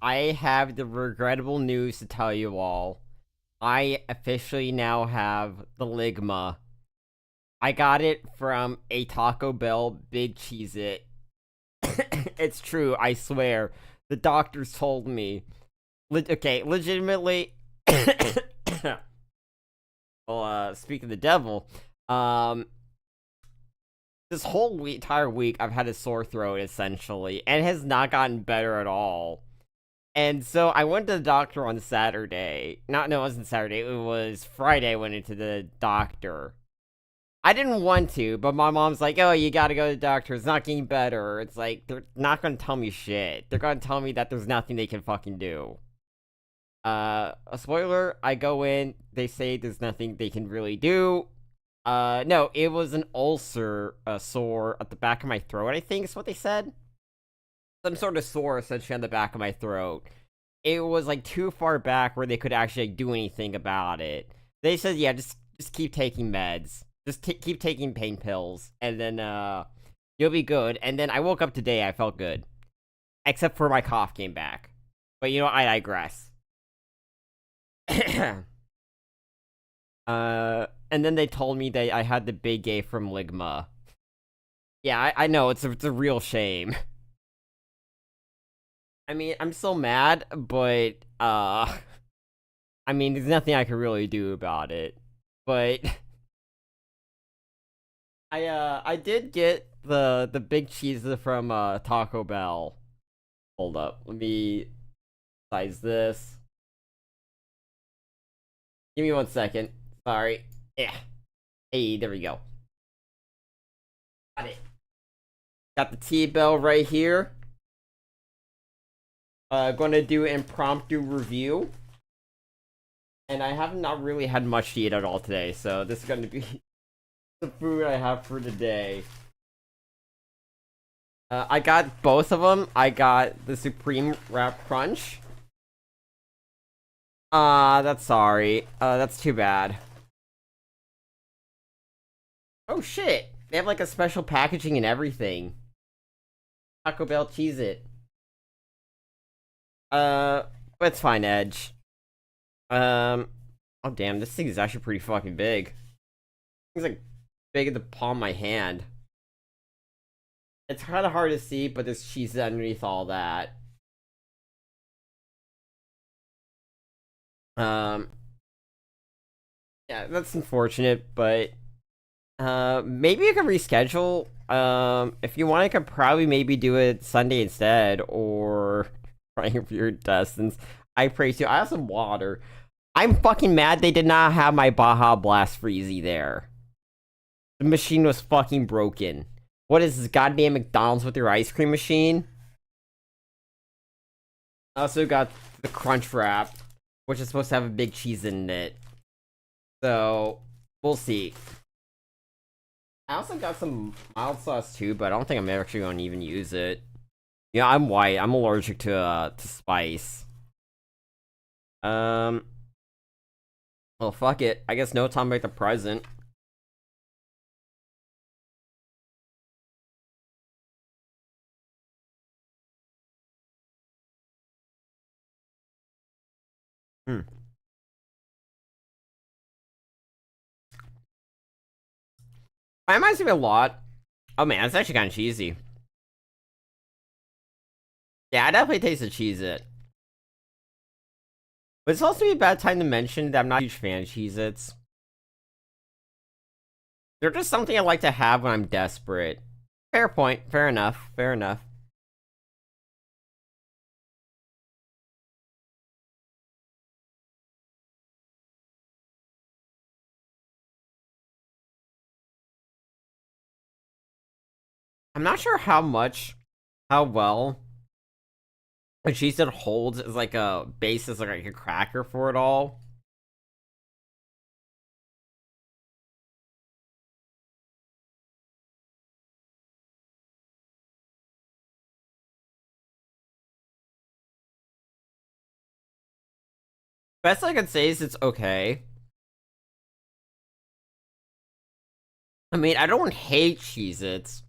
I have the regrettable news to tell you all. I officially now have the Ligma. I got it from a Taco Bell Big Cheez-It. It's true, I swear. The doctors told me. Okay, legitimately. Well, speak of the devil, um, this whole entire week I've had a sore throat essentially, and it has not gotten better at all. And so I went to the doctor on Saturday. No, it wasn't Saturday. It was Friday. I went into the doctor. I didn't want to, but my mom's like, "Oh, you gotta go to the doctor. It's not getting better." It's like they're not gonna tell me shit. They're gonna tell me that there's nothing they can fucking do. A spoiler. I go in. They say there's nothing they can really do. No, it was an ulcer, sore at the back of my throat. I think is what they said. Some sort of sore essentially on the back of my throat. It was like too far back where they could actually do anything about it. They said, yeah, just keep taking meds. Just keep taking pain pills, and then you'll be good. And then I woke up today, I felt good, except for my cough came back. But you know, I digress. And then they told me that I had the big A from Ligma. Yeah, I know it's a real shame. I mean, I'm still mad, but, I mean, there's nothing I can really do about it. But, I did get the big cheese from, Taco Bell. Hold up, let me size this. Give me 1 second. Sorry. Yeah. Hey, there we go. Got it. Got the T-Bell right here. Gonna do an impromptu review. And I have not really had much to eat at all today, so this is gonna be the food I have for today. I got both of them. I got the Supreme Wrap Crunch. That's sorry. That's too bad. Oh shit! They have like a special packaging and everything. Taco Bell Cheez-It. It's fine, Edge. Oh damn, this thing is actually pretty fucking big. It's like big as the palm of my hand. It's kind of hard to see, but there's cheese underneath all that. Yeah, that's unfortunate, but maybe you can reschedule. If you want, I could probably maybe do it Sunday instead, or praying for your destinies. I pray to. I have some water. I'm fucking mad they did not have my Baja Blast Freezy there. The machine was fucking broken. What is this goddamn McDonald's with your ice cream machine? I also got the Crunch Wrap, which is supposed to have a big cheese in it. So, we'll see. I also got some mild sauce too, but I don't think I'm actually going to even use it. Yeah, I'm white. I'm allergic to spice. Well, fuck it. I guess no time to make the present. Hmm. It reminds me a lot. Oh man, it's actually kind of cheesy. Yeah, I definitely taste the Cheez-It. But it's also a bad time to mention that I'm not a huge fan of Cheez-Its. They're just something I like to have when I'm desperate. Fair point. Fair enough. Fair enough. I'm not sure how well a Cheez-It holds as like a base as like a cracker for it all. Best I can say is it's okay. I mean, I don't hate Cheez-Its.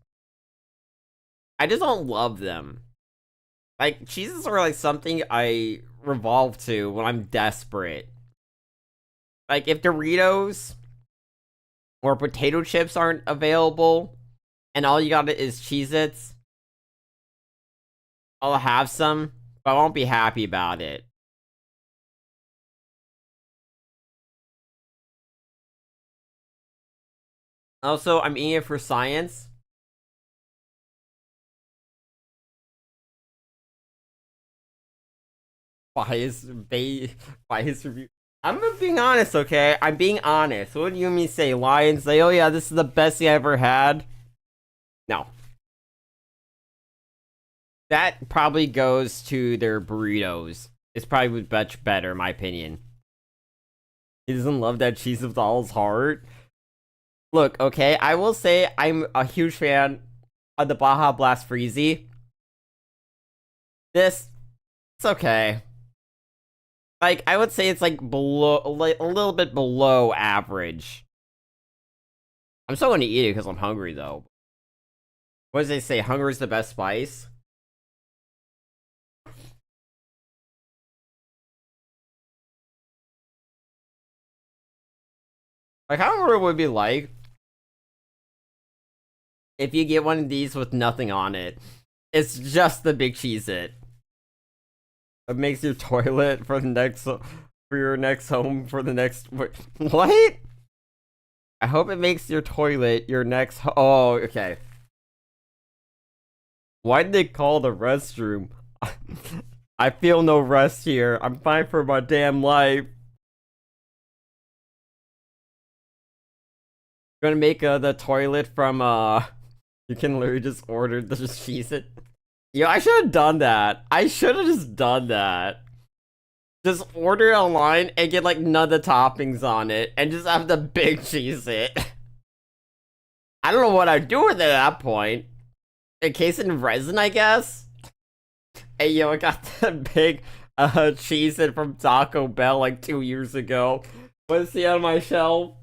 I just don't love them. Like, cheeses are like something I revolve to when I'm desperate. Like, if Doritos or potato chips aren't available and all you got is Cheez-Its, I'll have some, but I won't be happy about it. Also, I'm eating it for science. Bias review. I'm being honest, okay? I'm being honest. What do you mean say lie and say, oh yeah, this is the best thing I ever had? No. That probably goes to their burritos. It's probably much better, in my opinion. He doesn't love that cheese with all his heart. Look, okay, I will say I'm a huge fan of the Baja Blast Freezy. This, it's okay. Like, I would say it's like below, like a little bit below average. I'm still gonna eat it because I'm hungry though. What does they say? Hunger is the best spice? Like, how would it be like if you get one of these with nothing on it? It's just the big Cheez-It. It makes your toilet for the next for your next home for the next what? I hope it makes your toilet your next oh, okay. Why did they call the restroom? I feel no rest here. I'm fine for my damn life. Gonna make the toilet from you can literally just order the Cheez-It. Yo, I should have done that. I should have just done that. Just order it online and get like none of the toppings on it and just have the big Cheez-It. I don't know what I'd do with it at that point. Encased in resin, I guess? Hey yo, I got the big Cheez-It from Taco Bell like 2 years ago. Wanna see on my shelf?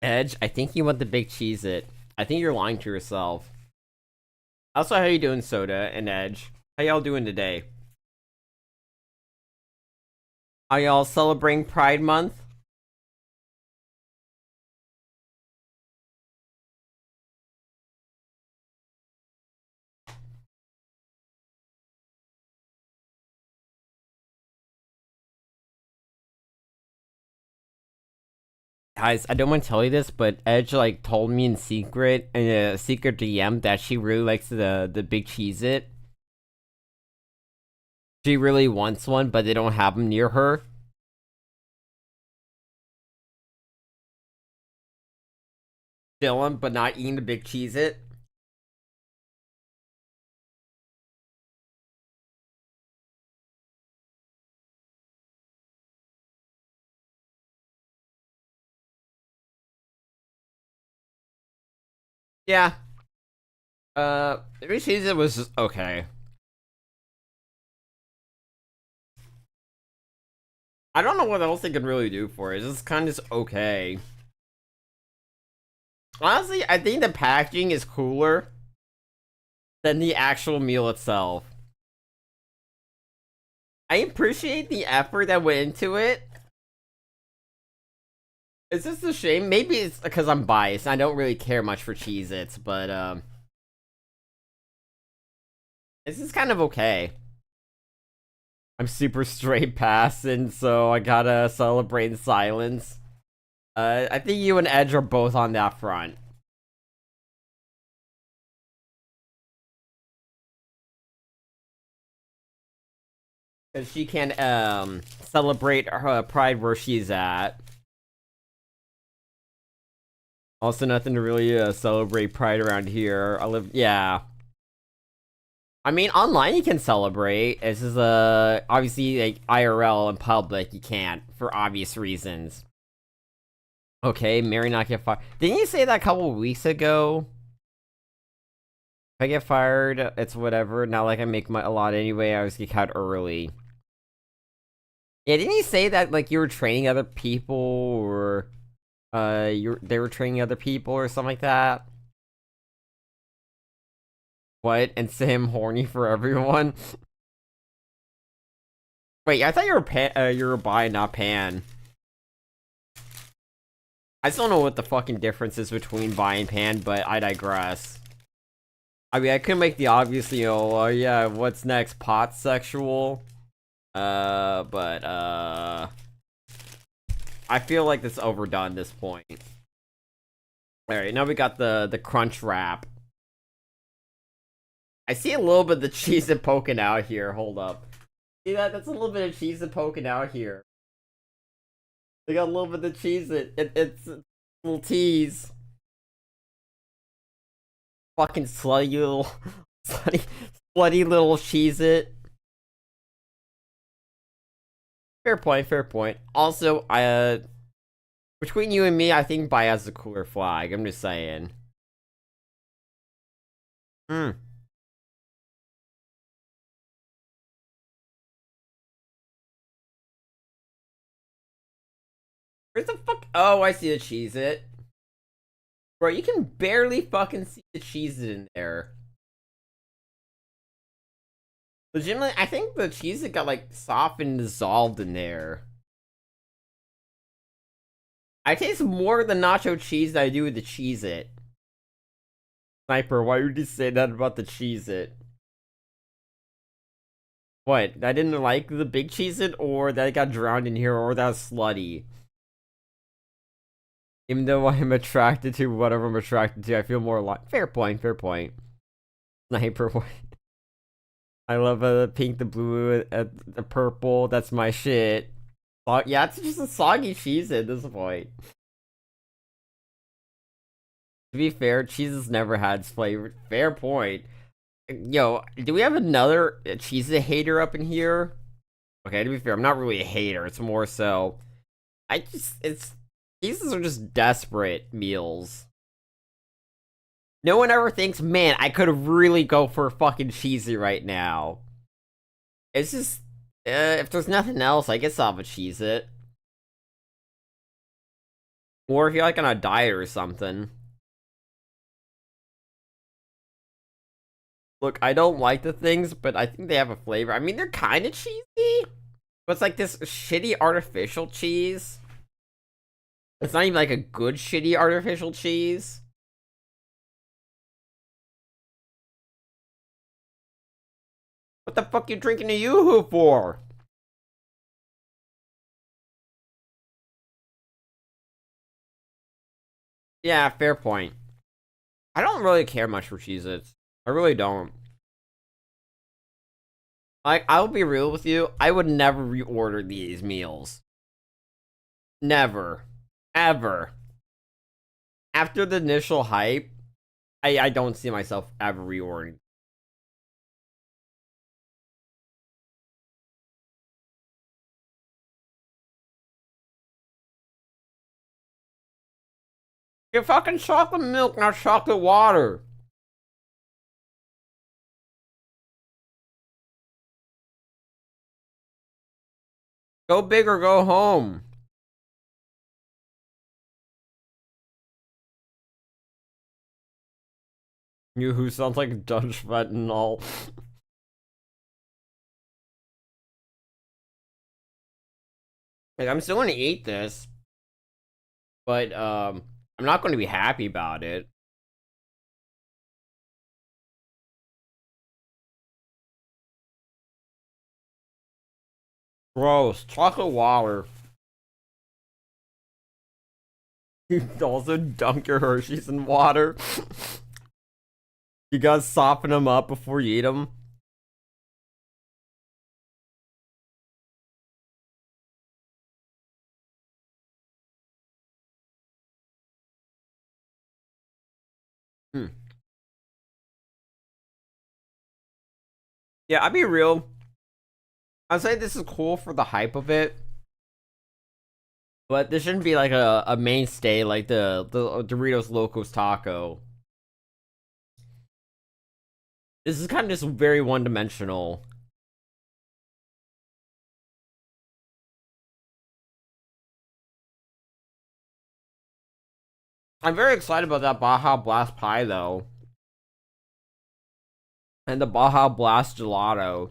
Edge, I think you want the big Cheez-It. I think you're lying to yourself. Also, how you doing, Soda and Edge? How y'all doing today? Are y'all celebrating Pride Month? Guys, I don't want to tell you this, but Edge like told me in secret in a secret DM that she really likes the big Cheez-It. She really wants one, but they don't have them near her. Dylan, but not eating the big Cheez-It. Yeah. The big Cheez-It was just okay. I don't know what else they could really do for it. It's just kind of just okay. Honestly, I think the packaging is cooler than the actual meal itself. I appreciate the effort that went into it. It's just a shame. Maybe it's because I'm biased. I don't really care much for Cheez-Its, but this is kind of okay. I'm super straight passing, so I gotta celebrate in silence. I think you and Edge are both on that front. Cause she can celebrate her pride where she's at. Also, nothing to really celebrate pride around here. I live, yeah. I mean, online you can celebrate. This is obviously like IRL in public you can't for obvious reasons. Okay, Mary not get fired. Didn't you say that a couple weeks ago? If I get fired, it's whatever. Not like I make a lot anyway. I always get cut early. Yeah, didn't he say that like you were training other people or they were training other people or something like that? What? And Sam horny for everyone? Wait, I thought you were bi, not pan. I still don't know what the fucking difference is between bi and pan, but I digress. I mean, I could make the obvious, yeah, what's next? Pot sexual? But, I feel like it's overdone at this point. Alright, now we got the crunch wrap. I see a little bit of the Cheez-It poking out here. Hold up. See that? That's a little bit of Cheez-It poking out here. They got a little bit of Cheez-It. It's a little tease. Fucking slutty little... slutty little Cheez-It. Fair point, fair point. Also, between you and me, I think Bai has the cooler flag. I'm just saying. Hmm. Where's the fuck? Oh, I see the Cheez-It. Bro, you can barely fucking see the Cheez-It in there. Legitimately, I think the Cheez-It got like soft and dissolved in there. I taste more of the nacho cheese than I do with the Cheez-It. Sniper, why would you say that about the Cheez-It? What? I didn't like the big Cheez-It, or that it got drowned in here, or that was slutty? Even though I'm attracted to whatever I'm attracted to, I feel more like. Fair point, fair point. Sniper, I love the pink, the blue, the purple. That's my shit. Yeah, it's just a soggy cheese at this point. To be fair, cheese has never had its flavor. Fair point. Yo, do we have another cheese hater up in here? Okay, to be fair, I'm not really a hater. It's more so, cheeses are just desperate meals. No one ever thinks, man, I could really go for a fucking cheesy right now. It's just, if there's nothing else, I guess I'll have a Cheez-It. Or if you're like on a diet or something. Look, I don't like the things, but I think they have a flavor. I mean, they're kind of cheesy, but it's like this shitty artificial cheese. It's not even like a good shitty artificial cheese. What the fuck you drinking a Yoo-Hoo for? Yeah, fair point. I don't really care much for Cheez-Its. I really don't. Like, I'll be real with you. I would never reorder these meals. Never. Ever. After the initial hype, I don't see myself ever reordering. Get fucking chocolate milk, not chocolate water. Go big or go home. You who sounds like Judge Fentanyl. Like, I'm still gonna eat this, but I'm not gonna be happy about it. Gross. Chocolate water. You also dunk your Hershey's in water. You gotta soften them up before you eat them. Hmm. Yeah, I'll be real. I'd say this is cool for the hype of it, but this shouldn't be like a mainstay like the Doritos Locos Taco. This is kind of just very one dimensional. I'm very excited about that Baja Blast pie though, and the Baja Blast gelato.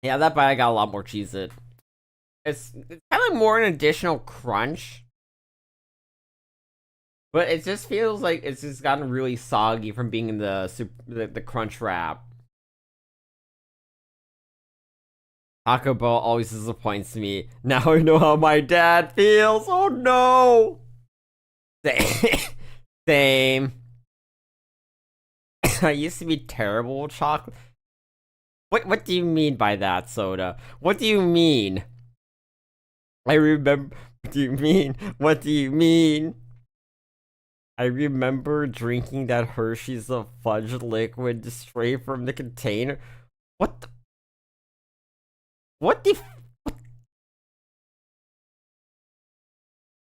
Yeah, that bite I got a lot more Cheez-It. It's kind of more an additional crunch, but it just feels like it's just gotten really soggy from being in the crunch wrap. Taco Bell always disappoints me. Now I know how my dad feels. Oh no. Same. I used to be terrible with chocolate. What do you mean by that, Soda? What do you mean? I remember. What do you mean? What do you mean? I remember drinking that Hershey's of fudge liquid straight from the container. What the? What the?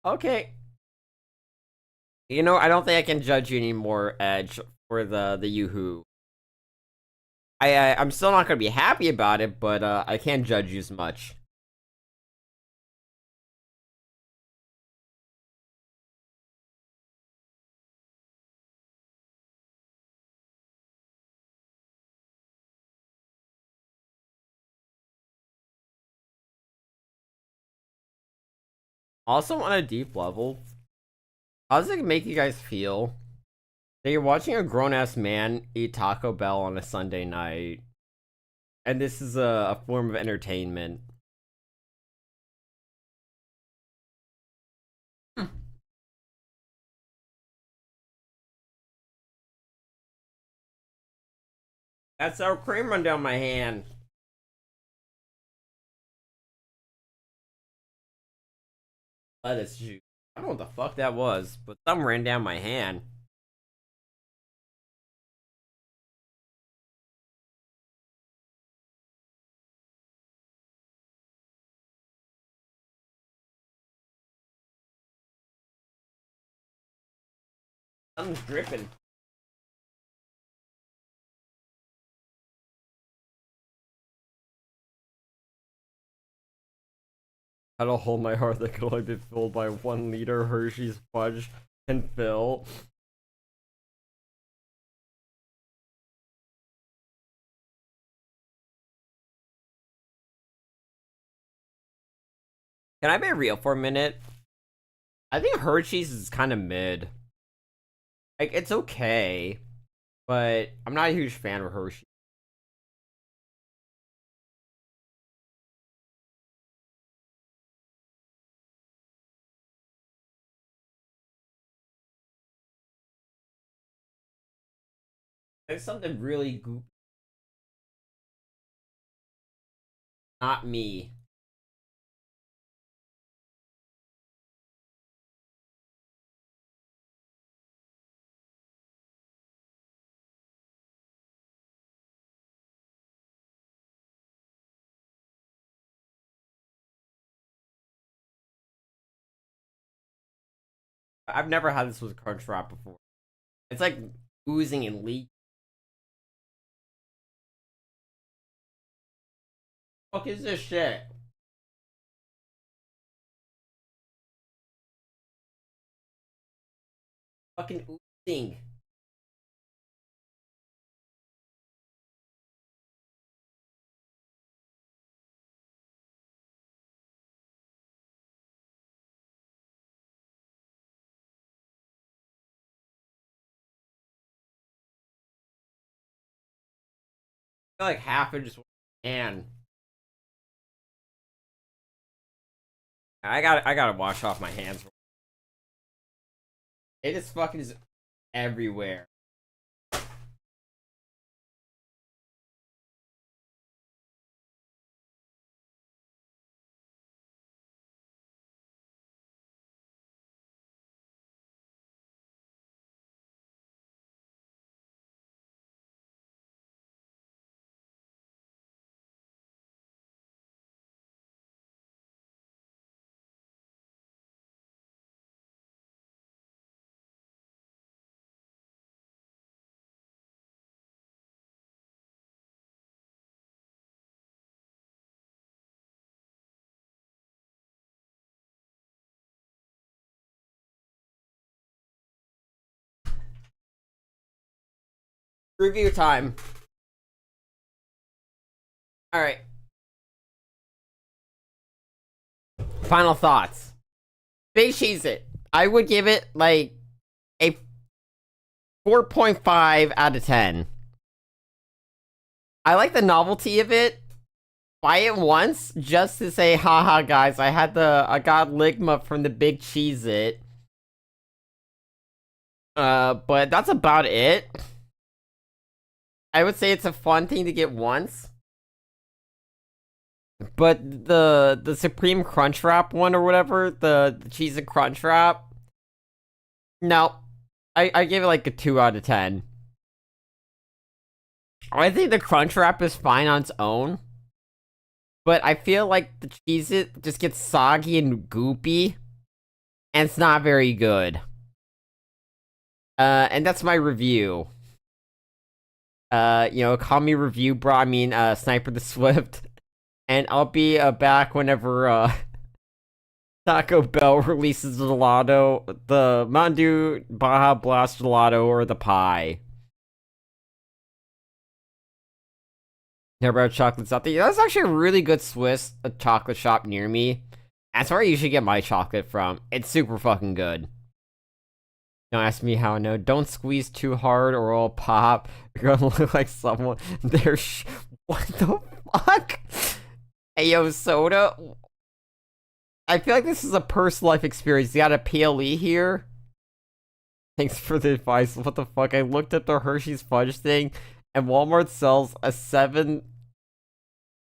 Okay. You know, I don't think I can judge you anymore, Edge, for the Yoo-hoo. I'm still not gonna be happy about it, but I can't judge you as much. Also, on a deep level, how does it make you guys feel that you're watching a grown ass man eat Taco Bell on a Sunday night, and this is a form of entertainment? That's sour cream run down my hand. Lettuce juice. I don't know what the fuck that was, but some ran down my hand. Something's dripping. Had a hole in my heart that could only be filled by 1 liter Hershey's fudge and fill. Can I be real for a minute? I think Hershey's is kind of mid. Like, it's okay, but I'm not a huge fan of Hershey. It's something really goop. Not me. I've never had this with Crunchwrap before. It's like oozing and leak. Fuck is this shit? Fucking oozing. I feel like half of just and I gotta wash off my hands. It is fucking is everywhere. Review time. Alright. Final thoughts. Big Cheez-It. I would give it, like, a 4.5 out of 10. I like the novelty of it. Buy it once, just to say, haha, guys, I got Ligma from the Big Cheez-It. But that's about it. I would say it's a fun thing to get once. But the Supreme Crunch Wrap one or whatever, the Cheez-It Crunch Wrap, no. I gave it like a 2 out of 10. I think the Crunch Wrap is fine on its own. But I feel like the Cheez-It just gets soggy and goopy. And it's not very good. And that's my review. Call me review bro, I mean, Sniper the Swift. And I'll be back whenever Taco Bell releases the gelato, the Mountain Dew Baja Blast gelato, or the pie. There are chocolates out there. That's actually a really good Swiss chocolate shop near me. That's where I usually get my chocolate from. It's super fucking good. Don't ask me how I know. Don't squeeze too hard or I'll pop. You're gonna look like someone. What the fuck? Hey, yo, Soda. I feel like this is a personal life experience. You got a PLE here? Thanks for the advice. What the fuck? I looked at the Hershey's Fudge thing, and Walmart sells a 7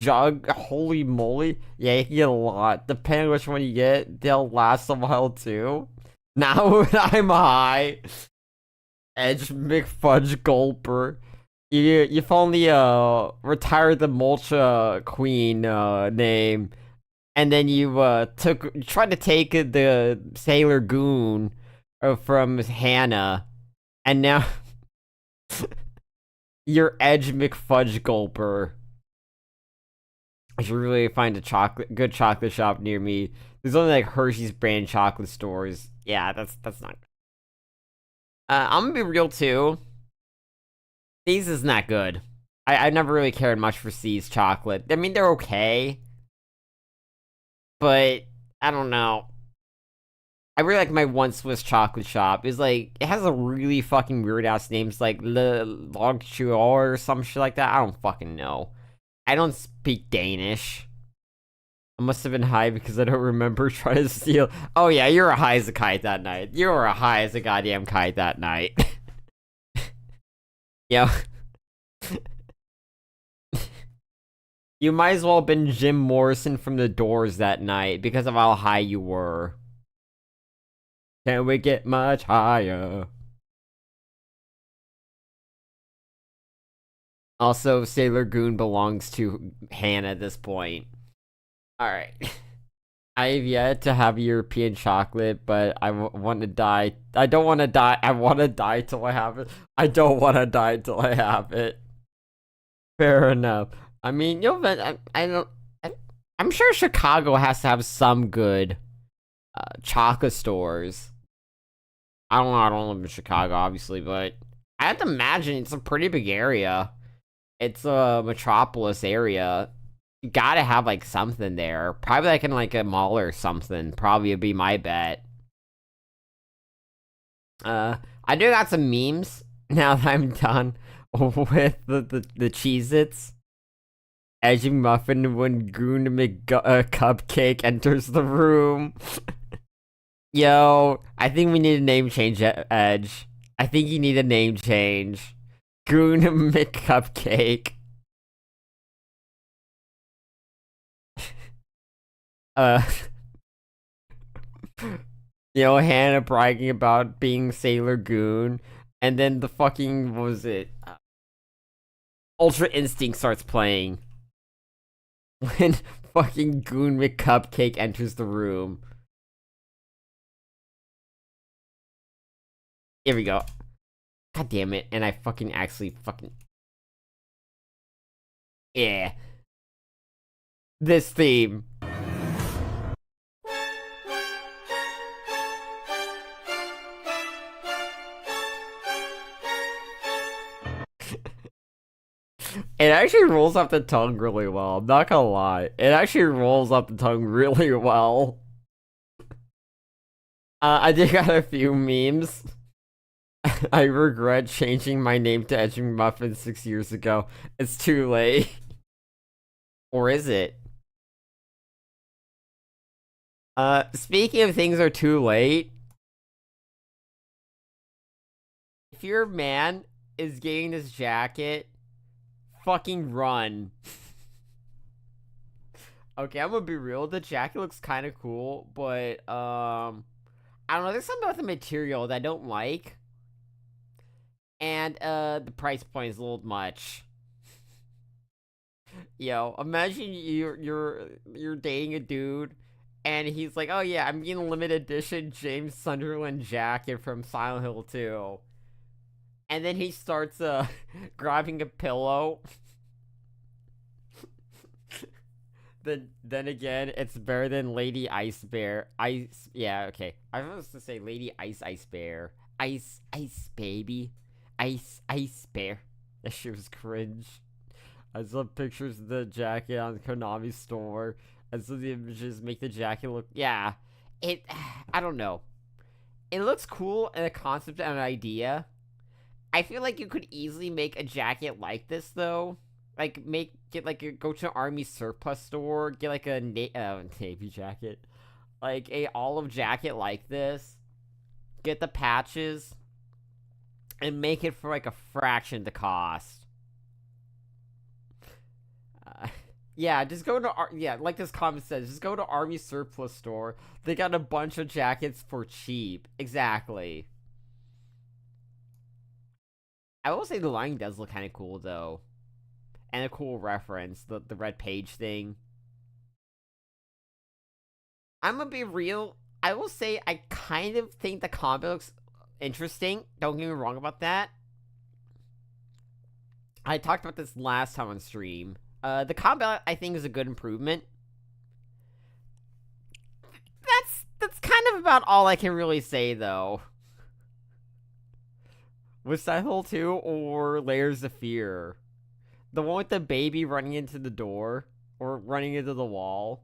jug. Holy moly. Yeah, you can get a lot. Depending on which one you get, they'll last a while too. Now when I'm high. Edge McFudge Gulper. You finally retired the Mulcha Queen name, and then you tried to take the Sailor Goon from Hannah, and now you're Edge McFudge Gulper. I should really find a good chocolate shop near me. There's only like Hershey's brand chocolate stores. Yeah, that's not good. I'm gonna be real too. C's is not good. I never really cared much for C's chocolate. I mean, they're okay. But, I don't know. I really like my one Swiss chocolate shop. It's like, it has a really fucking weird ass names like Le Longchuor or some shit like that. I don't fucking know. I don't speak Danish. I must have been high because I don't remember trying to steal. Oh yeah, you were high as a kite that night. You were high as a goddamn kite that night. Yo. You might as well have been Jim Morrison from The Doors that night because of how high you were. Can we get much higher? Also, Sailor Goon belongs to Hannah at this point. Alright. I have yet to have European chocolate, but I want to die. I don't want to die. I want to die till I have it. I don't want to die till I have it. Fair enough. I mean, I'm sure Chicago has to have some good chocolate stores. I don't live in Chicago, obviously, but I have to imagine it's a pretty big area. It's a metropolis area. You gotta have like something there. Probably like in like a mall or something. Probably would be my bet. I do got some memes now that I'm done with the Cheez-Its. Edging muffin when Goon Cupcake enters the room. Yo, I think we need a name change, Edge. I think you need a name change. Goon McCupcake. Hannah bragging about being Sailor Goon, and then the fucking, what was it? Ultra Instinct starts playing. When fucking Goon McCupcake enters the room. Here we go. God damn it, and I fucking actually fucking... Yeah. This theme. It actually rolls off the tongue really well. I'm not gonna lie. It actually rolls off the tongue really well. I did got a few memes. I regret changing my name to Edging Muffin 6 years ago. It's too late. Or is it? Speaking of things are too late, if your man is getting this jacket, fucking run. Okay, I'm gonna be real. The jacket looks kind of cool, but I don't know. There's something about the material that I don't like, and the price point is a little much. Yo, imagine you're dating a dude, and he's like, "Oh yeah, I'm getting a limited edition James Sunderland jacket from Silent Hill 2," and then he starts grabbing a pillow. Then again, it's better than Lady Ice Bear. Yeah, okay. I was supposed to say Lady Ice Bear. Ice baby. Ice Bear. That shit was cringe. I saw pictures of the jacket on the Konami store. And so the images make the jacket look, yeah. I don't know. It looks cool in a concept and an idea. I feel like you could easily make a jacket like this though. Like go to an army surplus store, get like a navy jacket, like a olive jacket like this, get the patches, and make it for like a fraction the cost. Yeah, just go to like this comment says, just go to army surplus store. They got a bunch of jackets for cheap. Exactly. I will say the line does look kind of cool though. And a cool reference, the red page thing. I'm gonna be real. I will say I kind of think the combat looks interesting. Don't get me wrong about that. I talked about this last time on stream. The combat I think is a good improvement. That's kind of about all I can really say though. With Silent Hill 2 or Layers of Fear? The one with the baby running into the door or running into the wall.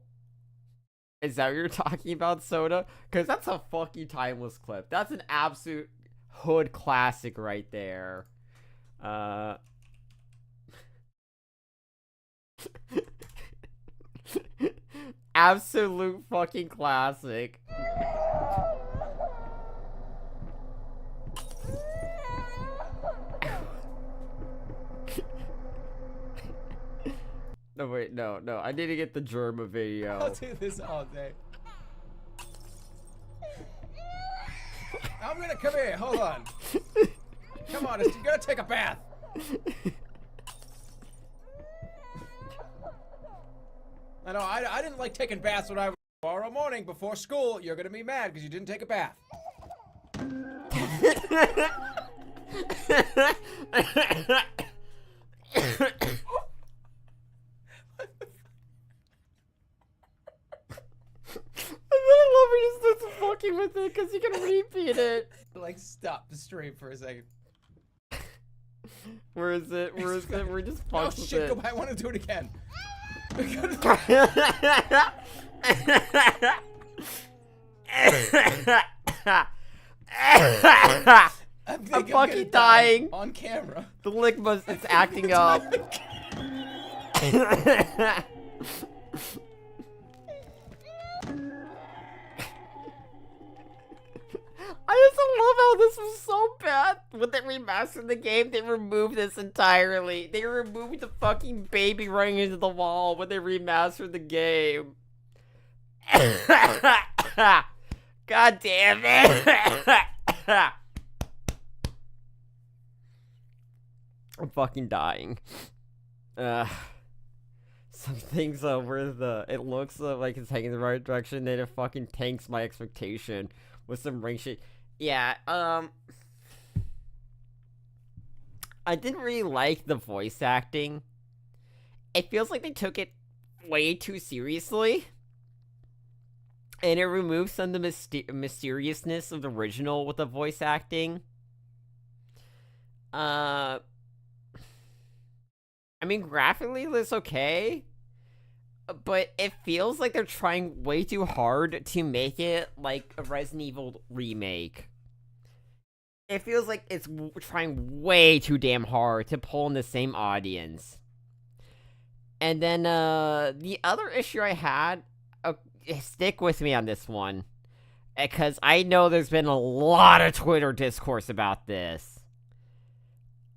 Is that what you're talking about, Soda? Because that's a fucking timeless clip. That's an absolute hood classic right there. Absolute fucking classic. No, wait, no. I need to get the Germa video. I'll do this all day. I'm gonna come here. Hold on. Come on, you gotta take a bath. I know. I didn't like taking baths when I was tomorrow morning before school. You're gonna be mad because you didn't take a bath. I love when he starts fucking with it because you can repeat it. Like, stop the stream for a second. Where is it? We're just fucking oh shit! Go back. I want to do it again. I'm fucking dying on camera. The Ligma, it's acting up. I just love how this was so bad. When they remastered the game, they removed this entirely. They removed the fucking baby running into the wall when they remastered the game. God damn it. I'm fucking dying. Some things where it looks like it's heading in the right direction, then it fucking tanks my expectation with some ring shit. Yeah, I didn't really like the voice acting. It feels like they took it way too seriously. And it removes some of the mysteriousness of the original with the voice acting. I mean, graphically, it's okay, but it feels like they're trying way too hard to make it like a Resident Evil remake. It feels like it's trying way too damn hard to pull in the same audience. And then, the other issue I had, stick with me on this one, because I know there's been a lot of Twitter discourse about this.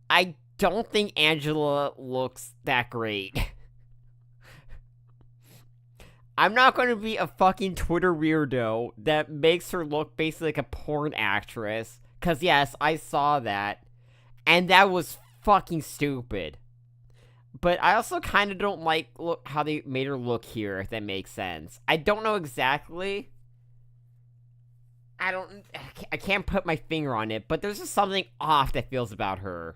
I don't think Angela looks that great. I'm not going to be a fucking Twitter weirdo that makes her look basically like a porn actress. Because, yes, I saw that. And that was fucking stupid. But I also kind of don't like how they made her look here, if that makes sense. I don't know exactly. I can't put my finger on it, but there's just something off that feels about her.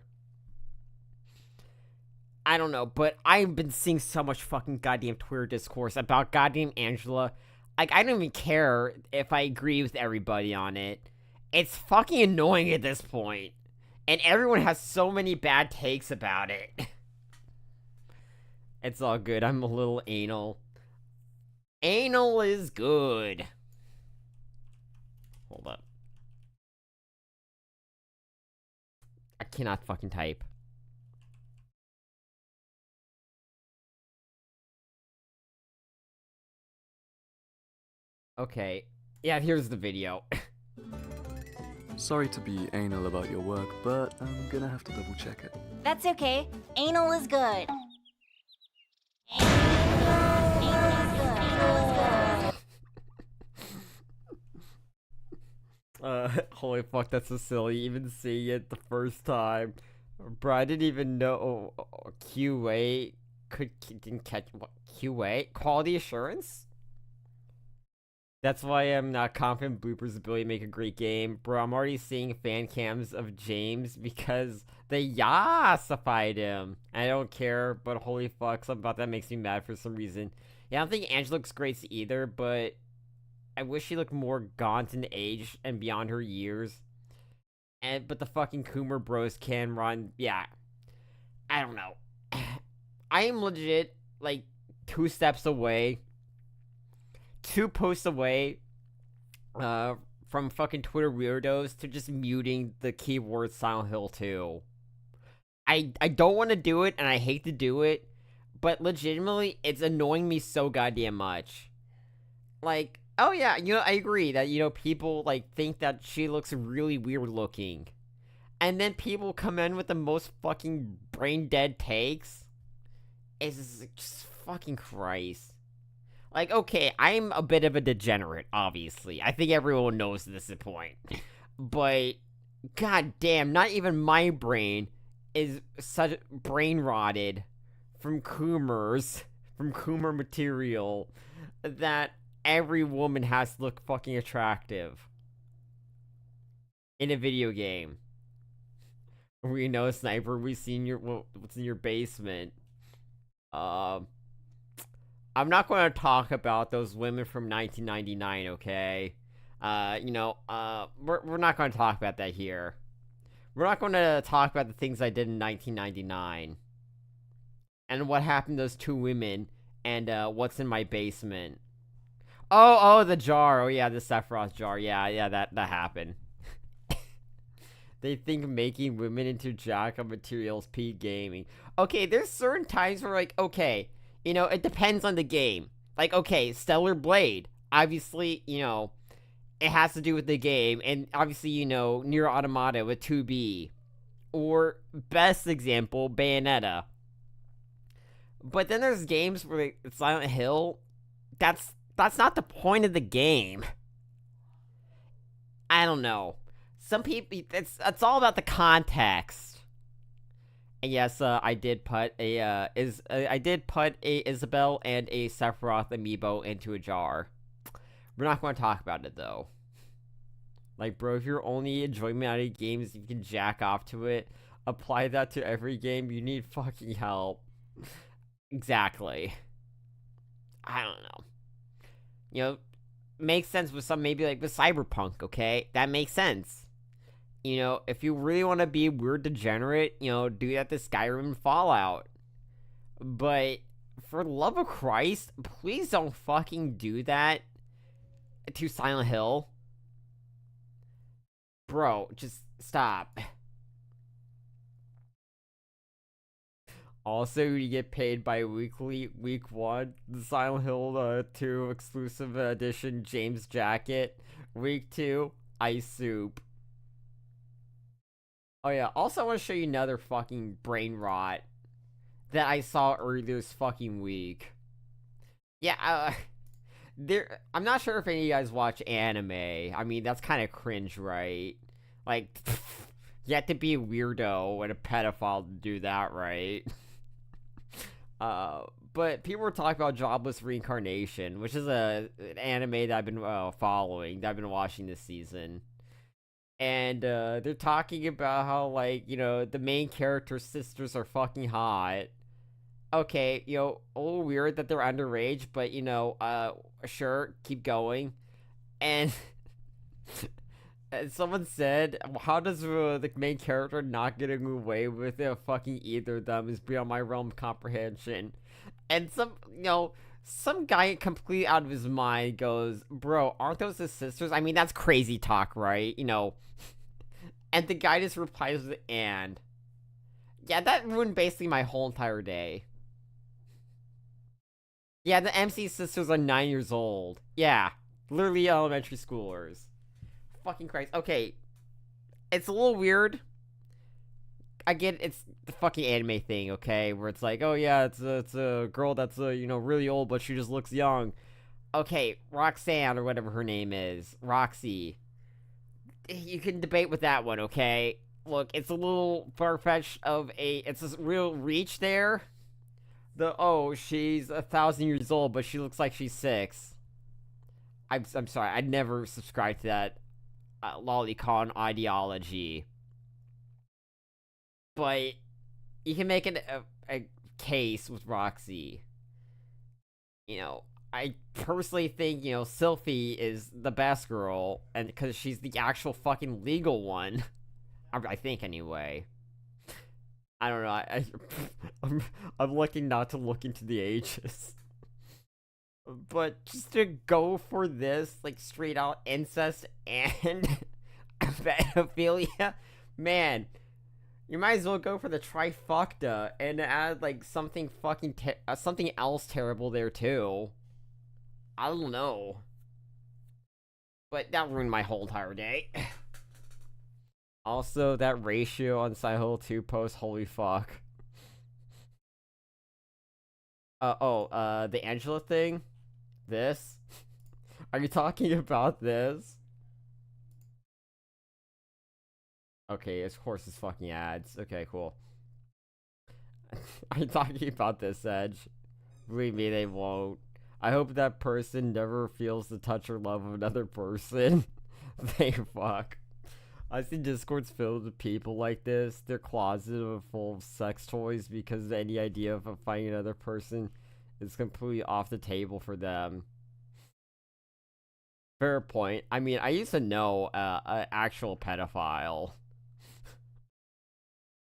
I don't know, but I've been seeing so much fucking goddamn Twitter discourse about goddamn Angela. Like, I don't even care if I agree with everybody on it. It's fucking annoying at this point. And everyone has so many bad takes about it. It's all good. I'm a little anal. Anal is good. Hold up. I cannot fucking type. Okay. Yeah, here's the video. Sorry to be anal about your work, but I'm gonna have to double check it. That's okay. Anal is good. Holy fuck, that's so silly. Even seeing it the first time. Bro, I didn't even know QA didn't catch what QA? Quality assurance? That's why I'm not confident Blooper's ability to make a great game. Bro, I'm already seeing fan cams of James because they yassified him. I don't care, but holy fuck, something about that makes me mad for some reason. Yeah, I don't think Angela looks great either, but I wish she looked more gaunt in age and beyond her years. But the fucking Coomer bros can run. Yeah. I don't know. I am legit, like, 2 steps away. 2 posts away from fucking Twitter weirdos to just muting the keyword Silent Hill 2. I don't want to do it, and I hate to do it, but legitimately, it's annoying me so goddamn much. Like, oh yeah, I agree that, people, like, think that she looks really weird looking. And then people come in with the most fucking brain-dead takes. It's just fucking Christ. Like, okay, I'm a bit of a degenerate, obviously. I think everyone knows this at point. But, goddamn, not even my brain is such brain-rotted from Coomer material, that every woman has to look fucking attractive in a video game. We know, Sniper, we've seen what's in your basement. I'm not going to talk about those women from 1999, okay? We're not going to talk about that here. We're not going to talk about the things I did in 1999. And what happened to those 2 women, and what's in my basement. Oh, the jar. Oh, yeah, the Sephiroth jar. Yeah, that happened. They think making women into jack of materials peak gaming. Okay, there's certain times where, like, okay, it depends on the game. Like, okay, Stellar Blade. Obviously, it has to do with the game. And obviously, Nier Automata with 2B. Or, best example, Bayonetta. But then there's games where, like, Silent Hill. That's not the point of the game. I don't know. Some people, it's all about the context. And yes, I did put a Isabelle and a Sephiroth amiibo into a jar. We're not going to talk about it though. Like, bro, if you're only enjoyment out of games, you can jack off to it. Apply that to every game. You need fucking help. Exactly. I don't know. Makes sense with some, maybe like with Cyberpunk, okay? That makes sense. If you really want to be a weird degenerate, do that to Skyrim and Fallout. But for the love of Christ, please don't fucking do that to Silent Hill. Bro, just stop. Also, you get paid bi-weekly. Week 1, the Silent Hill 2 exclusive edition James jacket. Week 2, ice soup. Oh yeah, also I want to show you another fucking brain rot that I saw earlier this fucking week. Yeah, I'm not sure if any of you guys watch anime. I mean, that's kind of cringe, right? Like, you have to be a weirdo and a pedophile to do that, right? But people were talking about Jobless Reincarnation, which is an anime that I've been following, that I've been watching this season. And they're talking about how, like, you know, the main character's sisters are fucking hot. Okay, you know, a little weird that they're underage, but, you know, sure, keep going. And, and someone said, how does the main character not getting away with it fucking either of them is beyond my realm of comprehension. And some guy completely out of his mind goes, bro, aren't those his sisters? I mean, that's crazy talk, right? You know. And the guy just replies with and. Yeah, that ruined basically my whole entire day. Yeah, the MC sisters are 9 years old. Yeah, literally elementary schoolers. Fucking Christ. Okay, it's a little weird. I get it, it's the fucking anime thing, okay? Where it's like, oh yeah, it's a girl that's, you know, really old, but she just looks young. Okay, Roxanne, or whatever her name is. Roxy. You can debate with that one, okay? Look, it's a little far-fetched it's a real reach there. She's 1,000 years old, but she looks like she's 6. I'm sorry, I'd never subscribe to that lolicon ideology. But you can make a case with Roxy. You know, I personally think, you know, Sylphie is the best girl, and because she's the actual fucking legal one. I think, anyway. I don't know, I'm looking not to look into the ages. But just to go for this, like, straight out incest and pedophilia, man, you might as well go for the trifecta and add, like, something fucking something else terrible there too. I don't know. But that ruined my whole entire day. Also, that ratio on Silent Hill 2 post, holy fuck. The Angela thing? This? Are you talking about this? Okay, of course it's fucking ads. Okay, cool. Are you talking about this, Edge? Believe me, they won't. I hope that person never feels the touch or love of another person. They fuck. I see Discords filled with people like this. Their closet are full of sex toys because any idea of finding another person is completely off the table for them. Fair point. I mean, I used to know an actual pedophile.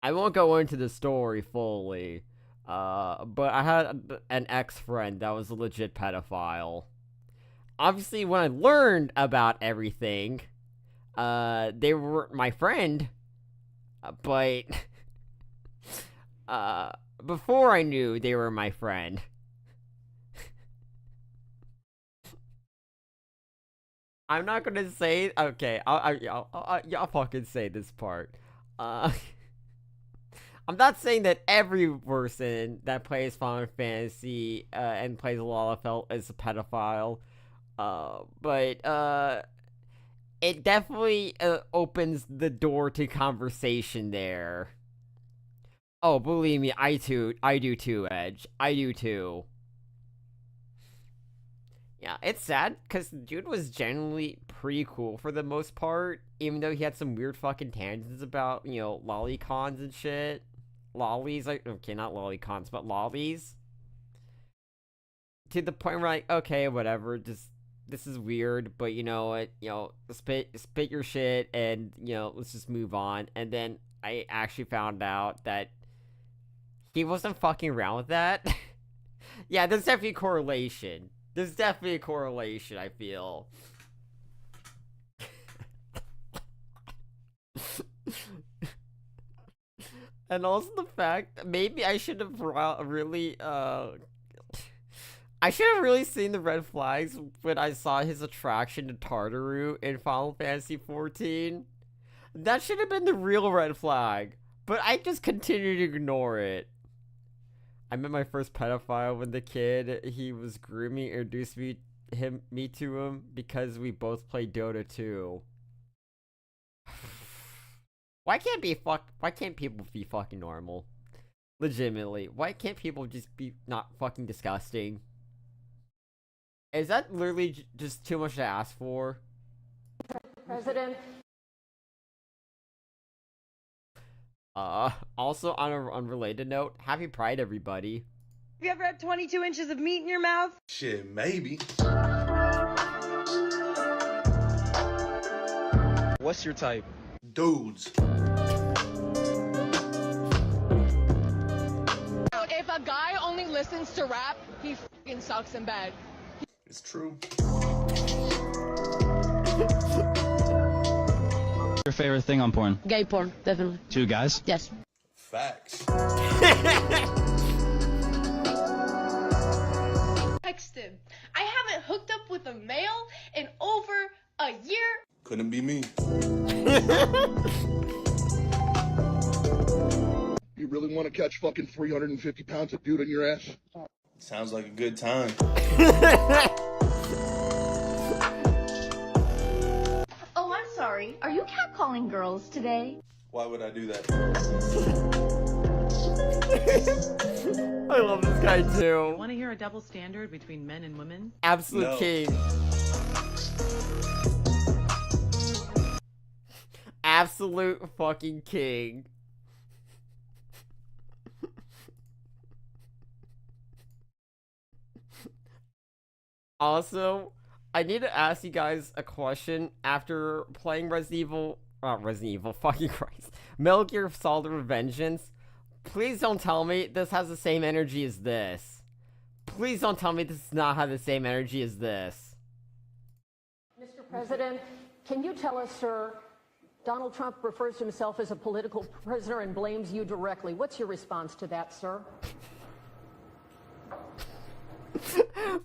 I won't go into the story fully, but I had an ex-friend that was a legit pedophile. Obviously, when I learned about everything, they were my friend, but before I knew they were my friend. I'm not gonna say. Okay, I'll fucking say this part. I'm not saying that every person that plays Final Fantasy and plays Lalafell is a pedophile, but it definitely opens the door to conversation there. Oh, believe me, I do too, Edge. I do too. Yeah, it's sad, because dude was generally pretty cool for the most part, even though he had some weird fucking tangents about, you know, lolicons and shit. Lollies, like, okay, not lolicons, but lollies. To the point where, like, okay, whatever, just, this is weird, but you know what, you know, spit your shit, and, you know, let's just move on. And then I actually found out that he wasn't fucking around with that. Yeah, there's definitely a correlation. There's definitely a correlation, I feel. And also the fact, maybe I should have really, I should have really seen the red flags when I saw his attraction to Tartaru in Final Fantasy XIV. That should have been the real red flag, but I just continued to ignore it. I met my first pedophile when the kid he was grooming introduced me to him because we both played Dota 2. Why can't people be fucking normal? Legitimately, why can't people just be not fucking disgusting? Is that literally just too much to ask for? President. Also on an unrelated note, happy Pride, everybody. Have you ever had 22 inches of meat in your mouth? Shit, maybe. What's your type? Dudes. If a guy only listens to rap, he fucking sucks in bed. It's true. Your favorite thing on porn? Gay porn, definitely. 2 guys? Yes. Facts. Text him. I haven't hooked up with a male in over a year. Couldn't be me. You really want to catch fucking 350 pounds of dude in your ass? Sounds like a good time. Oh, I'm sorry. Are you catcalling girls today? Why would I do that? I love this guy too. Want to hear a double standard between men and women? Absolute No. king. Absolute fucking king. Also, I need to ask you guys a question after playing Resident Evil, fucking Christ. Metal Gear Solid Revengeance. Please don't tell me this has the same energy as this. Please don't tell me this does not have the same energy as this. Mr. President, can you tell us, sir, Donald Trump refers to himself as a political prisoner and blames you directly. What's your response to that, sir?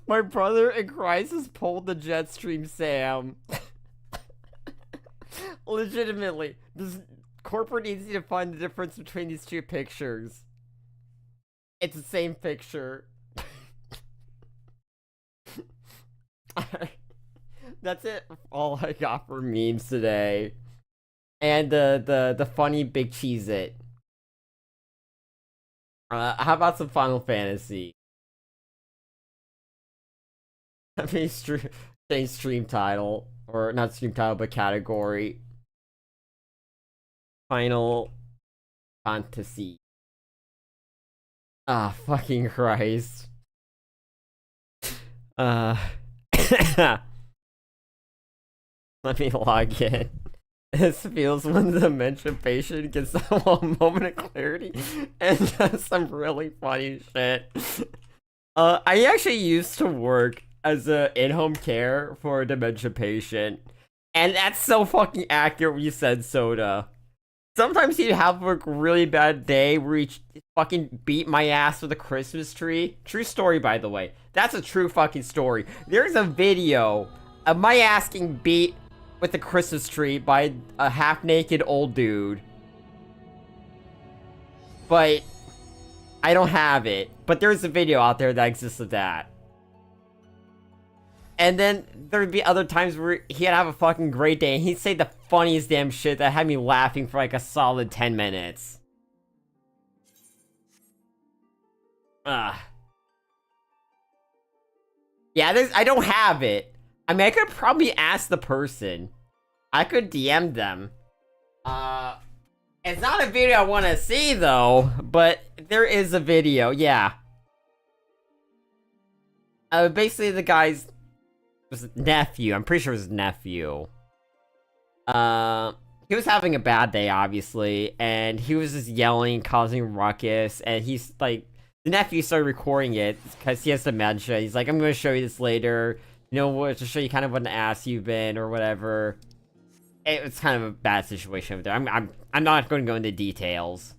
My brother in Christ has pulled the Jetstream Sam. Legitimately. This corporate needs to find the difference between these two pictures. It's the same picture. That's it. All I got for memes today. And the funny big Cheez-It. How about some Final Fantasy? I mean, stream title, or not stream title, but category. Final Fantasy. Ah, fucking Christ. Let me log in. This feels when the dementia patient gets a moment of clarity and does some really funny shit. I actually used to work as a in-home care for a dementia patient, and that's so fucking accurate when you said Soda. Sometimes he'd have a really bad day where he fucking beat my ass with a Christmas tree. True story, by the way. That's a true fucking story. There's a video of my ass getting beat with a Christmas tree by a half-naked old dude. But I don't have it. But there's a video out there that exists of that. And then there'd be other times where he'd have a fucking great day and he'd say the funniest damn shit that had me laughing for like a solid 10 minutes. Yeah, I don't have it. I mean, I could probably ask the person. I could DM them. It's not a video I want to see, though. But there is a video, yeah. Basically, the guy's nephew. I'm pretty sure it was nephew. he was having a bad day, obviously, and he was just yelling, causing ruckus, and he's like, the nephew started recording it because he has dementia. He's like, I'm going to show you this later, you know what, to show you kind of what an ass you've been, or whatever. It's kind of a bad situation over there. I'm not going to go into details.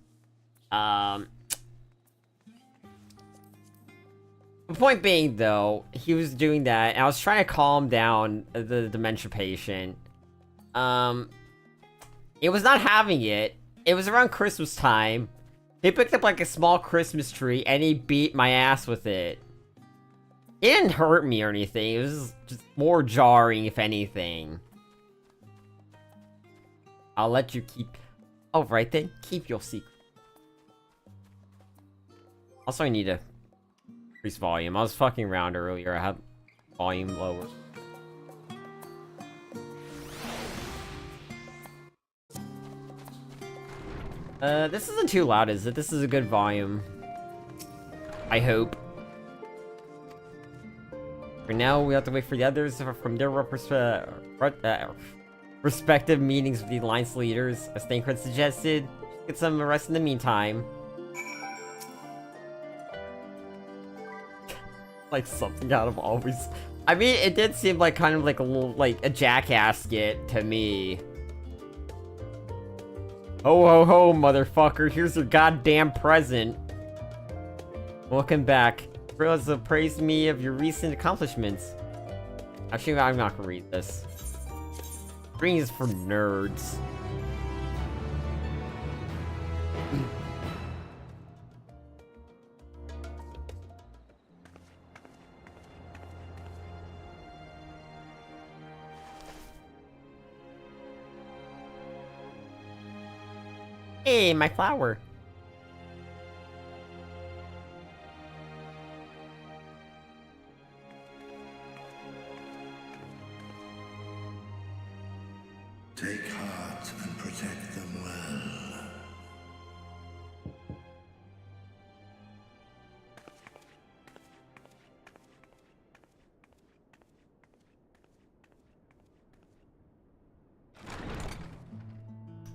The point being, though, he was doing that, and I was trying to calm down the dementia patient. It was not having it. It was around Christmas time. He picked up like a small Christmas tree and he beat my ass with it. It didn't hurt me or anything. It was just more jarring, if anything. I'll let you keep... Oh, right then. Keep your secret. Also, I need to increase volume. I was fucking around earlier. I had volume lower. This isn't too loud, is it? This is a good volume. I hope. For now, we have to wait for the others from their respective meetings with the alliance leaders. As Thancred suggested, get some rest in the meantime. Like something out of always... I mean, it did seem like kind of like a little, like, a jackass skit to me. Ho ho ho, motherfucker, here's your goddamn present. Welcome back. Rosa praised me of your recent accomplishments. Actually, I'm not gonna read this. Reading is for nerds. Hey, my flower. Take heart and protect them well.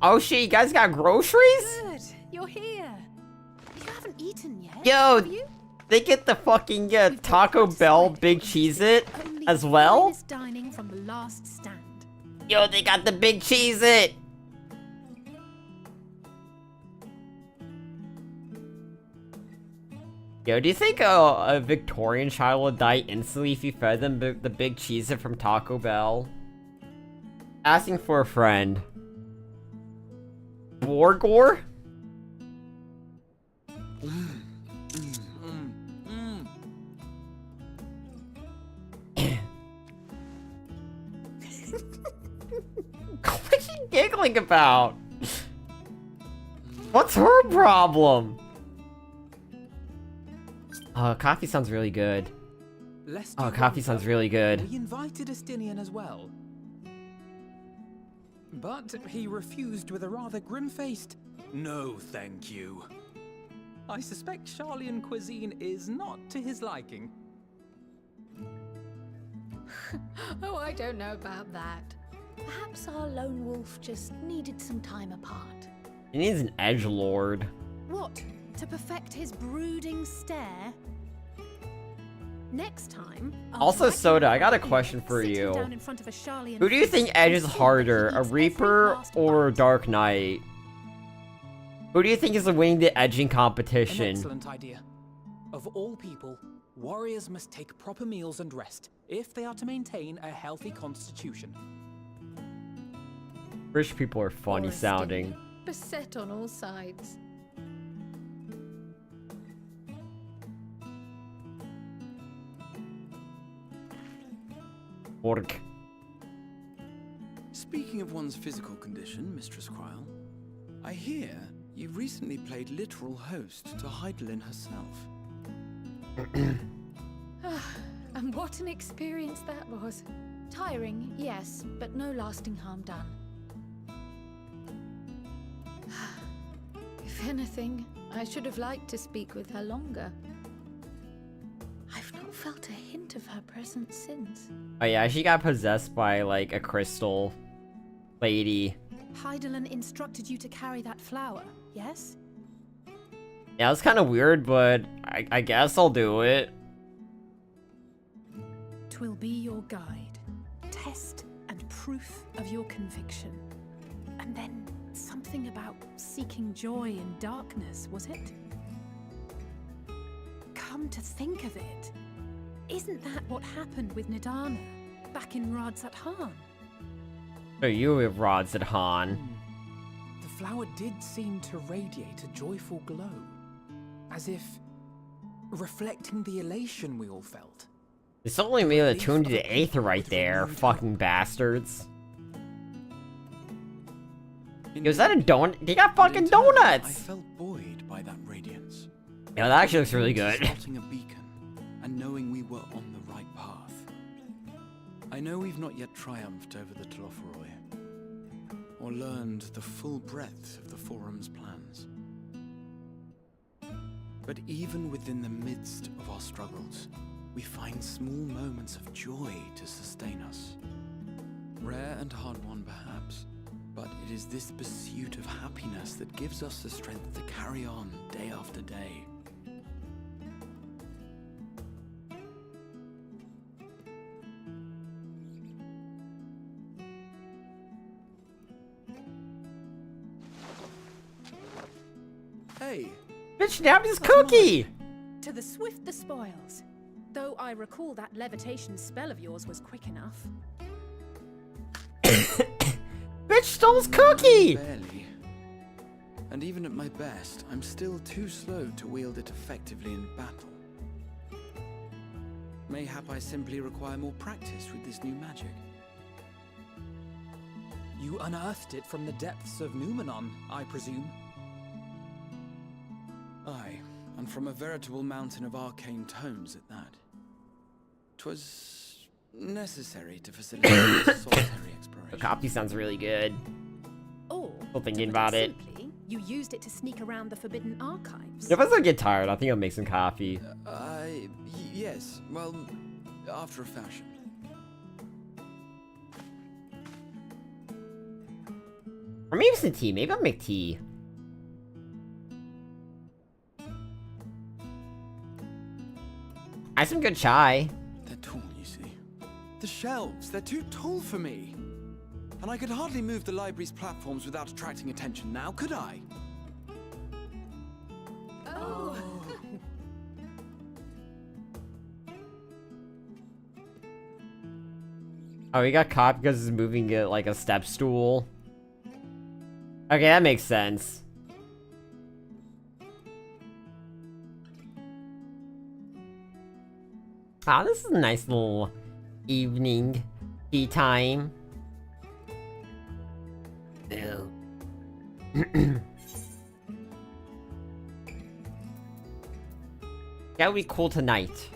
Oh shit, you guys got groceries? Good, you're here. You haven't eaten yet. Yo, have you? they get the fucking Taco Bell Big Cheez-It as well? Dining from the last stand. Yo, they got the Big Cheez-It! Yo, do you think a Victorian child would die instantly if you fed them the Big Cheez-It from Taco Bell? Asking for a friend. Wargore? What's she giggling about? What's her problem? Coffee sounds really good. Oh, coffee sounds really good. We invited Estinian as well. But he refused with a rather grim-faced, "No, thank you." I suspect Charlian cuisine is not to his liking. Oh, I don't know about that. Perhaps our lone wolf just needed some time apart. He needs an edgelord. What? To perfect his brooding stare? Next time... Also, Soda, I got a question for you. Who do you think edges harder, a Reaper or a Dark Knight? Who do you think is winning the edging competition? An excellent idea. Of all people, warriors must take proper meals and rest if they are to maintain a healthy constitution. Rich people are funny sounding. Beset on all sides. Orc. Speaking of one's physical condition, Mistress Cryle, I hear you recently played literal host to Heidelin herself. And what an experience that was. Tiring, yes, but no lasting harm done. If anything, I should have liked to speak with her longer. I've not felt a hint of her presence since. Oh yeah, she got possessed by like a crystal lady. Hydaelyn instructed you to carry that flower, yes? Yeah, it's kind of weird, but I guess I'll do it. 'Twill be your guide, test and proof of your conviction. And then something about seeking joy in darkness, was it? Come to think of it, isn't that what happened with Nidana back in Rods at Han? So you have rods at Han. The flower did seem to radiate a joyful glow, as if reflecting the elation we all felt. It's only made a tune to the Aether right there, fucking bastards. Yo, is that a donut? They got fucking donuts! I felt buoyed by that radiance. Yeah, that actually looks really good. Spotting a beacon and knowing we were on the right path. I know we've not yet triumphed over the Tlofuroi, or learned the full breadth of the Forum's plans. But even within the midst of our struggles, we find small moments of joy to sustain us. Rare and hard-won perhaps, but it is this pursuit of happiness that gives us the strength to carry on day after day. Hey! Bitch, now this cookie! To the swift the spoils. Though I recall that levitation spell of yours was quick enough. Bitch stole his cookie! Barely. And even at my best, I'm still too slow to wield it effectively in battle. Mayhap I simply require more practice with this new magic. You unearthed it from the depths of Numenon, I presume? Aye, and from a veritable mountain of arcane tomes at that. 'Twas necessary to facilitate solitary exploration. The copy sounds really good. Or, Still thinking about it. simply, you used it to sneak around the Forbidden Archives. If I still get tired, I think I'll make some coffee. Yes, well, after a fashion. Or maybe some tea. Maybe I'll make tea. I have some good chai. They're tall, you see. The shelves, they're too tall for me. And I could hardly move the library's platforms without attracting attention now, could I? Oh. Oh, he got caught because he's moving it like a step stool. Okay, that makes sense. Ah, this is a nice little evening tea time. Ew. That would be cool tonight.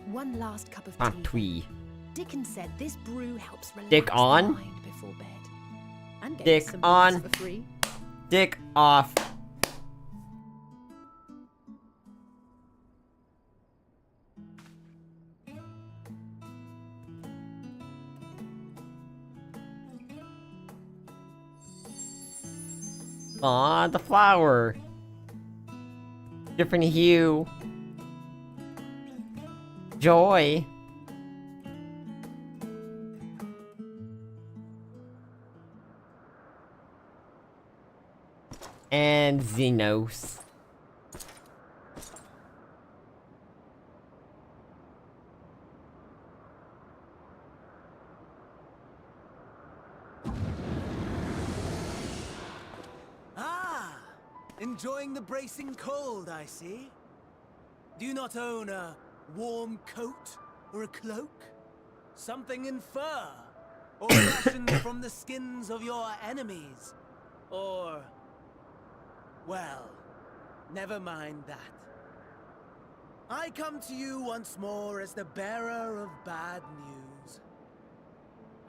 One last cup of Ah, tea. twee. Dickon said this brew helps relax Dick on? the mind before bed. And gave Dick us some on. booze for free. Dick off. Aw, the flower. Different hue. Joy. And Xenos. Enjoying the bracing cold, I see. Do you not own a warm coat or a cloak? Something in fur? Or fashioned from the skins of your enemies? Or... well, never mind that. I come to you once more as the bearer of bad news.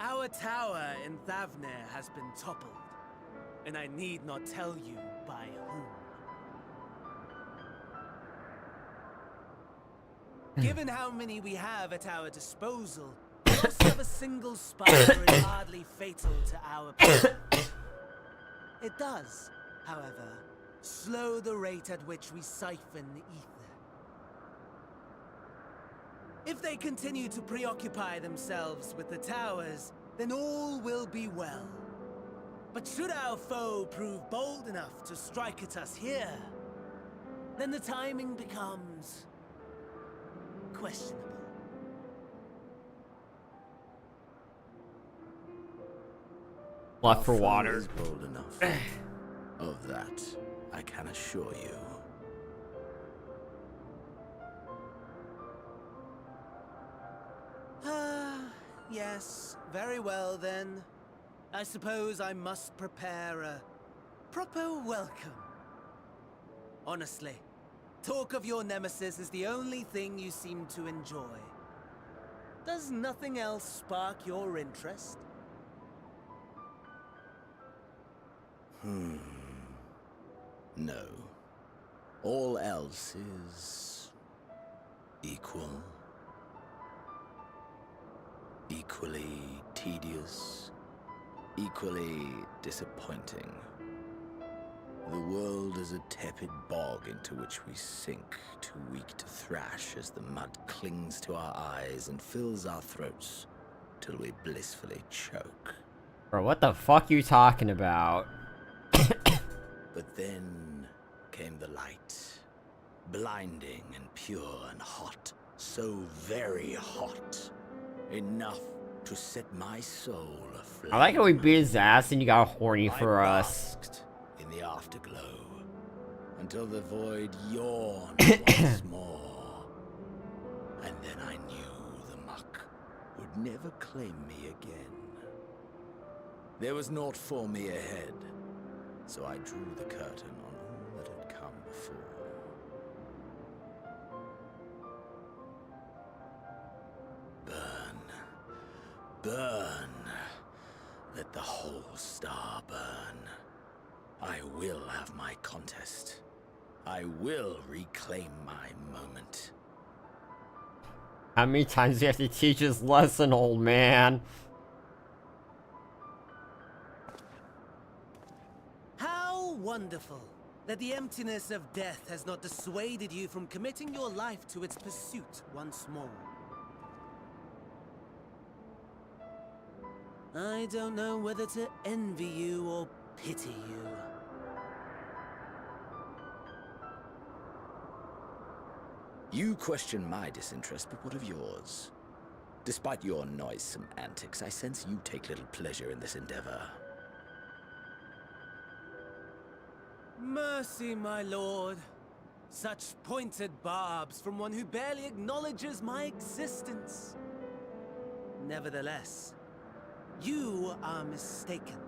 Our tower in Thavnir has been toppled, and I need not tell you by whom. Given how many we have at our disposal, loss of a single spire is hardly fatal to our people. It does, however, slow the rate at which we siphon ether. If they continue to preoccupy themselves with the towers, then all will be well. But should our foe prove bold enough to strike at us here, then the timing becomes questionable. Left for water. Is bold enough. Of that, I can assure you. Yes, very well then. I suppose I must prepare a proper welcome. Honestly, talk of your nemesis is the only thing you seem to enjoy. Does nothing else spark your interest? No. All else is equal. Equally tedious. Equally disappointing. The world is a tepid bog into which we sink, too weak to thrash as the mud clings to our eyes and fills our throats till we blissfully choke. Bro, what the fuck you talking about? But then came the light. Blinding and pure and hot. So very hot. Enough to set my soul aflame. I like how we beat his ass and you got horny for us. In the afterglow. Until the void yawned once more. And then I knew the muck would never claim me again. There was naught for me ahead. So I drew the curtain on all that had come before. Burn. Burn. Let the whole star burn. I will have my contest. I will reclaim my moment. How many times do you have to teach this lesson, old man? How wonderful that the emptiness of death has not dissuaded you from committing your life to its pursuit once more. I don't know whether to envy you or pity you. You question my disinterest, but what of yours? Despite your noisome antics, I sense you take little pleasure in this endeavor. Mercy, my lord. Such pointed barbs from one who barely acknowledges my existence. Nevertheless, you are mistaken.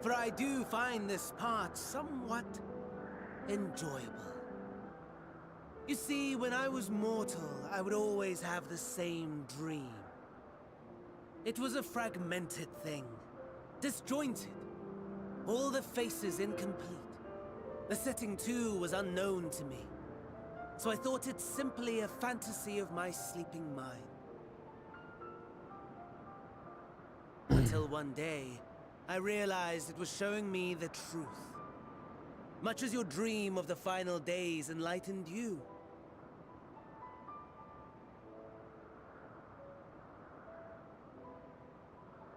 For I do find this part somewhat enjoyable. You see, when I was mortal, I would always have the same dream. It was a fragmented thing, disjointed, all the faces incomplete. The setting, too, was unknown to me, so I thought it simply a fantasy of my sleeping mind. Until one day, I realized it was showing me the truth. Much as your dream of the final days enlightened you.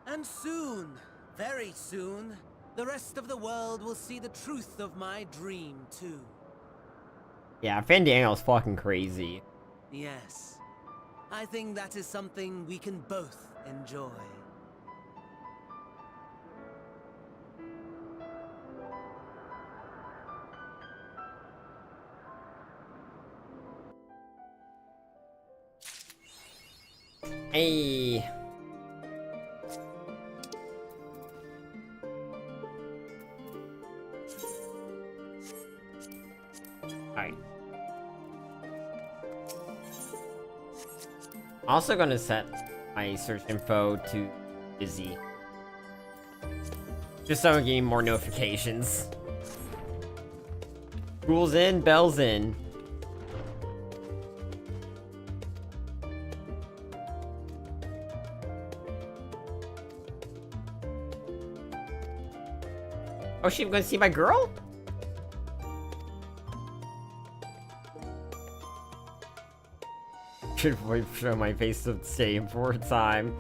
And soon, very soon, the rest of the world will see the truth of my dream, too. Yeah, Fandaniel's fucking crazy. Yes. I think that is something we can both enjoy. Hey. Alright. Also gonna set my search info to busy. Just so I'm getting more notifications. Rules in, bells in. Oh, she gonna see my girl? Should show my face the same for a time.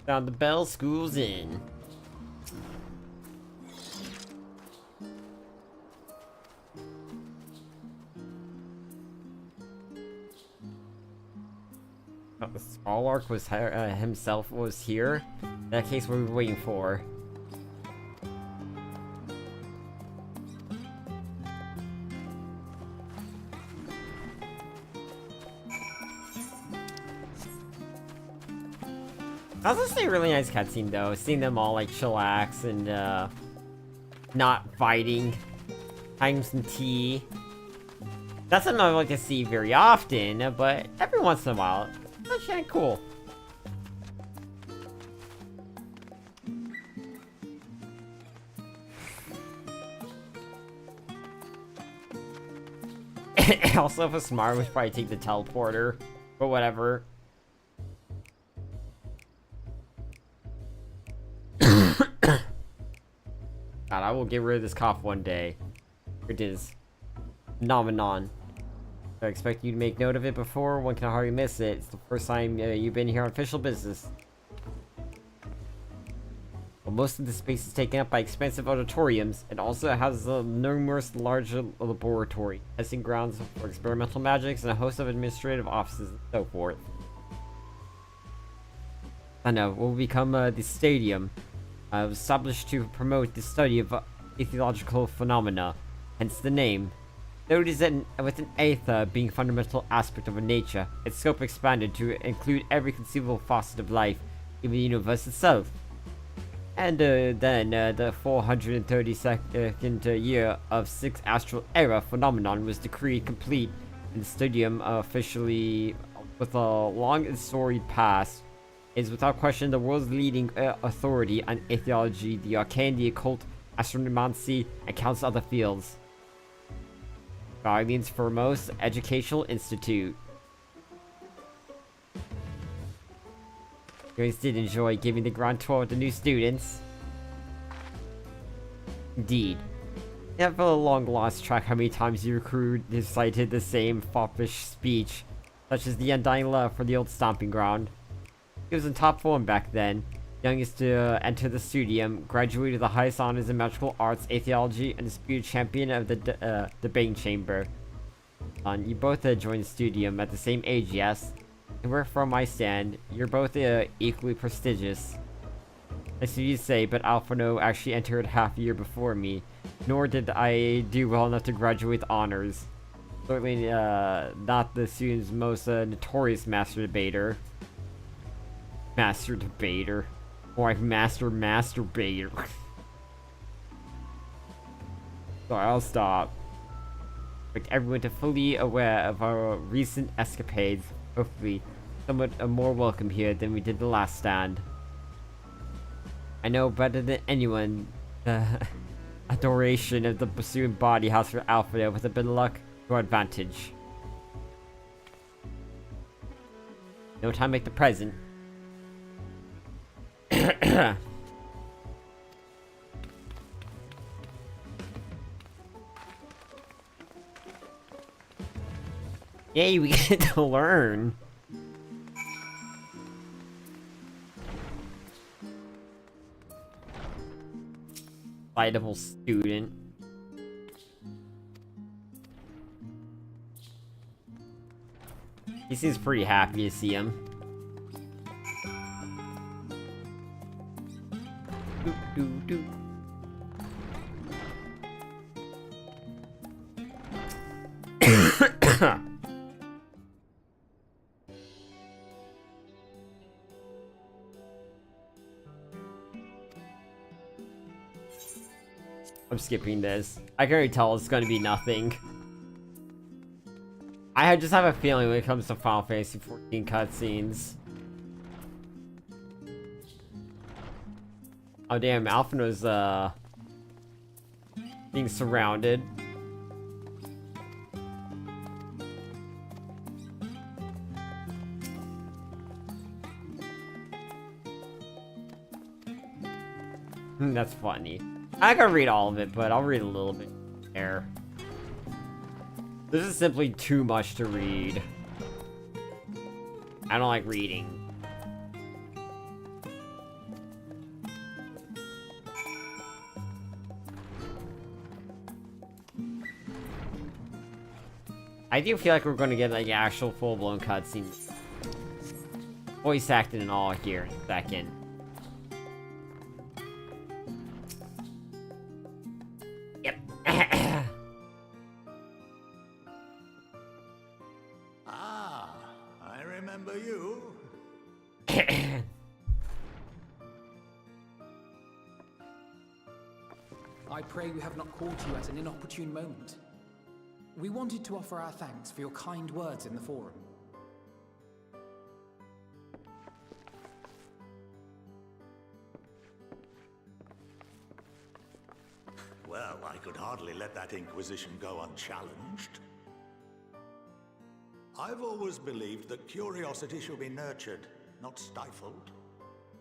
Sound the bell, school's in. Oh, the small arc was himself was here. In that case, what were we waiting for? That was actually a really nice cutscene, though. Seeing them all, like, chillax and, not fighting. Having some tea. That's something I like to see very often, but every once in a while, that's kind of cool. Also, if a smart would probably take the teleporter, but whatever. God, I will get rid of this cough one day. It is phenomenon. I expect you to make note of it before. One can hardly miss it. It's the first time you've been here on official business. Well, most of the space is taken up by expensive auditoriums. It also has a numerous large laboratory, testing grounds for experimental magics, and a host of administrative offices and so forth. I know, will become the stadium. Was established to promote the study of ethological phenomena, hence the name. Though it is with an aether being a fundamental aspect of nature, its scope expanded to include every conceivable facet of life, even the universe itself. And then the 432nd year of 6th Astral Era phenomenon was decreed complete, and the stadium officially, with a long and storied past, is without question the world's leading authority on atheology, the arcane, the occult, astronomancy, and countless other fields. Guardian's foremost educational institute. You guys did enjoy giving the grand tour to new students. Indeed. You have a long lost track how many times your crew recited the same foppish speech, such as the undying love for the old stomping ground. He was in top form back then, youngest to enter the studium, graduated with the highest honors in magical arts, atheology, and disputed champion of the debating chamber. You both joined the studium at the same age, yes? And where from I stand, you're both equally prestigious. I see you say, but Alphino actually entered half a year before me, nor did I do well enough to graduate with honors. Certainly not the student's most notorious master debater. Master debater. Or like master masturbator. Sorry, I'll stop. Like everyone to fully aware of our recent escapades. Hopefully, somewhat more welcome here than we did the last stand. I know better than anyone the adoration of the pursuing body house for Alfredo. With a bit of luck, your advantage. No time to make the present. Yay, we get to learn. Fightable student. He seems pretty happy to see him. Do. I'm skipping this. I can already tell it's going to be nothing. I just have a feeling when it comes to Final Fantasy 14 cutscenes. Oh damn, Alphina's being surrounded. That's funny. I gotta read all of it, but I'll read a little bit there. This is simply too much to read. I don't like reading. I do feel like we're gonna get like actual full-blown cutscenes. Voice acting and all here in a second. Yep. Ah, I remember you. I pray we have not caught you at an inopportune moment. We wanted to offer our thanks for your kind words in the forum. Well, I could hardly let that inquisition go unchallenged. I've always believed that curiosity should be nurtured, not stifled.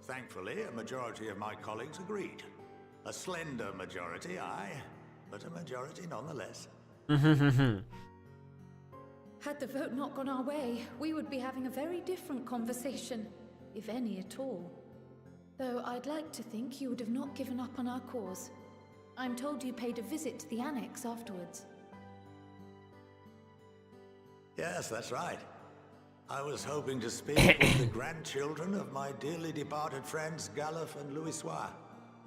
Thankfully, a majority of my colleagues agreed. A slender majority, aye, but a majority nonetheless. Had the vote not gone our way, we would be having a very different conversation, if any at all. Though I'd like to think you would have not given up on our cause. I'm told you paid a visit to the annex afterwards. Yes, that's right. I was hoping to speak with the grandchildren of my dearly departed friends Galuf and Louisoix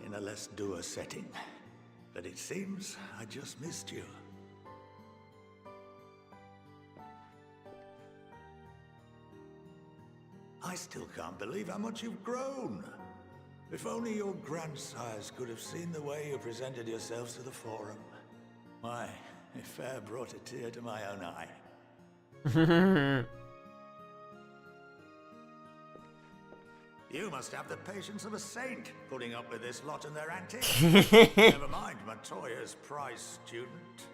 in a less dour setting. But it seems I just missed you. I still can't believe how much you've grown. If only your grandsires could have seen the way you presented yourselves to the forum. Why, it fair brought a tear to my own eye. You must have the patience of a saint, putting up with this lot and their antics. Never mind Matoya's prize student.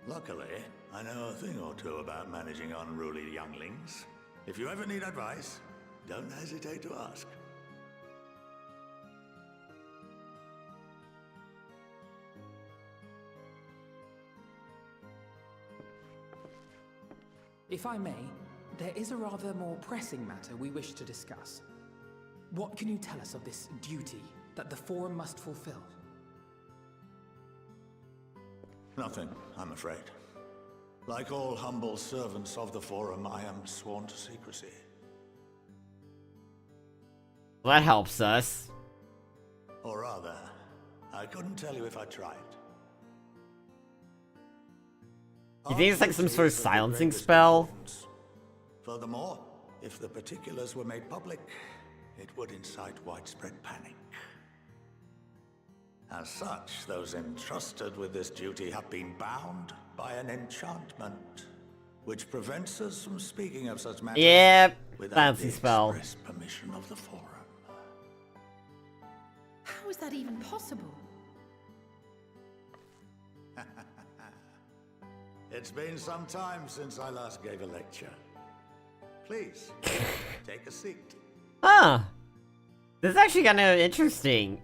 Luckily, I know a thing or two about managing unruly younglings. If you ever need advice, don't hesitate to ask. If I may, there is a rather more pressing matter we wish to discuss. What can you tell us of this duty that the Forum must fulfill? Nothing, I'm afraid. Like all humble servants of the Forum, I am sworn to secrecy. Well, that helps us. Or rather, I couldn't tell you if I tried. You think it's like some sort of silencing spell? Furthermore, if the particulars were made public, it would incite widespread panic. As such, those entrusted with this duty have been bound by an enchantment, which prevents us from speaking of such matters without the express permission of the Forum. How is that even possible? It's been some time since I last gave a lecture. Please, take a seat. Huh. This is actually kind of interesting.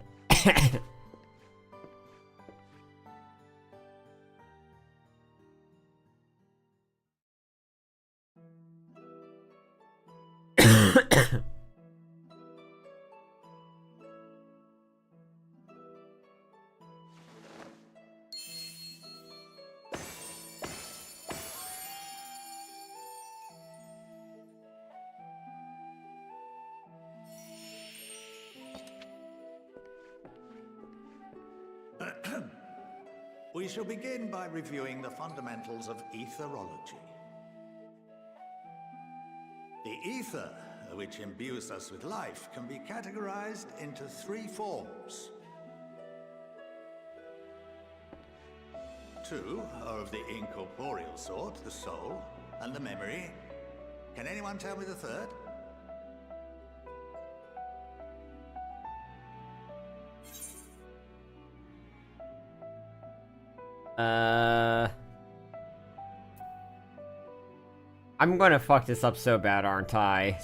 We shall begin by reviewing the fundamentals of etherology. The ether, which imbues us with life, can be categorized into three forms. Two are of the incorporeal sort, the soul and the memory. Can anyone tell me the third? I'm gonna fuck this up so bad, aren't I?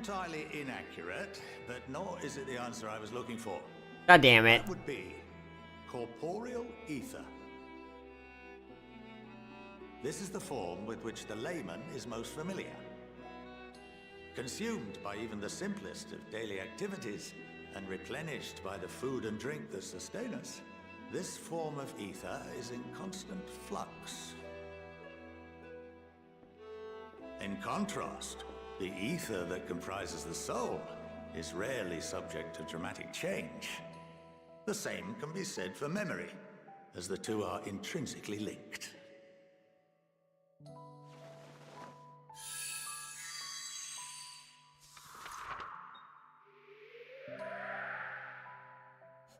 entirely inaccurate, but nor is it the answer I was looking for. God damn it. That would be corporeal ether. This is the form with which the layman is most familiar. Consumed by even the simplest of daily activities, and replenished by the food and drink that sustain us, this form of ether is in constant flux. In contrast, the ether that comprises the soul is rarely subject to dramatic change. The same can be said for memory, as the two are intrinsically linked.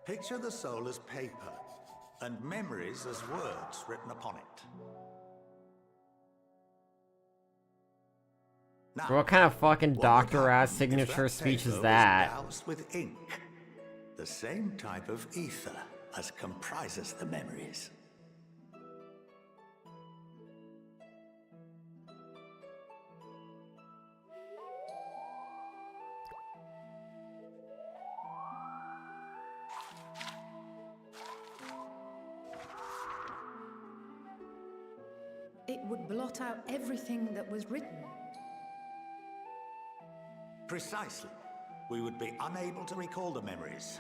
Picture the soul as paper, and memories as words written upon it. Now, What kind of fucking what doctor-ass would happen if signature speech paper is was that? doused with ink? The same type of ether as comprises the memories. It would blot out everything that was written. Precisely. We would be unable to recall the memories,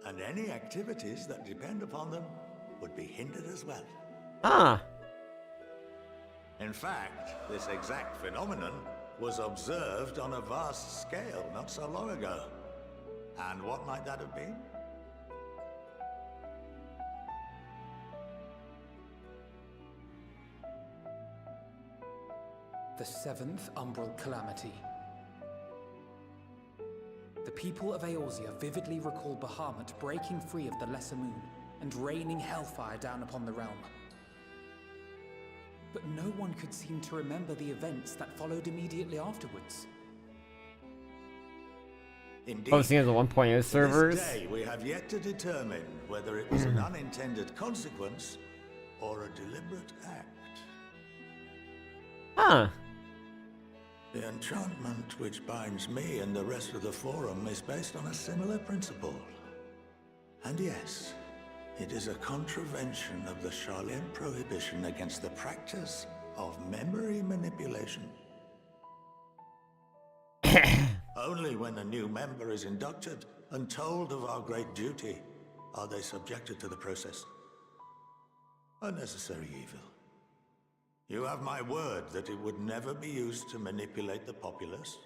and any activities that depend upon them would be hindered as well. Ah. In fact, this exact phenomenon was observed on a vast scale not so long ago. And what might that have been? The seventh umbral calamity. The people of Eorzea vividly recall Bahamut breaking free of the Lesser Moon and raining hellfire down upon the realm. But no one could seem to remember the events that followed immediately afterwards. Indeed, Posting as a 1.0 servers. To this day, we have yet to determine whether it was an unintended consequence or a deliberate act. Huh. The enchantment which binds me and the rest of the Forum is based on a similar principle. And yes, it is a contravention of the Sharlayan prohibition against the practice of memory manipulation. Only when a new member is inducted and told of our great duty are they subjected to the process. A necessary evil. You have my word that it would never be used to manipulate the populace?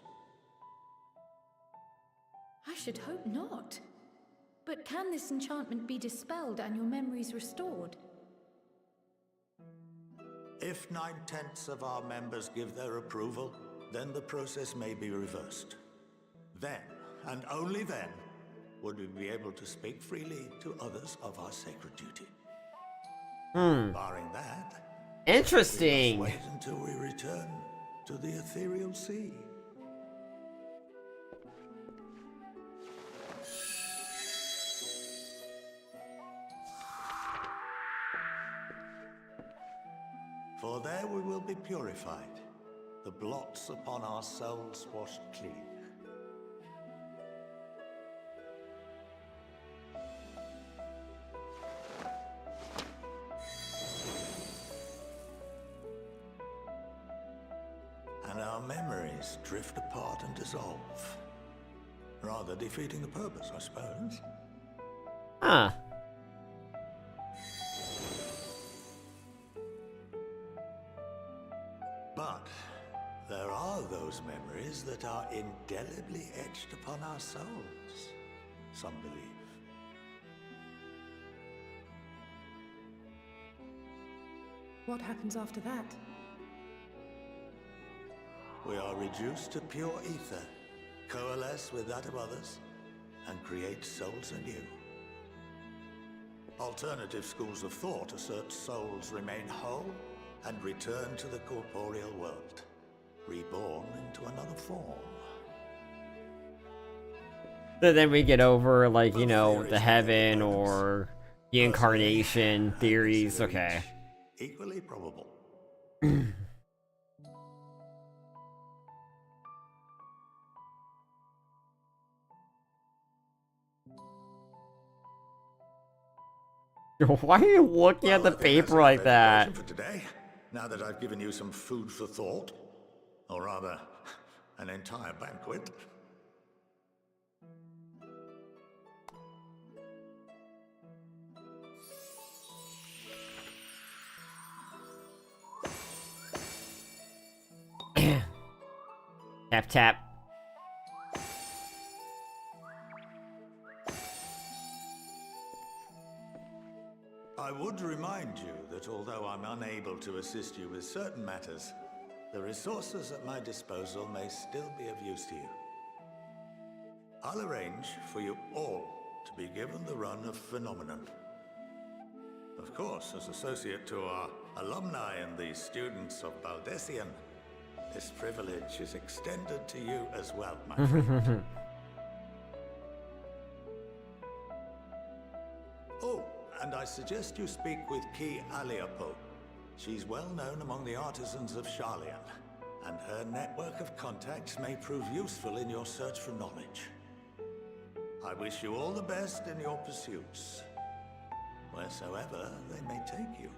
I should hope not. But can this enchantment be dispelled and your memories restored? If 9/10 of our members give their approval, then the process may be reversed. Then, and only then, would we be able to speak freely to others of our sacred duty. Barring that, interesting. we must wait until we return to the ethereal sea. For there we will be purified, the blots upon our souls washed clean. And our memories drift apart and dissolve. Rather defeating the purpose, I suppose. Huh. But there are those memories that are indelibly etched upon our souls, some believe. What happens after that? We are reduced to pure ether, coalesce with that of others, and create souls anew. Alternative schools of thought assert souls remain whole and return to the corporeal world, reborn into another form. So then we get over, like, you know, the heaven or the incarnation theories. Okay. Equally probable. Why are you looking at the paper like that? For today, now that I've given you some food for thought, or rather, an entire banquet. Tap tap. I would remind you that although I'm unable to assist you with certain matters, the resources at my disposal may still be of use to you. I'll arrange for you all to be given the run of Phenomenon. Of course, as associate to our alumni and the students of Baldessian, this privilege is extended to you as well, my friend. Oh, and I suggest you speak with Ki Aliapo. She's well known among the artisans of Charlian, and her network of contacts may prove useful in your search for knowledge. I wish you all the best in your pursuits, wheresoever they may take you.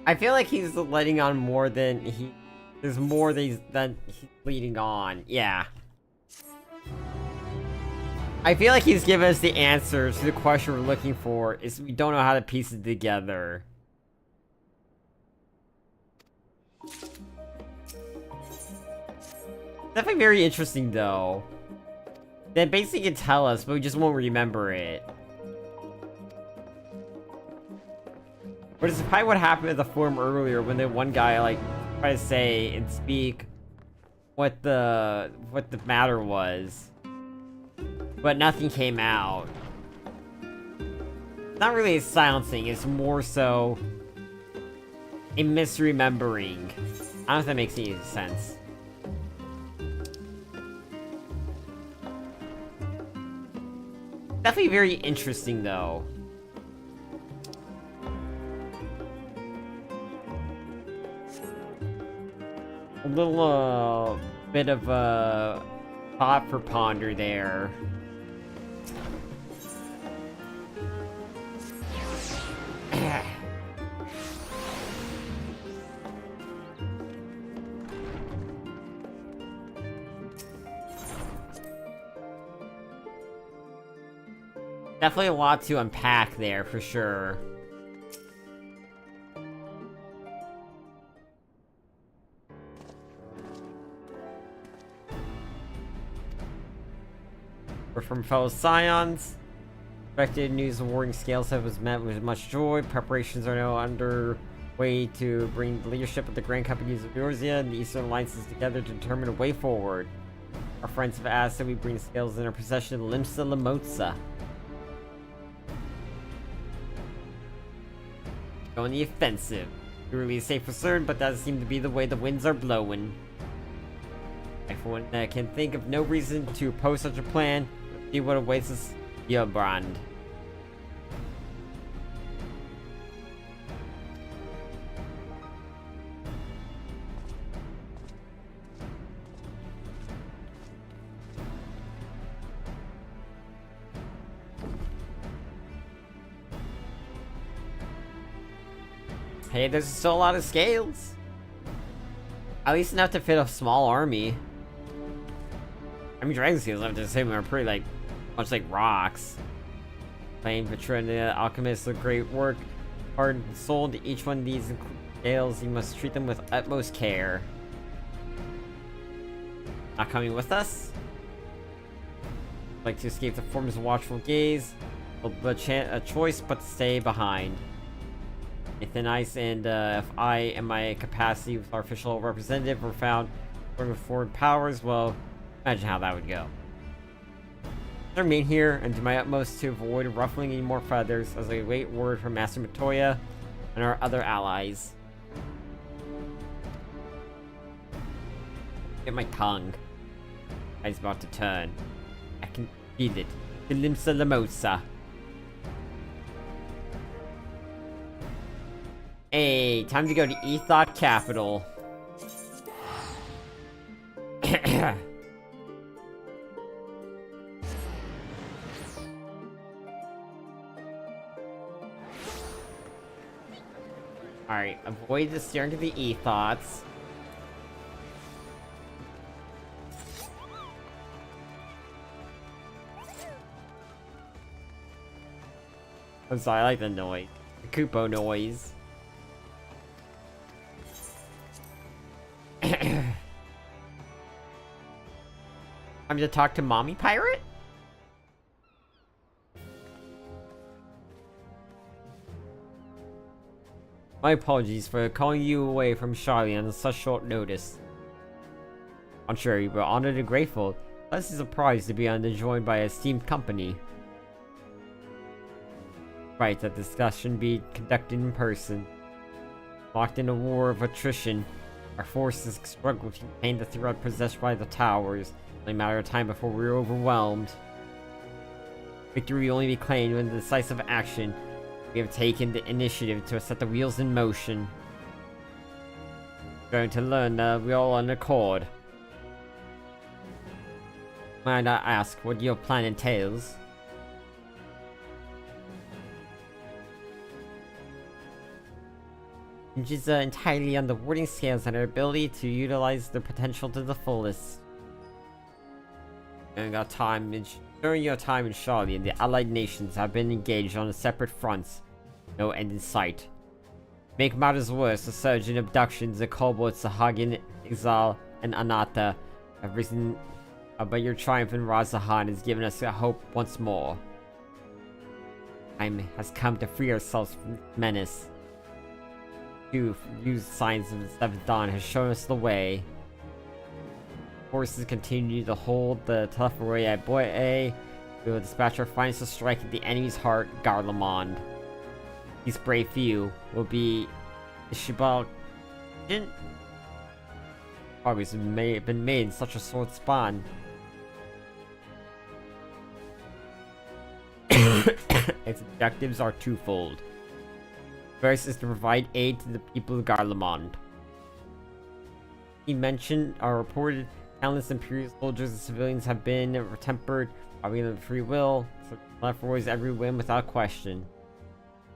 I feel like he's letting on more than he... There's more than he's leading on. Yeah. I feel like he's giving us the answer to the question we're looking for, is we don't know how to piece it together. Definitely very interesting, though. They basically can tell us, but we just won't remember it. But it's probably what happened at the forum earlier when the one guy, like, tried to say and speak what the matter was. But nothing came out. Not really a silencing, it's more so a misremembering. I don't know if that makes any sense. Definitely very interesting, though. A little, bit of a thought for ponder there. Definitely a lot to unpack there, for sure. We're from fellow Scions. Expected news awarding scales was met with much joy. Preparations are now underway to bring the leadership of the Grand Companies of Eorzea and the Eastern Alliances together to determine a way forward. Our friends have asked that we bring scales in our possession of Limsa Lamotsa. Go on the offensive. We release safe for certain, but that doesn't seem to be the way the winds are blowing. I, for one, can think of no reason to oppose such a plan. See what awaits us, Yilbrand. Hey, there's still a lot of scales. At least enough to fit a small army. I mean, dragon scales, I have to say, are pretty, like, much like rocks. Playing Petrina, alchemists, a great work. Heart and soul to each one of these scales, you must treat them with utmost care. Not coming with us? Like to escape the form's watchful gaze. A choice but to stay behind. If the Ice and if I and my capacity with our official representative were found with foreign powers, well, imagine how that would go. I remain here and do my utmost to avoid ruffling any more feathers as I await word from Master Matoya and our other allies. Get my tongue. It's about to turn. I can feel it. The Limsa Lamosa. Hey, time to go to Ethot Capital. Alright, avoid the staring to the e-thoughts. I'm sorry, I like the noise. The Koopo noise. Time to talk to Mommy Pirate? My apologies for calling you away from Charlie on such short notice. I'm sure you were honored and grateful. Plus, it's a prize to be joined by a esteemed company. Right, that discussion be conducted in person. Locked in a war of attrition, our forces struggle to contain the threat possessed by the towers. Only a matter of time before we're overwhelmed. Victory will only be claimed when the decisive action. We have taken the initiative to set the wheels in motion. We're going to learn that we're all on accord. Might I ask what your plan entails? Hinges entirely on the wording scales and our ability to utilize their potential to the fullest. During your time in Charlie, the Allied nations have been engaged on separate fronts. No end in sight. Make matters worse, the surge in abductions, the Kobolds, Sahagin, Exile, and Anata have risen, but your triumph in Razahan has given us a hope once more. Time has come to free ourselves from this menace. To use signs of the Seventh Dawn has shown us the way. Forces continue to hold the Telephory at Boye. We will dispatch our finest to strike at the enemy's heart, Garlemond. These brave few will be the Shibal. Progress may have been made in such a short span. Its objectives are twofold. First is to provide aid to the people of Garlemond. He mentioned our reported countless Imperial soldiers and civilians have been tempered by free will, so Telephory's every whim without question.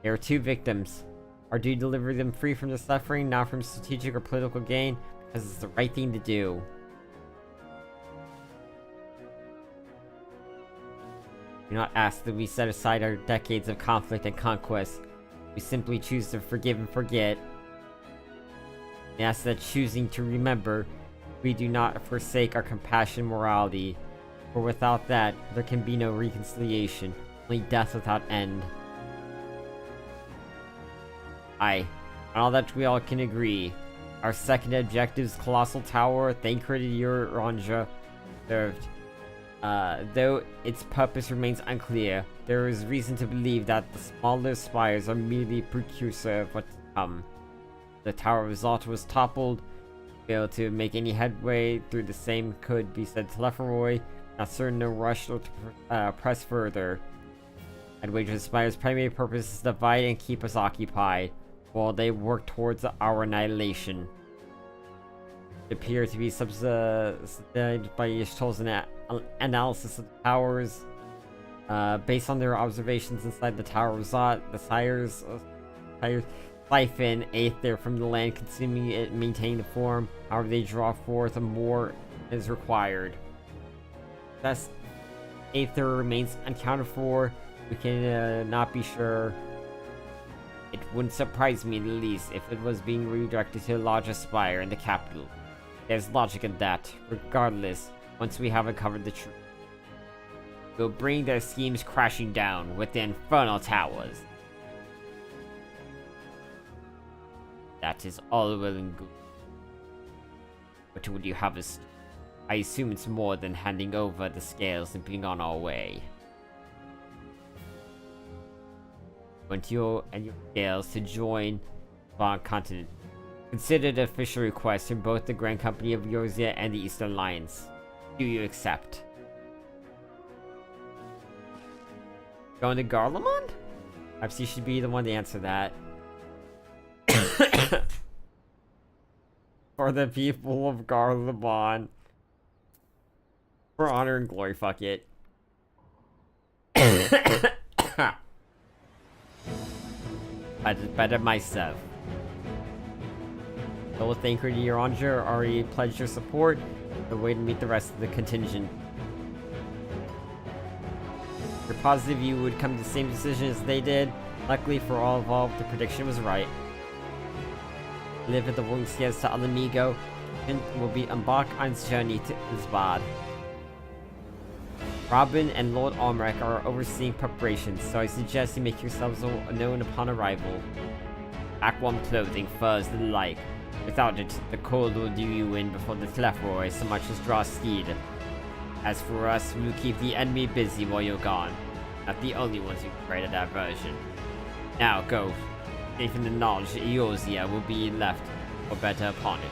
There are two victims. Our duty to deliver them free from their suffering, not from strategic or political gain, because it's the right thing to do. Do not ask that we set aside our decades of conflict and conquest. We simply choose to forgive and forget. We ask that choosing to remember, we do not forsake our compassion and morality. For without that, there can be no reconciliation, only death without end. Aye, on all that we all can agree. Our second objective is Colossal Tower, Thancred Uranja, served. Though its purpose remains unclear, there is reason to believe that the smaller spires are merely a precursor of what's to come. The Tower of Zot was toppled. Fail to make any headway through the same could be said Telephory, not certain no rush or to press further. I'd wager the spire's primary purpose is to divide and keep us occupied, while they work towards our annihilation. It appears to be subsidized by Yishtol's analysis of the towers. Based on their observations inside the Tower of Zot, the sires siphon aether from the land, consuming it and maintaining the form. However, they draw forth more is required. Thus, aether remains unaccounted for. We can not be sure. It wouldn't surprise me in the least if it was being redirected to a larger spire in the capital. There's logic in that. Regardless, once we have uncovered the truth, we'll bring their schemes crashing down with the infernal towers. That is all well and good. But would you have us? I assume it's more than handing over the scales and being on our way. Want you and your scales to join the continent. Consider the official request from both the Grand Company of Eorzea and the Eastern Alliance. Do you accept? Going to Garlemond? Perhaps you should be the one to answer that. For the people of Garlemond. For honor and glory, fuck it. I did better myself. Well, thank you to your Ranger already pledged your support. The way to meet the rest of the contingent. You're positive you would come to the same decision as they did. Luckily for all involved, the prediction was right. Live at the Wingskies to Alamigo and will be embarked on its journey to Isbad. Robin and Lord Almrek are overseeing preparations, so I suggest you make yourselves known upon arrival. Pack warm clothing, furs, and the like. Without it, the cold will do you in before the Tlefroy so much as draw steed. As for us, we will keep the enemy busy while you're gone. Not the only ones who create a diversion. Now go. Safe in the knowledge that Eosia will be left, or better upon it.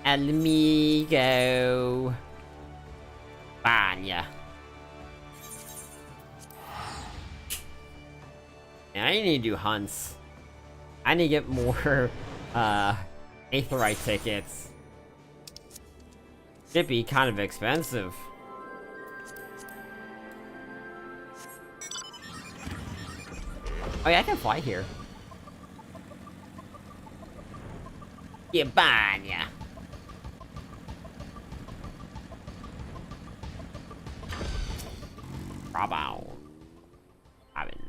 Amigo. Banya. I need to do hunts. I need to get more Aetherite tickets. Should be kind of expensive. Oh yeah, I can fly here. Yeah, banya. Bravo. Robin.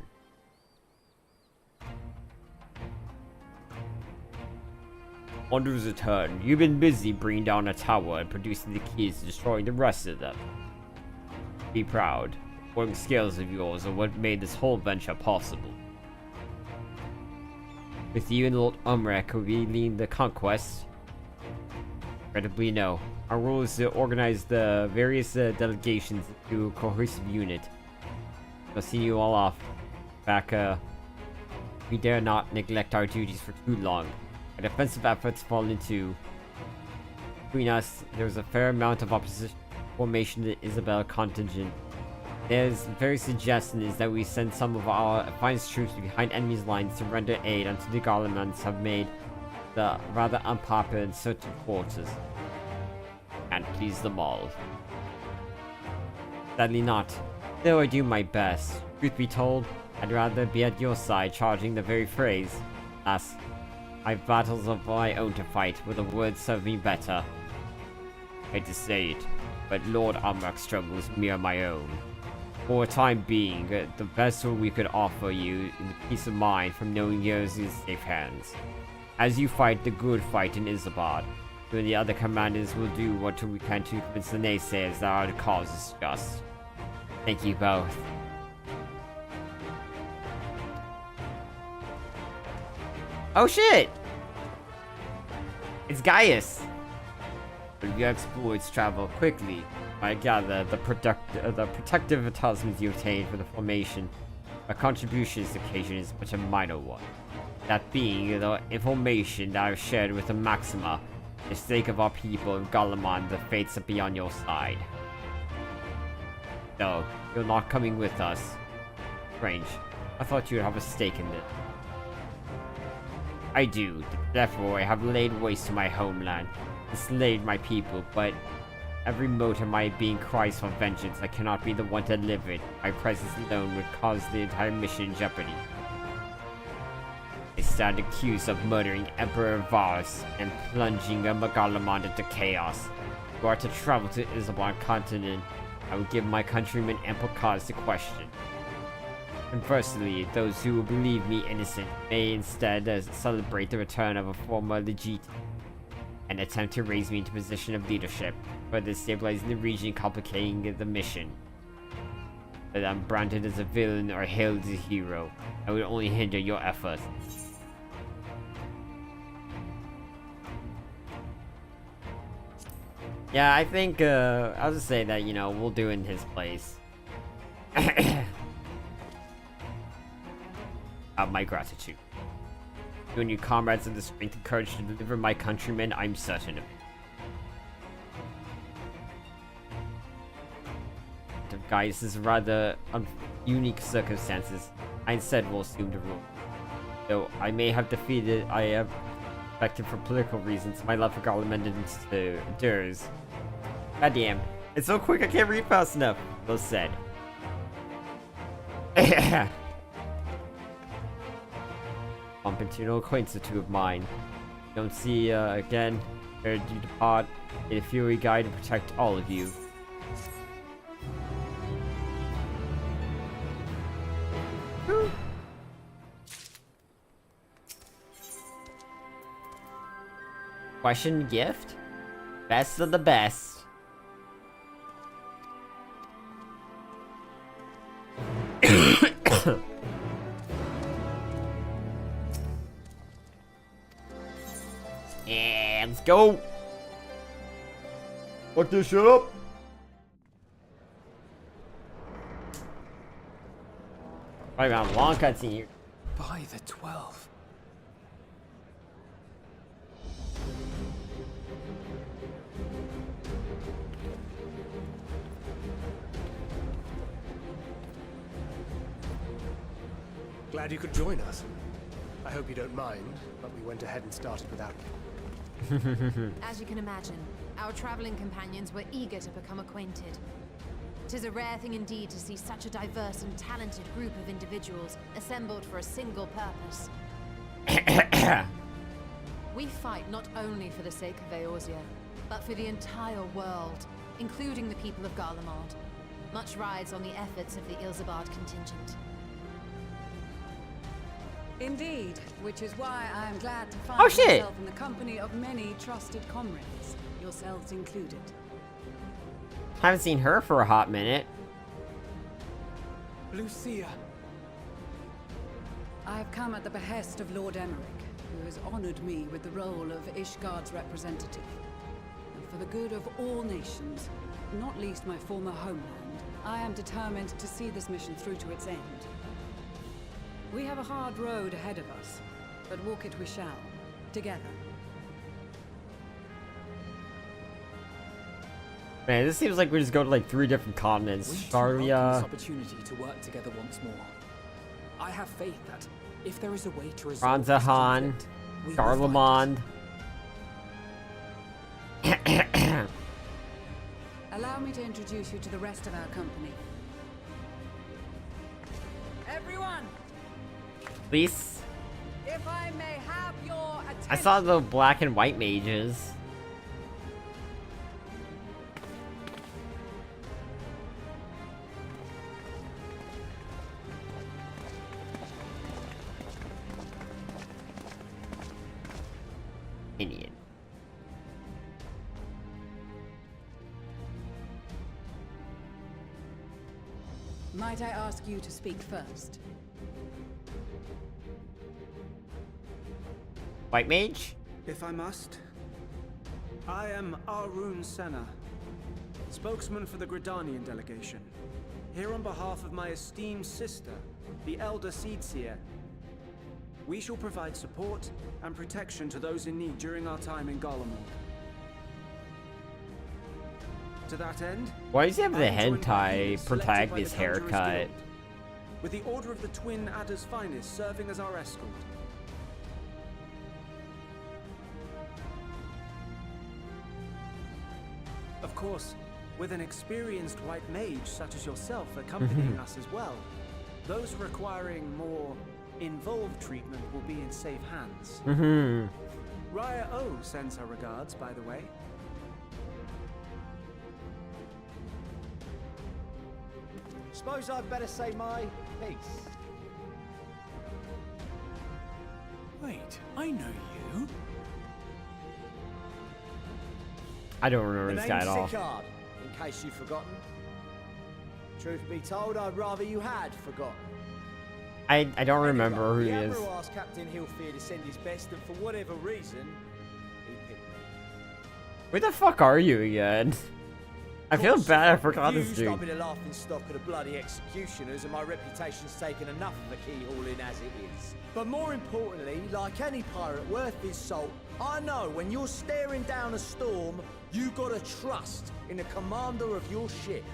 Wonders a turn. You've been busy bringing down a tower and producing the keys to destroying the rest of them. Be proud. Working skills of yours are what made this whole venture possible. With you and Lord Umrek leading the conquest? Incredibly no. Our role is to organize the various delegations into a cohesive unit. I'll see you all off. Back, we dare not neglect our duties for too long. Our defensive efforts fall into... Between us, there's a fair amount of opposition formation to the Isabel contingent. There's very suggestion is that we send some of our finest troops behind enemy's lines to render aid until the Garlemans have made the rather unpopular and certain quarters. And please them all. Sadly not. Though I do my best. Truth be told, I'd rather be at your side charging the very phrase. Alas, I've battles of my own to fight, where the words serve me better. I hate to say it, but Lord Amrak's struggles mirror my own. For the time being, the best we could offer you is the peace of mind from knowing yours is safe hands. As you fight the good fight in Isabad, you and the other commanders will do what we can to convince the naysayers that our cause is just. Thank you both. Oh shit! It's Gaius! But your exploits travel quickly. I gather the protective talismans you obtained for the formation. My contribution to this occasion is but a minor one. That being the information that I've shared with the Maxima. For the sake of our people of Garlemald, the fates are beyond your side. No, you're not coming with us. Strange. I thought you'd have a stake in it. I do. Therefore, I have laid waste to my homeland, enslaved my people, but every mote of my being cries for vengeance. I cannot be the one to deliver it. My presence alone would cause the entire mission in jeopardy. I stand accused of murdering Emperor Varus and plunging Garlemald into chaos. If you are to travel to Isabon continent, I will give my countrymen ample cause to question. Conversely, those who will believe me innocent may instead celebrate the return of a former legate and attempt to raise me into a position of leadership, further stabilizing the region, complicating the mission. Whether I'm branded as a villain or hailed as a hero, I would only hinder your efforts. Yeah, I think, I'll just say that, you know, we'll do it in his place. My gratitude. You and your comrades have the strength and courage to deliver my countrymen, I'm certain of it. Guys, this is rather unique circumstances. I instead will assume the rule. Though I may have defeated, Affected for political reasons. My love for Garland endures. Goddamn. It's so quick I can't read fast enough. Those said. Bump into an old acquaintance or two of mine. Don't see again. Where do you depart? In a fury guide to protect all of you. Woo. Question gift? Best of the best. Yeah, let's go. Fuck this shit up. Right around long cutscene here. By the 12. Glad you could join us. I hope you don't mind, but we went ahead and started without you. As you can imagine, our traveling companions were eager to become acquainted. 'Tis a rare thing indeed to see such a diverse and talented group of individuals assembled for a single purpose. We fight not only for the sake of Eorzea, but for the entire world, including the people of Garlemald. Much rides on the efforts of the Ilsabard contingent. Indeed, which is why I am glad to find myself in the company of many trusted comrades, yourselves included. Haven't seen her for a hot minute. Lucia. I have come at the behest of Lord Emmerich, who has honored me with the role of Ishgard's representative. And for the good of all nations, not least my former homeland, I am determined to see this mission through to its end. We have a hard road ahead of us, but walk it we shall, together. Man, this seems like we just go to like 3 different continents. Charlia. This opportunity to work together once more. I have faith that if there is a way to resolve this Ranzahan. conflict, we will find Garlemald. Allow me to introduce you to the rest of our company. Everyone! Please. If I may have your attention. I saw the black and white mages. Indian. Might I ask you to speak first? White mage? If I must. I am Arun Senna, spokesman for the Gridanian delegation. Here on behalf of my esteemed sister, the Elder Seedseer. We shall provide support and protection to those in need during our time in Garlemald. To that end, why does he have the I will join my hentai unit selected by the protagonist Conjurer's haircut? Guild, with the Order of the Twin Adder's Finest serving as our escort. Of course, with an experienced white mage such as yourself accompanying us as well, those requiring more involved treatment will be in safe hands. Raya O sends her regards, by the way. Suppose I'd better say my piece. Wait, I know you. I don't remember this guy at all. Sicard, in case you've forgotten. Truth be told, I'd rather you had forgotten. I don't remember who he is. The Admiral asked Captain Hillfear to send his best, and for whatever reason, he picked me. Where the fuck are you again? I feel bad I forgot this dude. I've been a laughing stock of the bloody executioners, and my reputation's taken enough of a keyhole as it is. But more importantly, like any pirate worth his salt, I know when you're staring down a storm, you gotta trust in the commander of your ship.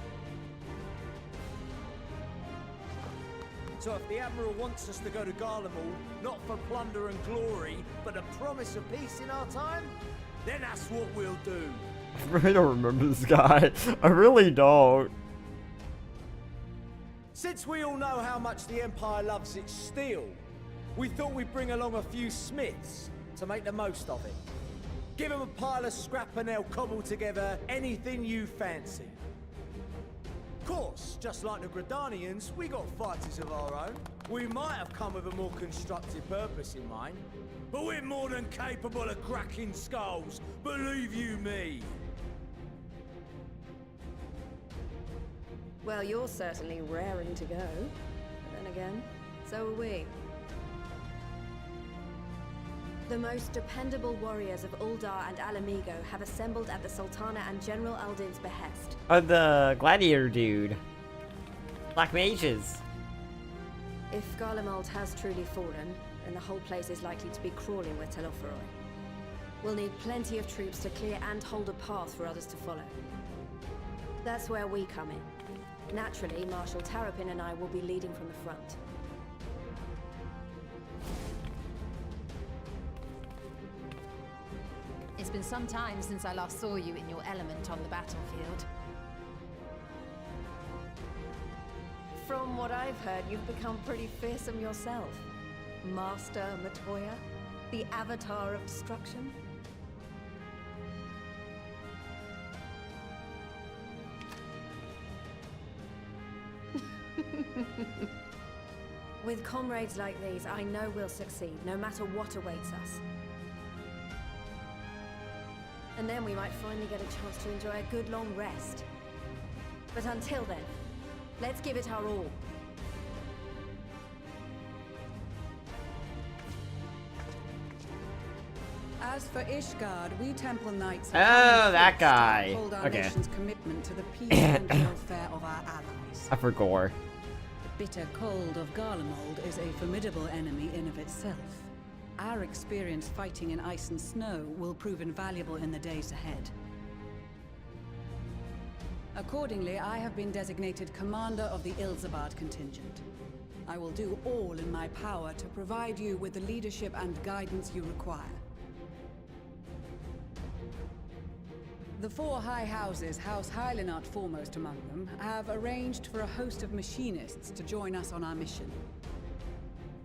So if the Admiral wants us to go to Garlemald, not for plunder and glory, but a promise of peace in our time, then that's what we'll do. I really don't remember this guy. I really don't. Since we all know how much the Empire loves its steel, we thought we'd bring along a few smiths to make the most of it. Give them a pile of scrap and they'll cobble together anything you fancy. Of course, just like the Gridanians, we got fighters of our own. We might have come with a more constructive purpose in mind, but we're more than capable of cracking skulls, believe you me. Well, you're certainly raring to go. But then again, so are we. The most dependable warriors of Uldar and Alamigo have assembled at the Sultana and General Aldin's behest. Oh, the gladiator dude. Black mages. If Garlemald has truly fallen, then the whole place is likely to be crawling with Telophoroi. We'll need plenty of troops to clear and hold a path for others to follow. That's where we come in. Naturally, Marshal Tarapin and I will be leading from the front. It's been some time since I last saw you in your element on the battlefield. From what I've heard, you've become pretty fearsome yourself. Master Matoya, the avatar of destruction. With comrades like these, I know we'll succeed, no matter what awaits us. And then we might finally get a chance to enjoy a good long rest. But until then, let's give it our all. As for Ishgard, we Temple Knights that guy. hold our Okay. nation's commitment to the peace and welfare of our allies. I forgot. The bitter cold of Garlemald is a formidable enemy in of itself. Our experience fighting in ice and snow will prove invaluable in the days ahead. Accordingly, I have been designated commander of the Ilzabad contingent. I will do all in my power to provide you with the leadership and guidance you require. The four high houses, House Hylinart foremost among them, have arranged for a host of machinists to join us on our mission.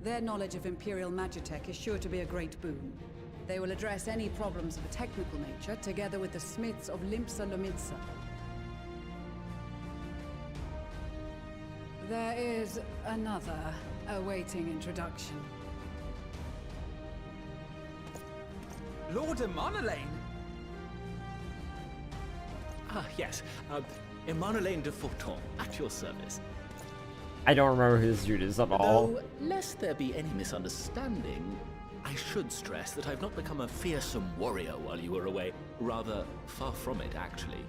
Their knowledge of Imperial Magitech is sure to be a great boon. They will address any problems of a technical nature, together with the smiths of Limpsa Lomidsa. There is another awaiting introduction. Lord Emanolain? Ah, yes. Emanolain de Forton, at your service. I don't remember who this dude is at all. Though, lest there be any misunderstanding, I should stress that I've not become a fearsome warrior while you were away. Rather, far from it, actually.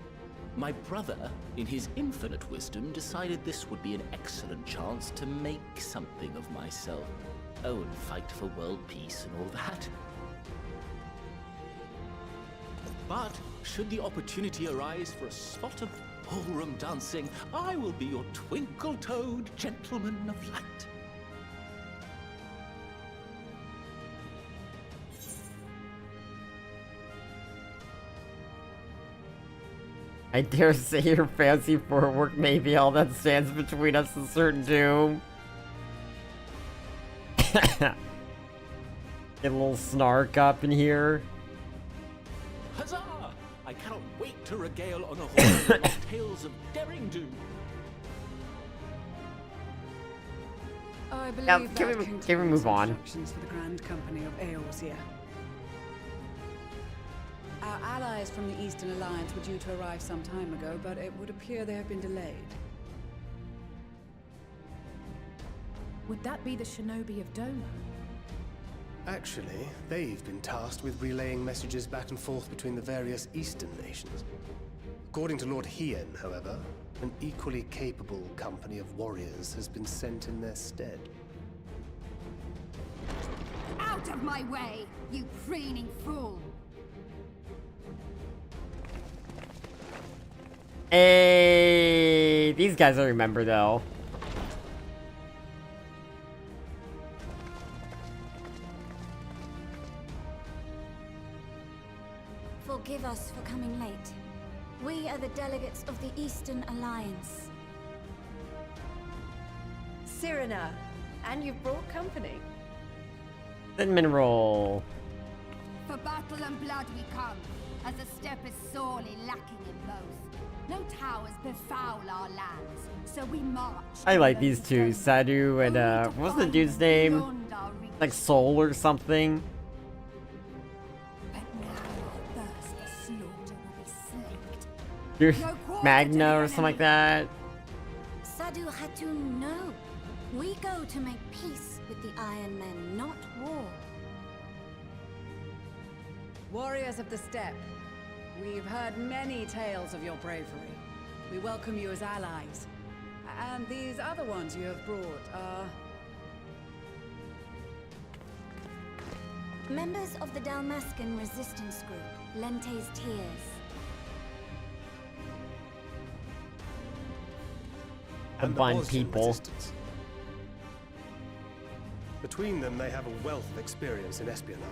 My brother, in his infinite wisdom, decided this would be an excellent chance to make something of myself. Oh, and fight for world peace and all that. But, should the opportunity arise for a spot of ballroom dancing, I will be your twinkle-toed gentleman of light. I dare say your fancy for work may be all that stands between us and certain doom. Get a little snark up in here. Huzzah! I cannot wait to regale on a horse with tales of daring do. I believe Yeah, that can we concludes move on? instructions for the Grand Company of Eorzea. Our allies from the Eastern Alliance were due to arrive some time ago, but it would appear they have been delayed. Would that be the shinobi of Doma? Actually, they've been tasked with relaying messages back and forth between the various Eastern nations. According to Lord Hien, however, an equally capable company of warriors has been sent in their stead. Out of my way, you preening fool! Hey, these guys I remember though. Forgive us for coming late. We are the delegates of the Eastern Alliance. Cyrena, and you've brought company. Cinnamon roll. For battle and blood we come, as the steppe is sorely lacking in both. No towers befoul our lands, so we march. I like these two, Sadu and what's the dude's name? Like Soul or something. Magna or something like that. Sadu Hatun, no. We go to make peace with the Iron Men, not war. Warriors of the Steppe, we've heard many tales of your bravery. We welcome you as allies. And these other ones you have brought are... Members of the Dalmascan resistance group, Lente's Tears. Combined people. Resistance. Between them, they have a wealth of experience in espionage,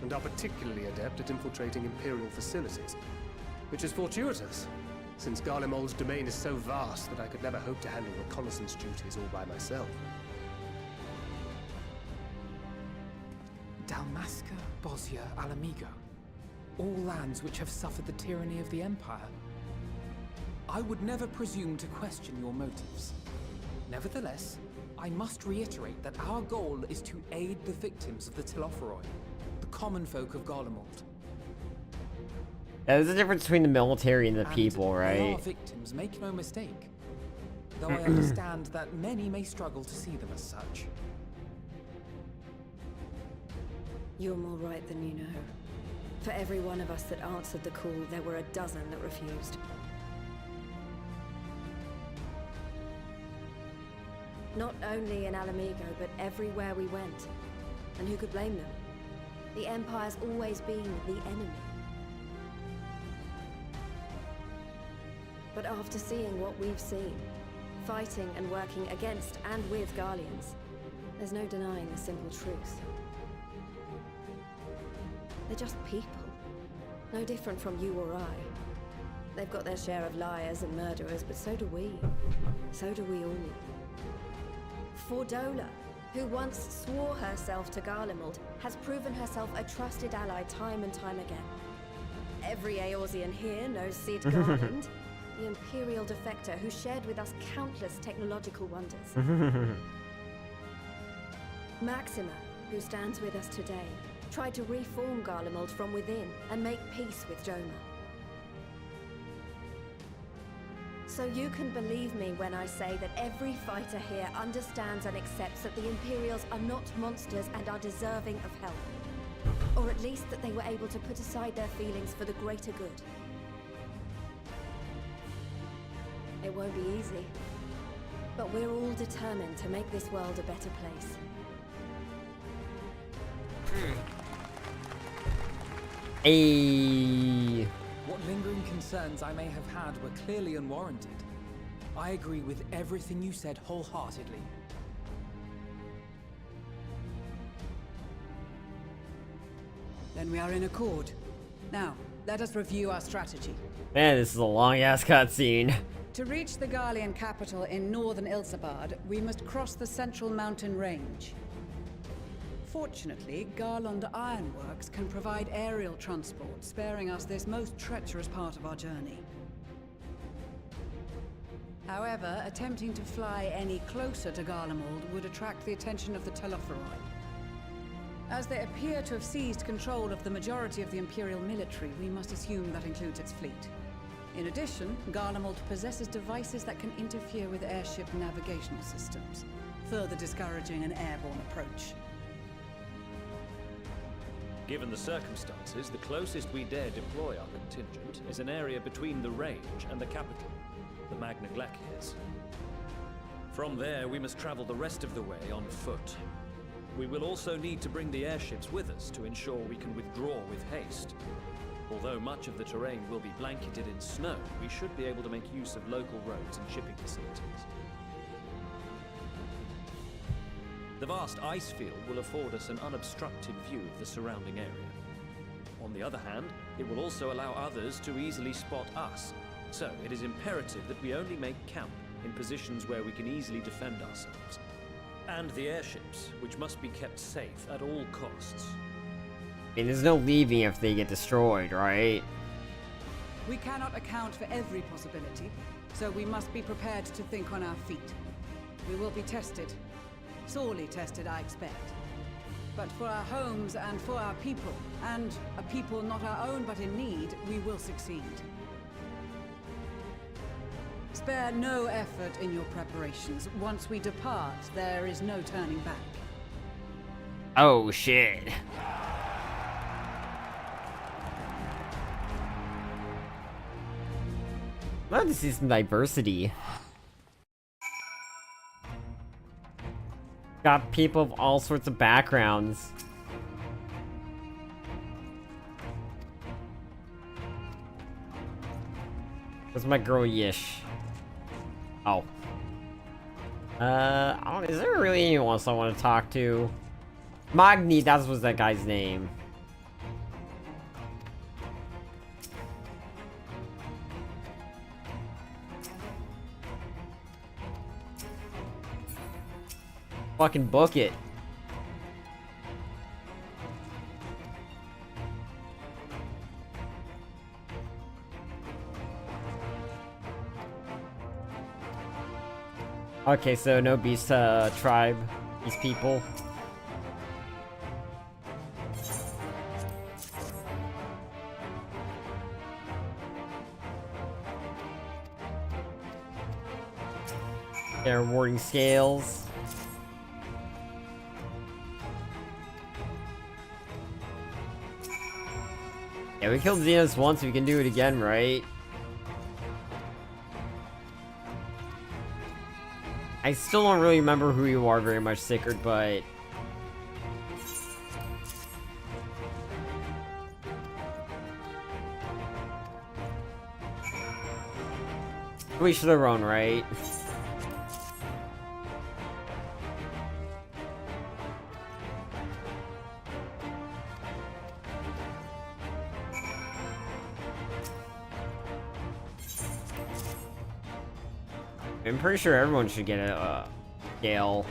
and are particularly adept at infiltrating Imperial facilities. Which is fortuitous, since Garlemald's domain is so vast that I could never hope to handle reconnaissance duties all by myself. Dalmasca, Bosnia, Alamigo. All lands which have suffered the tyranny of the Empire. I would never presume to question your motives. Nevertheless, I must reiterate that our goal is to aid the victims of the Telophoroi, the common folk of Garlemald. Yeah, there's a difference between the military and the people, They right? are victims, make no mistake. Though I understand that many may struggle to see them as such. You're more right than you know. For every one of us that answered the call, there were a dozen that refused. Not only in Alamigo, but everywhere we went. And who could blame them? The Empire's always been the enemy. But after seeing what we've seen, fighting and working against and with Garleans, there's no denying the simple truth. They're just people. No different from you or I. They've got their share of liars and murderers, but so do we. So do we all. Fordola, who once swore herself to Garlemald, has proven herself a trusted ally time and time again. Every Eorzean here knows Cid Garland, the Imperial defector who shared with us countless technological wonders. Maxima, who stands with us today, tried to reform Garlemald from within and make peace with Joma. So you can believe me when I say that every fighter here understands and accepts that the Imperials are not monsters and are deserving of help. Or at least that they were able to put aside their feelings for the greater good. It won't be easy, but we're all determined to make this world a better place. What lingering concerns I may have had were clearly unwarranted. I agree with everything you said wholeheartedly. Then we are in accord. Now, let us review our strategy. Man, this is a long-ass cutscene. To reach the Garlean capital in northern Ilsabard, we must cross the central mountain range. Fortunately, Garland Ironworks can provide aerial transport, sparing us this most treacherous part of our journey. However, attempting to fly any closer to Garlemald would attract the attention of the Telophoroi. As they appear to have seized control of the majority of the Imperial military, we must assume that includes its fleet. In addition, Garlemald possesses devices that can interfere with airship navigational systems, further discouraging an airborne approach. Given the circumstances, the closest we dare deploy our contingent is an area between the range and the capital, the Magna Glaciers. From there, we must travel the rest of the way on foot. We will also need to bring the airships with us to ensure we can withdraw with haste. Although much of the terrain will be blanketed in snow, we should be able to make use of local roads and shipping facilities. The vast ice field will afford us an unobstructed view of the surrounding area. On the other hand, it will also allow others to easily spot us. So, it is imperative that we only make camp in positions where we can easily defend ourselves. And the airships, which must be kept safe at all costs. I mean, there's no leaving if they get destroyed, right? We cannot account for every possibility, so we must be prepared to think on our feet. We will be tested. Sorely tested, I expect. But for our homes and for our people, and a people not our own but in need, we will succeed. Spare no effort in your preparations. Once we depart, there is no turning back. Oh, shit. Love to see some diversity. Got people of all sorts of backgrounds. Where's my girl Yish? Oh. I don't, is there really anyone else I want to talk to? Magni, that was that guy's name. Fucking book it. Okay, so no beast tribe, these people. They're rewarding scales. Yeah, we killed Xenos once, we can do it again, right? I still don't really remember who you are very much, Sickard, but... we should have run, right? I'm pretty sure everyone should get a scale.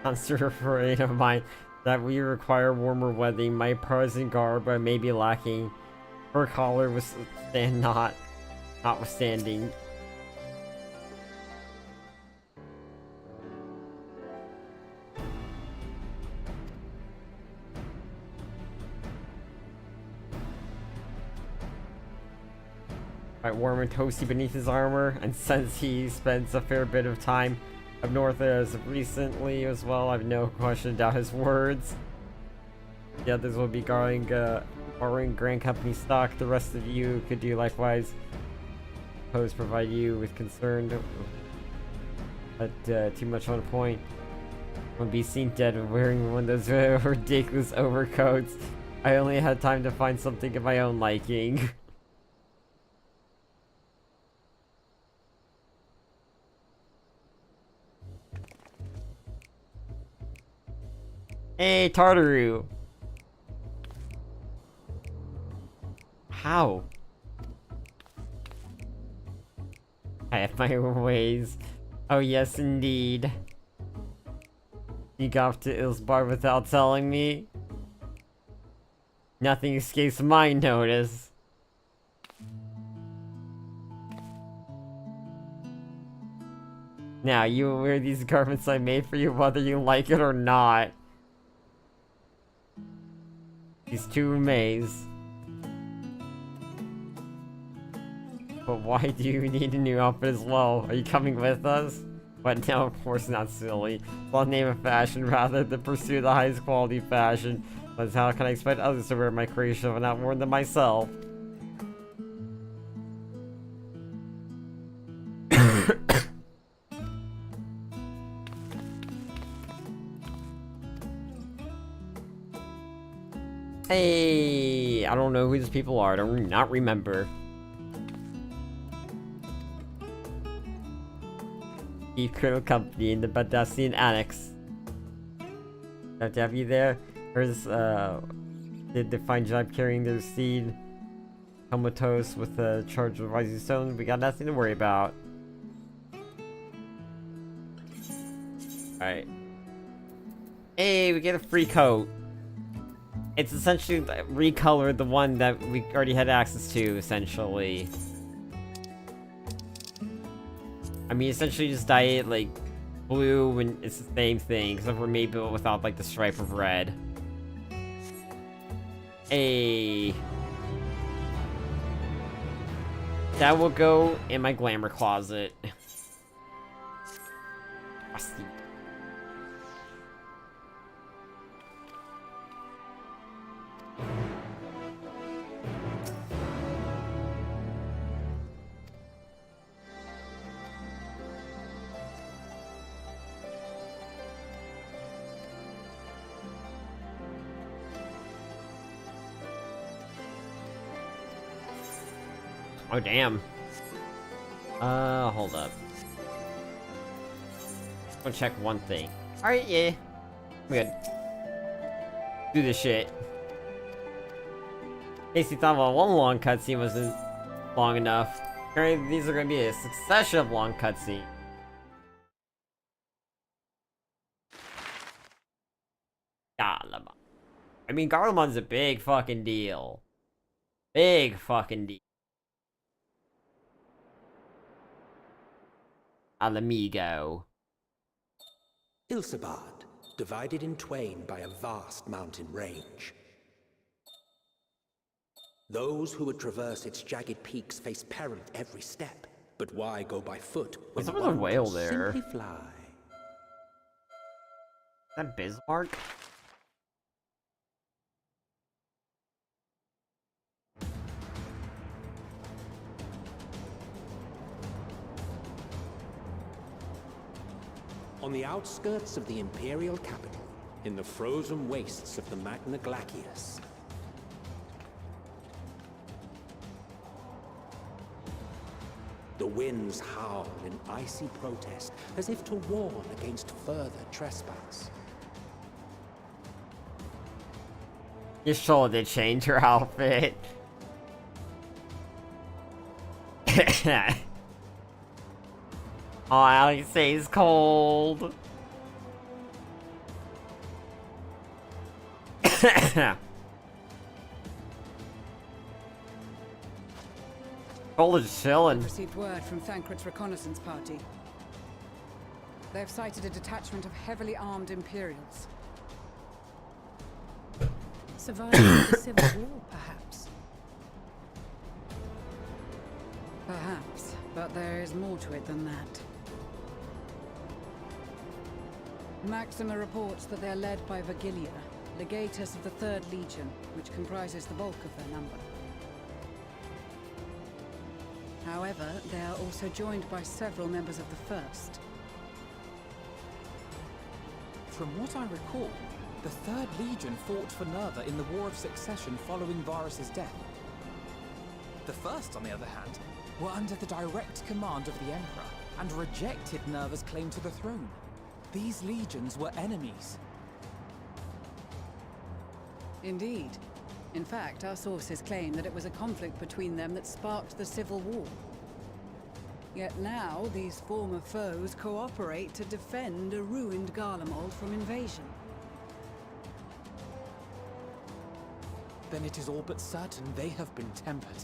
Constant refrain of mine that we require warmer weathering. My present garb may be lacking. Her collar was notwithstanding. Warm and toasty beneath his armor, and since he spends a fair bit of time up north as recently as well, I've no question to doubt his words. The others will be borrowing Grand Company stock. The rest of you could do likewise. Suppose provide you with concern, but too much on a point. Won't be seen dead wearing one of those ridiculous overcoats. I only had time to find something of my own liking. Hey, Tartaru! How? I have my own ways. Oh yes, indeed. You got off to Ilsbar without telling me? Nothing escapes my notice. Now, you will wear these garments I made for you whether you like it or not. These two maze. But why do you need a new outfit as well? Are you coming with us? But no, of course not, silly. I'll name a fashion rather than pursue the highest quality fashion. But how can I expect others to wear my creation if I'm not worn them myself? Hey, I don't know who these people are. I do not remember. Chief Criminal Company in the Badassian Annex. Have to have you there. Where's, did the fine job carrying their seed. Comatose with a charge of rising stone. We got nothing to worry about. Alright. Hey, we get a free coat. It's essentially recolored the one that we already had access to, essentially. I mean, essentially just dye it, like, blue, and it's the same thing, except for maybe without, like, the stripe of red. Hey. That will go in my glamour closet. Oh, damn. Hold up. I'm gonna check one thing. Alright, yeah. I'm good. Do this shit. In case you thought, well, one long cutscene wasn't long enough. Apparently, these are gonna be a succession of long cutscenes. Garlemald. I mean, Garlemald's a big fucking deal. Big fucking deal. Alamigo. Ilsabard, divided in twain by a vast mountain range. Those who would traverse its jagged peaks face peril at every step. But why go by foot when What's up with one a whale can there? simply fly? Is that Bismarck? On the outskirts of the Imperial capital, in the frozen wastes of the Magna Glacius, the winds howl in icy protest, as if to warn against further trespass. You sure did change her outfit. Oh, Alex says cold. Cold is chilling. I've received word from Thancred's reconnaissance party. They've sighted a detachment of heavily armed Imperials. Surviving the Civil War, perhaps. Perhaps, but there is more to it than that. Maxima reports that they're led by Vergilia, legatus of the 3rd Legion, which comprises the bulk of their number. However, they are also joined by several members of the 1st. From what I recall, the 3rd Legion fought for Nerva in the War of Succession following Varus's death. The 1st, on the other hand, were under the direct command of the Emperor and rejected Nerva's claim to the throne. These legions were enemies. Indeed. In fact, our sources claim that it was a conflict between them that sparked the Civil War. Yet now, these former foes cooperate to defend a ruined Garlemald from invasion. Then it is all but certain they have been tempered.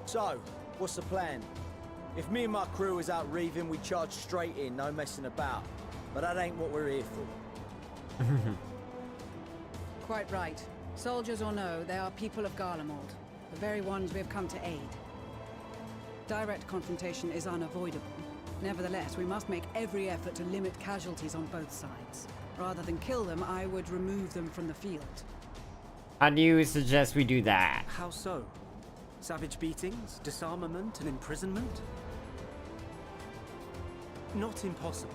So, what's the plan? If me and my crew is out reaving, we charge straight in, no messing about. But that ain't what we're here for. Quite right. Soldiers or no, they are people of Garlemald, the very ones we have come to aid. Direct confrontation is unavoidable. Nevertheless, we must make every effort to limit casualties on both sides. Rather than kill them, I would remove them from the field. How do you suggest we do that? How so? Savage beatings, disarmament, and imprisonment? Not impossible,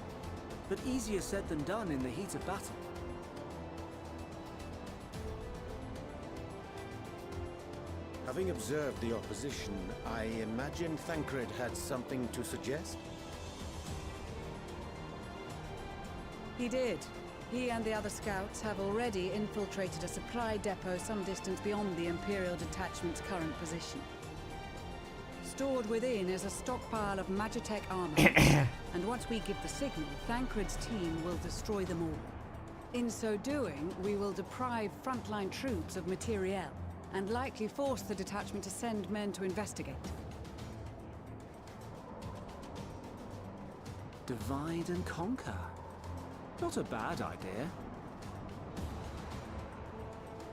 but easier said than done in the heat of battle. Having observed the opposition, I imagine Thancred had something to suggest? He did. He and the other scouts have already infiltrated a supply depot some distance beyond the Imperial detachment's current position. Stored within is a stockpile of Magitech armor, and once we give the signal, Thancred's team will destroy them all. In so doing, we will deprive frontline troops of materiel, and likely force the detachment to send men to investigate. Divide and conquer. Not a bad idea.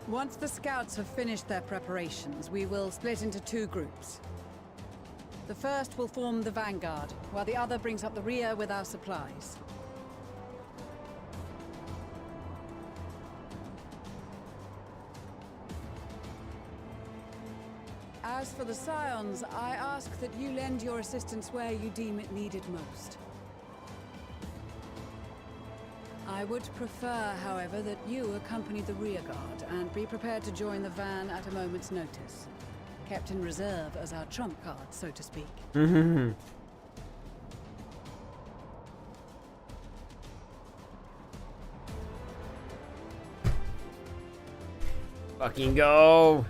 Once the scouts have finished their preparations, we will split into two groups. The first will form the vanguard, while the other brings up the rear with our supplies. As for the Scions, I ask that you lend your assistance where you deem it needed most. I would prefer, however, that you accompany the rearguard and be prepared to join the van at a moment's notice. Kept in reserve as our trump card, so to speak. Fucking go!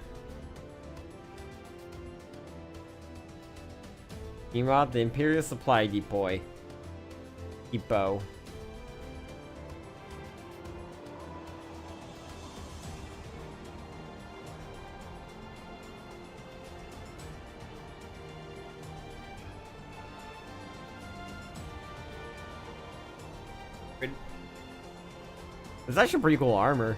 Meanwhile, the Imperial Supply Depot. It's actually pretty cool armor.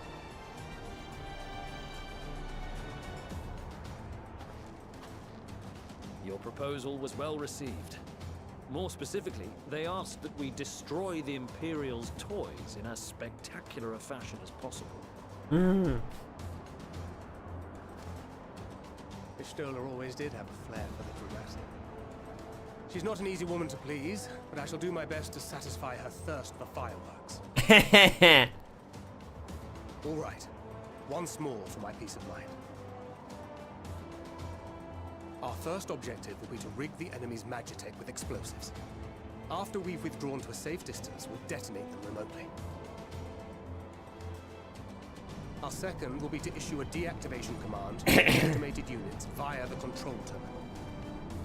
Your proposal was well received. More specifically, they asked that we destroy the Imperial's toys in as spectacular a fashion as possible. Stoller always did have a flair for the dramatic. She's not an easy woman to please, but I shall do my best to satisfy her thirst for fireworks. All right, once more for my peace of mind. Our first objective will be to rig the enemy's Magitech with explosives. After we've withdrawn to a safe distance, we'll detonate them remotely. Our second will be to issue a deactivation command to automated units via the control terminal.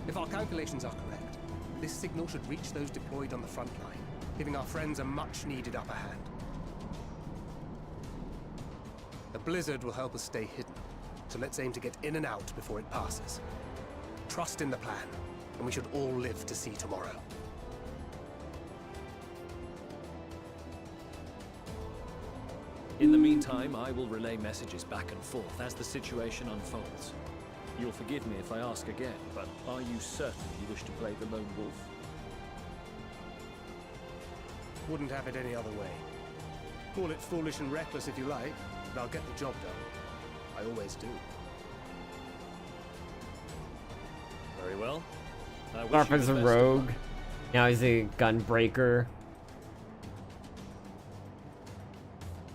If our calculations are correct, this signal should reach those deployed on the front line, giving our friends a much-needed upper hand. The blizzard will help us stay hidden, so let's aim to get in and out before it passes. Trust in the plan, and we should all live to see tomorrow. In the meantime, I will relay messages back and forth as the situation unfolds. You'll forgive me if I ask again, but are you certain you wish to play the lone wolf? Wouldn't have it any other way. Call it foolish and reckless if you like, but I'll get the job done. I always do. Very well. Started as a rogue. Now he's a gunbreaker.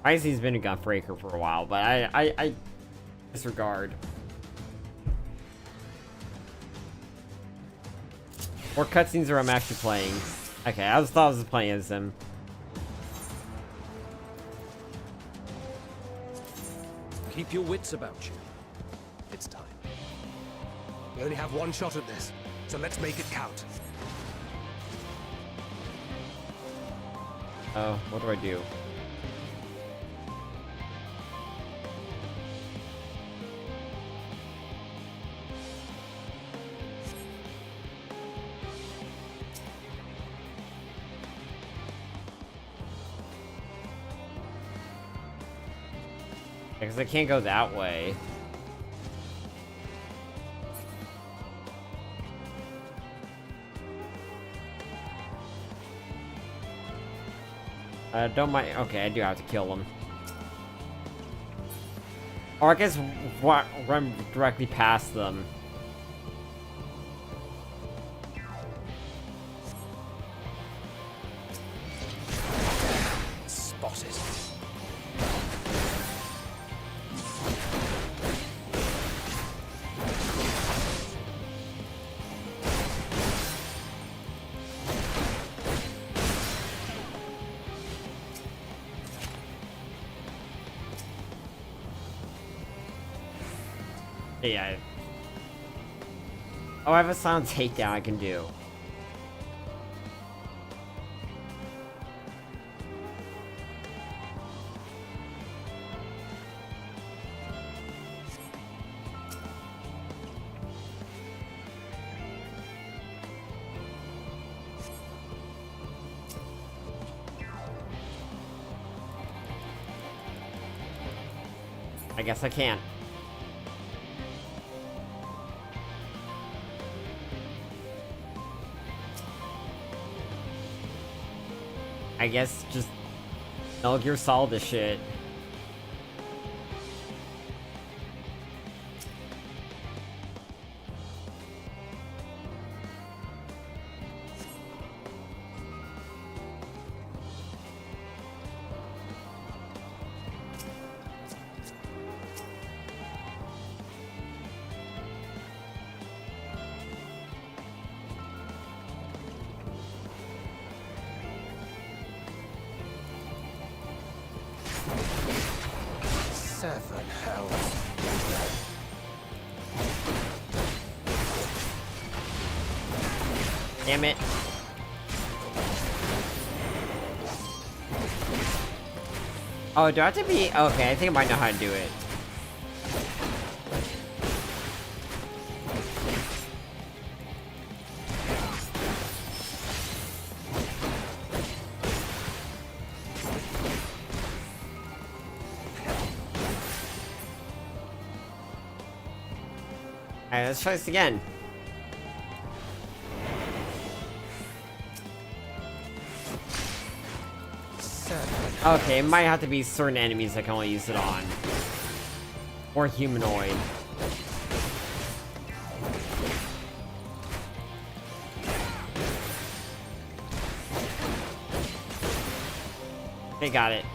I guess he's been a gunbreaker for a while, but I disregard. More cutscenes or I'm actually playing. Okay, I thought I was playing as him. Keep your wits about you. It's time. We only have one shot at this, so let's make it count. Oh, what do I do? Because I can't go that way. Don't mind. Okay, I do have to kill them. Or I guess run directly past them. Spotted. Yeah. Oh, I have a silent takedown I can do. I guess I can't. I guess just Metal Gear Solid this shit. Seven hells. Damn it. Oh, do I have to be... Okay, I think I might know how to do it. Alright, let's try this again. Okay, it might have to be certain enemies I can only use it on. Or humanoid. Okay, got it.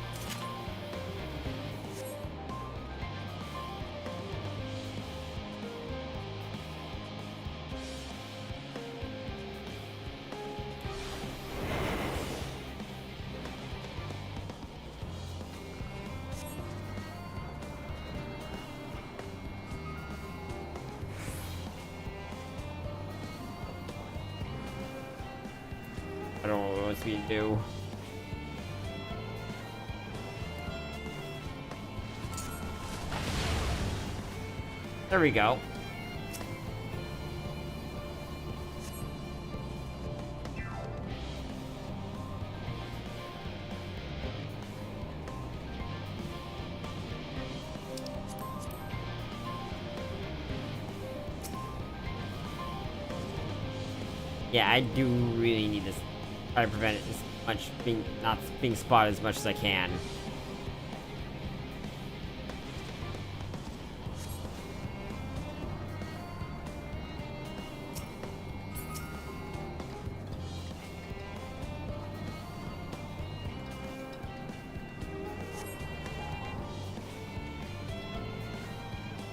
I don't know what it wants me to do. There we go. Yeah, I do really need this. Try to prevent it as much not being spotted as much as I can.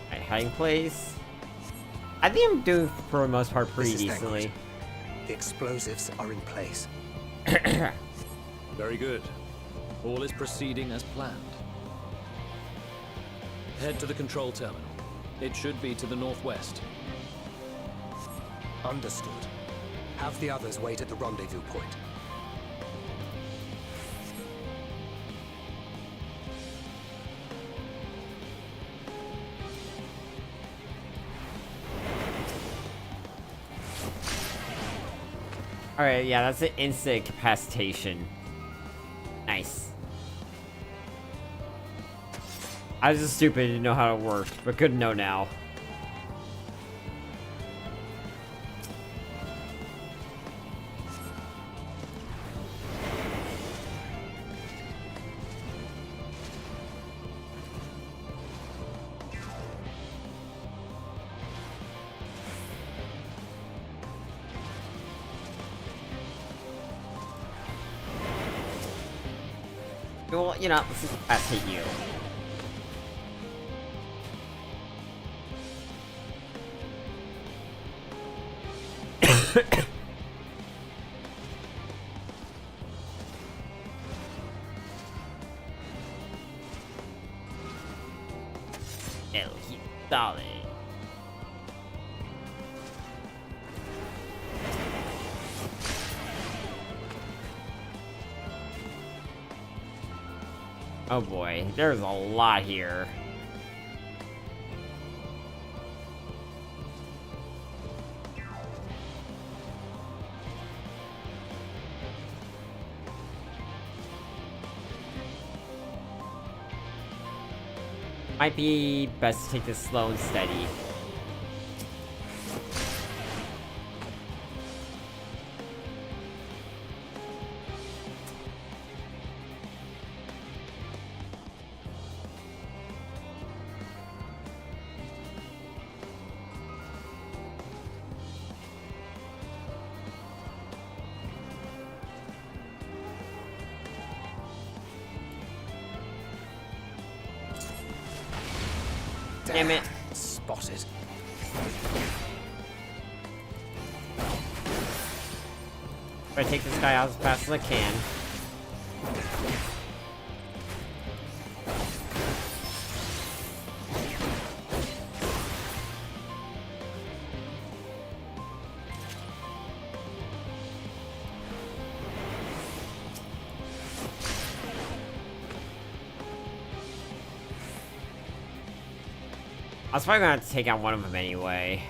Alright, hiding place. I think I'm doing for the most part pretty decently. The explosives are in place. Very good. All is proceeding as planned. Head to the control terminal. It should be to the northwest. Understood. Have the others wait at the rendezvous point. Alright, yeah, that's an instant incapacitation. Nice. I was just stupid to know how it worked, but good to know now. Well, you know, let's just fast hit you. El Hitale. Oh boy, there's a lot here. Might be best to take this slow and steady. Damn it. Spotted. Try to take this guy out as fast as I can. I was probably gonna have to take out one of them anyway.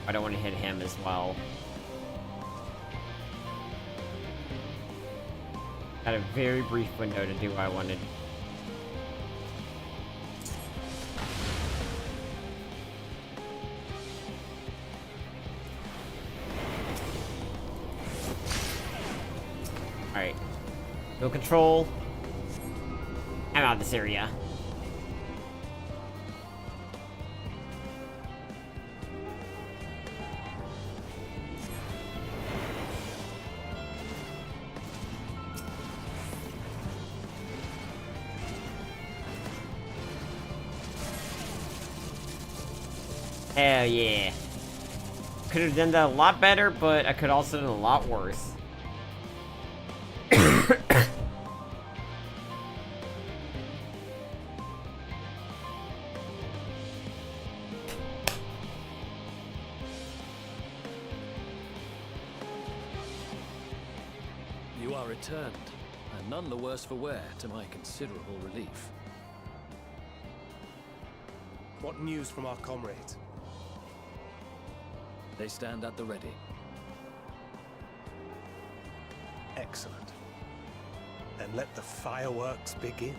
I don't want to hit him as well. Had a very brief window to do what I wanted. Alright. No control. I'm out of this area. Hell yeah. Could have done that a lot better, but I could also done a lot worse. You are returned, and none the worse for wear, to my considerable relief. What news from our comrades? They stand at the ready. Excellent. Then let the fireworks begin.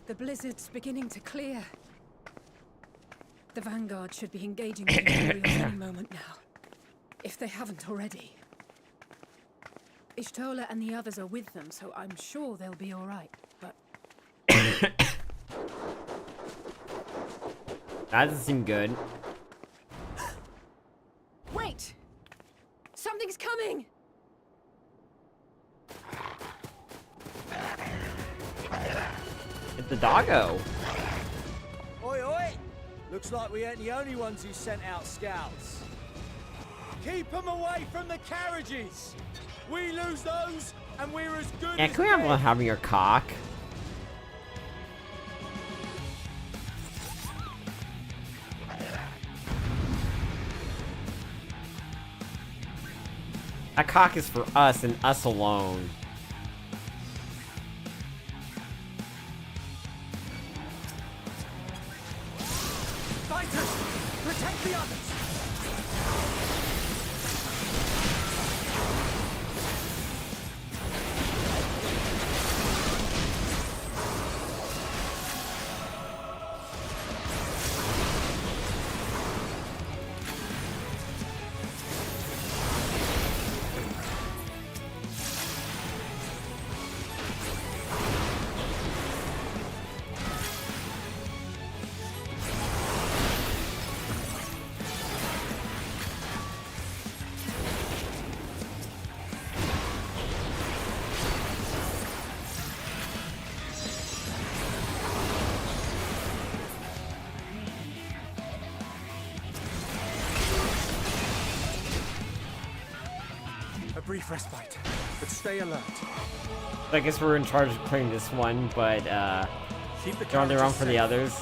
The blizzard's beginning to clear. The Vanguard should be engaging the Imperials any moment now, if they haven't already. Ishtola and the others are with them, so I'm sure they'll be all right, but... That doesn't seem good. Wait! Something's coming! It's the doggo. Oi, oi! Looks like we ain't the only ones who sent out scouts. Keep them away from the carriages! We lose those, and we're as good Yeah, as can we have dead. one having your cock? That cock is for us and us alone. Fighters! Protect the others! brief respite, but stay alert. I guess we're in charge of clearing this one, but Keep the they're on their own carriages for the safe. others.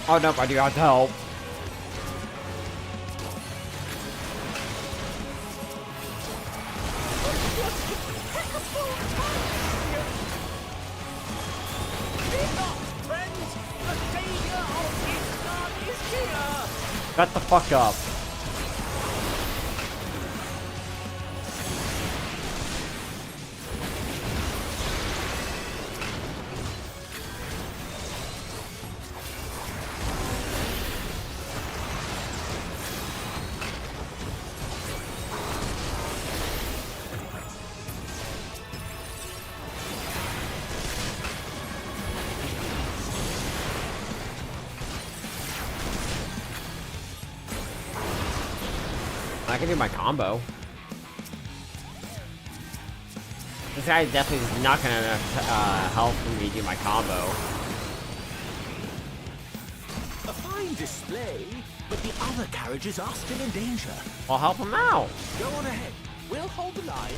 Oh nope, I do have to help. Shut the fuck up. I can do my combo. This guy definitely is not gonna help me do my combo. A fine display, but the other carriages are still in danger. I'll help him out. Go on ahead. We'll hold the line.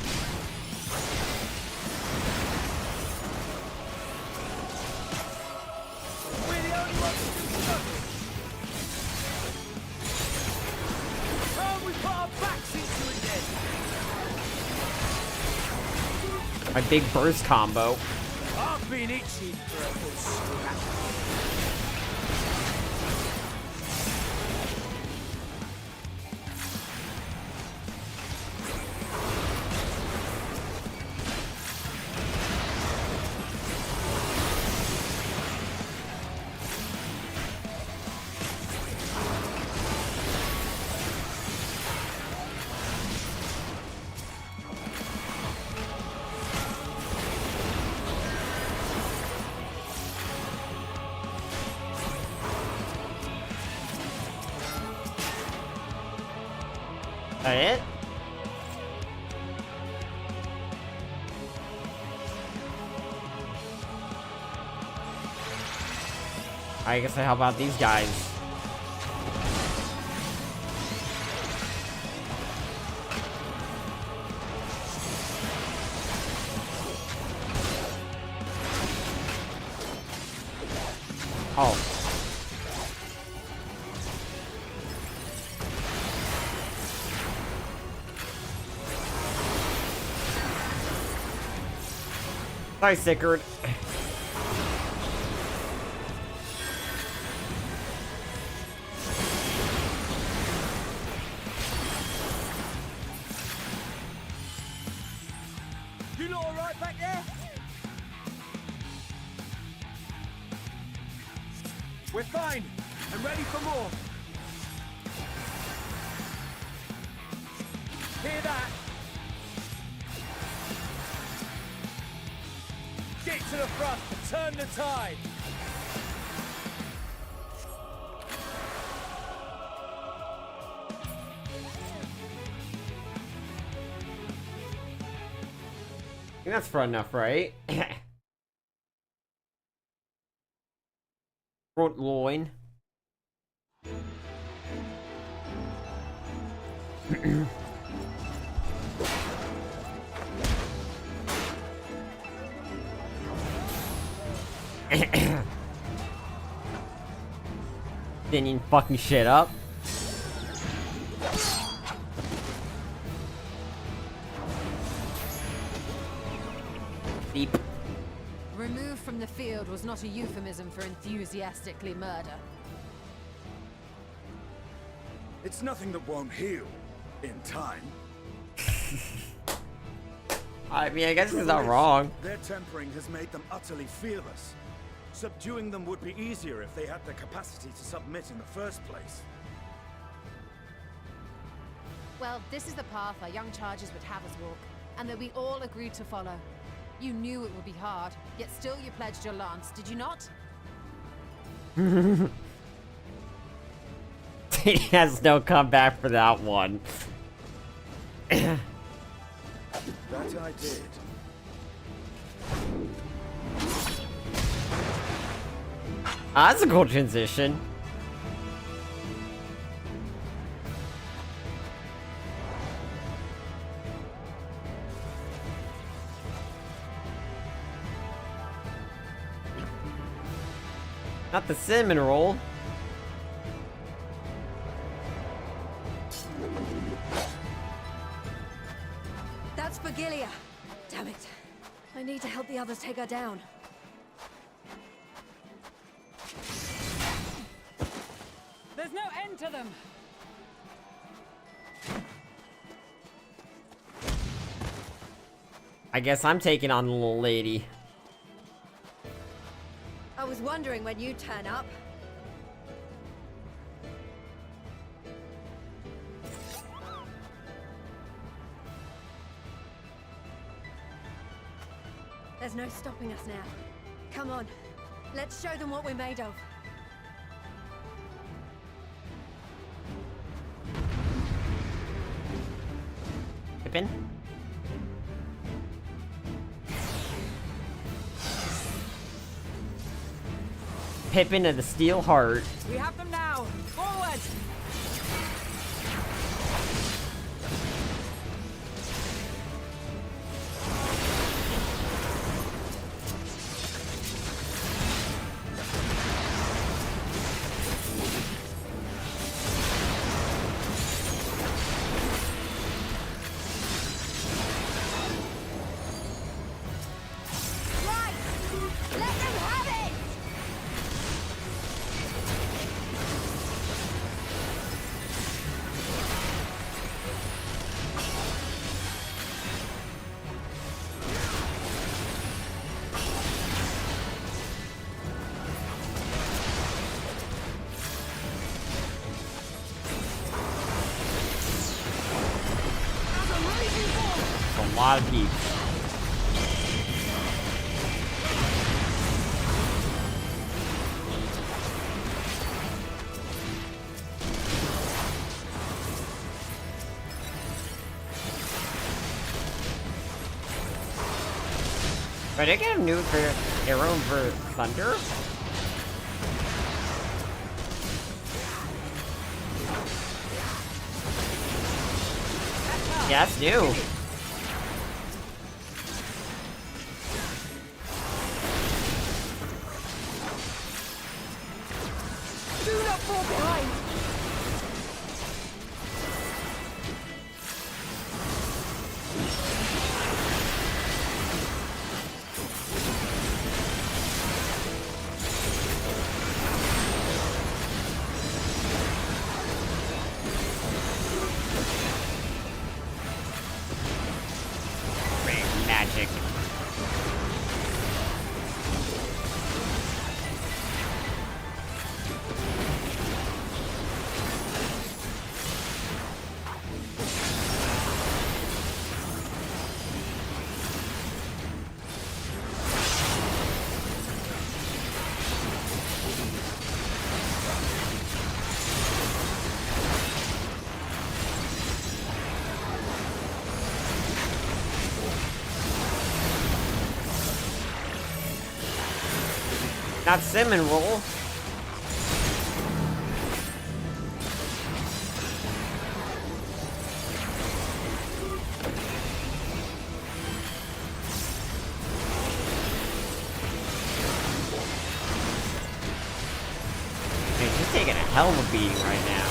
We're the only ones who can stop it. Oh, we put our backs into it then. My big burst combo. I've been itching for a good scrap. That it? I guess I help out these guys. Oh. Sorry, Sickard. You lot alright back there? We're fine and ready for more. Hear that? Get to the front, turn the tide. I think that's front enough, right? Front loin. Thinning fucking shit up. Deep. Removed from the field was not a euphemism for enthusiastically murder. It's nothing that won't heal in time. I mean, I guess he's not wrong. Their tempering has made them utterly fearless. Subduing them would be easier if they had the capacity to submit in the first place. Well, this is the path our young chargers would have us walk, and that we all agreed to follow. You knew it would be hard, yet still you pledged your lance, did you not? He has no comeback for that one. That I did. That's a cool transition. Not the cinnamon roll. That's for Gilia. Damn it. I need to help the others take her down. There's no end to them! I guess I'm taking on the little lady. I was wondering when you'd turn up. There's no stopping us now. Come on, let's show them what we're made of. Pippin? Pippin of the Steel Heart. We have them now! Forward! A lot of peeps. But I get a new for Arrow for Thunder? Yeah, that's new. Do not fall behind! Magic. Not cinnamon roll. Man, she's taking a hell of a beating right now.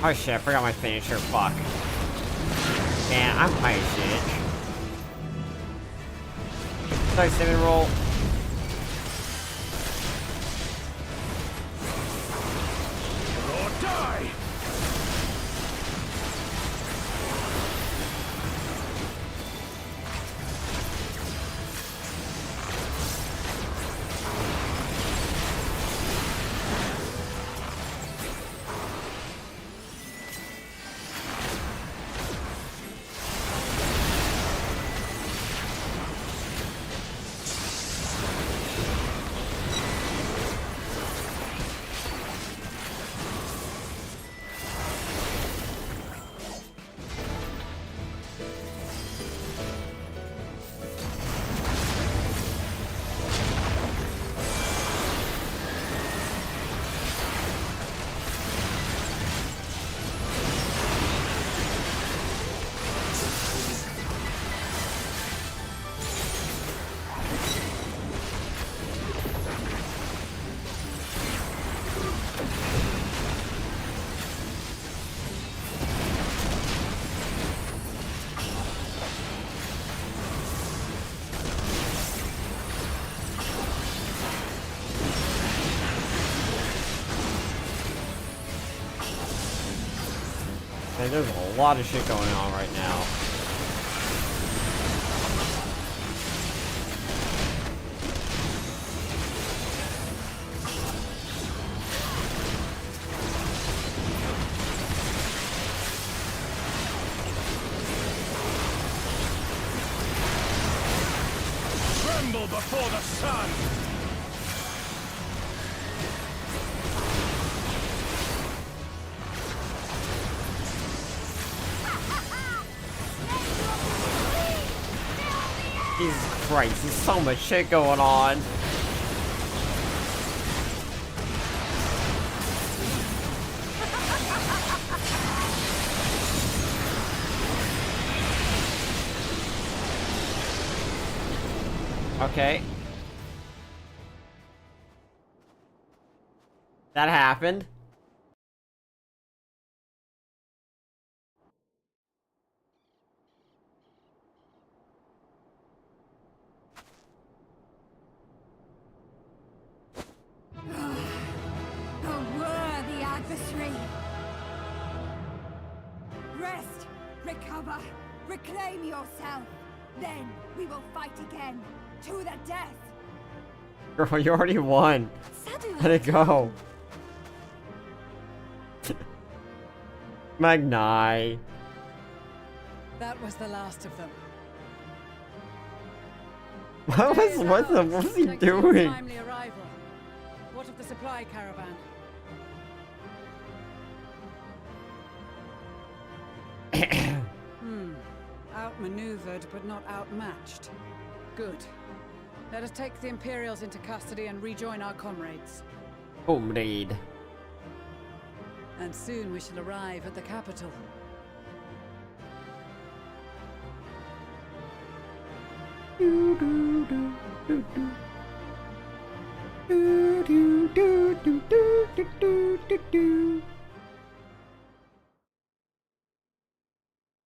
Oh shit, I forgot my finisher, fuck. Man, I'm high as shit. Sorry, cinnamon roll. Or die! Like, there's a lot of shit going on right now. Tremble before the sun! Jesus Christ, there's so much shit going on. Okay. That happened. A worthy adversary. Rest, recover, reclaim yourself. Then we will fight again, to the death. Girl, you already won. Let it go. Magnai. That was the last of them. What was he Thanks for your doing? timely arrival. What of the supply caravan? Outmaneuvered, but not outmatched. Good. Let us take the Imperials into custody and rejoin our comrades. Comrade. And soon we shall arrive at the capital.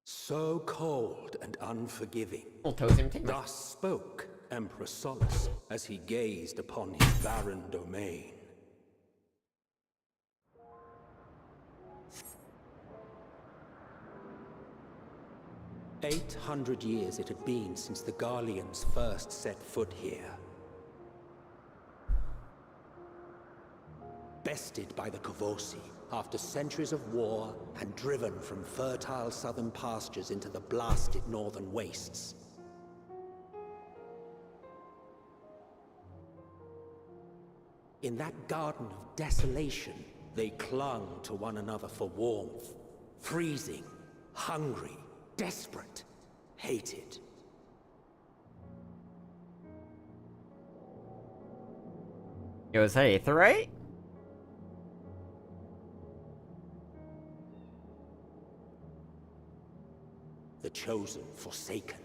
So cold and unforgiving. Toast him, Thus spoke Emperor Solus as he gazed upon his barren domain. "800 years it had been since the Garleans first set foot here. Bested by the Kavosi after centuries of war and driven from fertile southern pastures into the blasted northern wastes. In that garden of desolation, they clung to one another for warmth, freezing, hungry, desperate, hated. Yo, is that Aetherite? The chosen forsaken.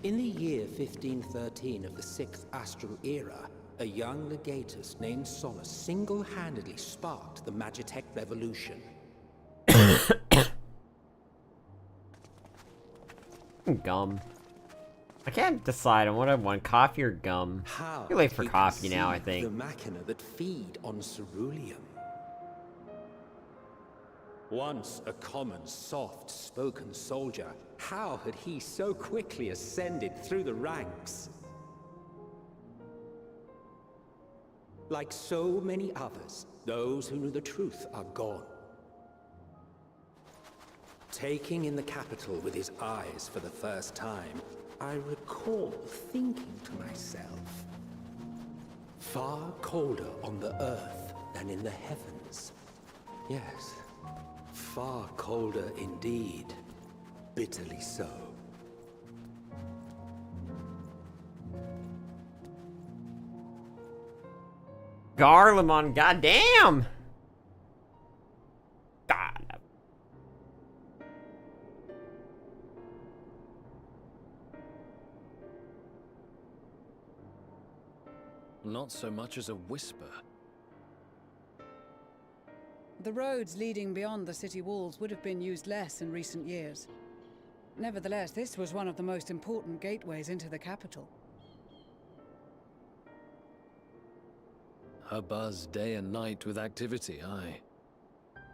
In the year 1513 of the 6th Astral Era, a young legatus named Solus single-handedly sparked the Magitech Revolution. Gum. I can't decide on what I want, coffee or gum. How Too late for he coffee now, I conceived think. the machina that feed on ceruleum. Once a common, soft-spoken soldier, how had he so quickly ascended through the ranks? Like so many others, those who knew the truth are gone. Taking in the capital with his eyes for the first time, I recall thinking to myself, far colder on the earth than in the heavens. Yes, far colder indeed. Bitterly so. Garlemon, goddamn! God. Not so much as a whisper. The roads leading beyond the city walls would have been used less in recent years. Nevertheless, this was one of the most important gateways into the capital. A buzz day and night with activity, aye.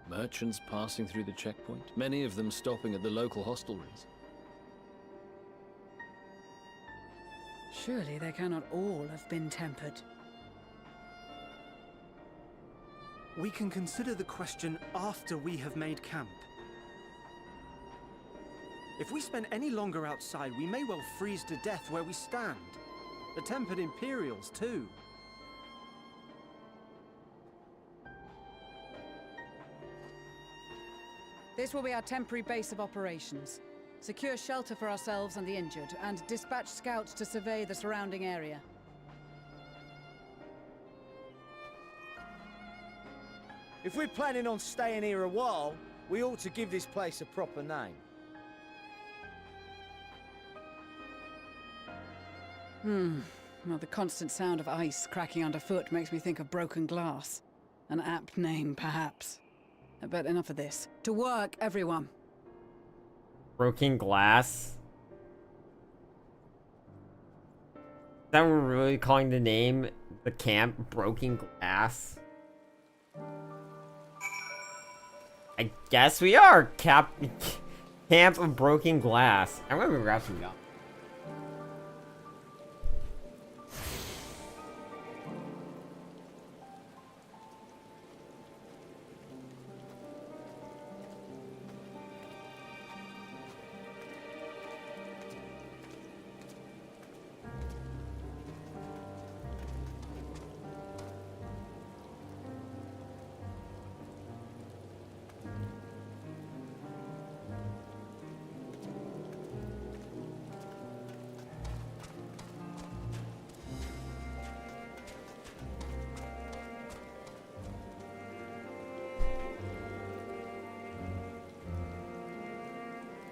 Merchants passing through the checkpoint, many of them stopping at the local hostelries. Surely they cannot all have been tempered. We can consider the question after we have made camp. If we spend any longer outside, we may well freeze to death where we stand. The tempered Imperials, too. This will be our temporary base of operations. Secure shelter for ourselves and the injured, and dispatch scouts to survey the surrounding area. If we're planning on staying here a while, we ought to give this place a proper name. Well, the constant sound of ice cracking underfoot makes me think of broken glass. An apt name, perhaps. But enough of this. To work, everyone. Broken glass? Is that what we're really calling the name? The camp Broken Glass? I guess we are! Camp of Broken Glass. I'm gonna grab some gum.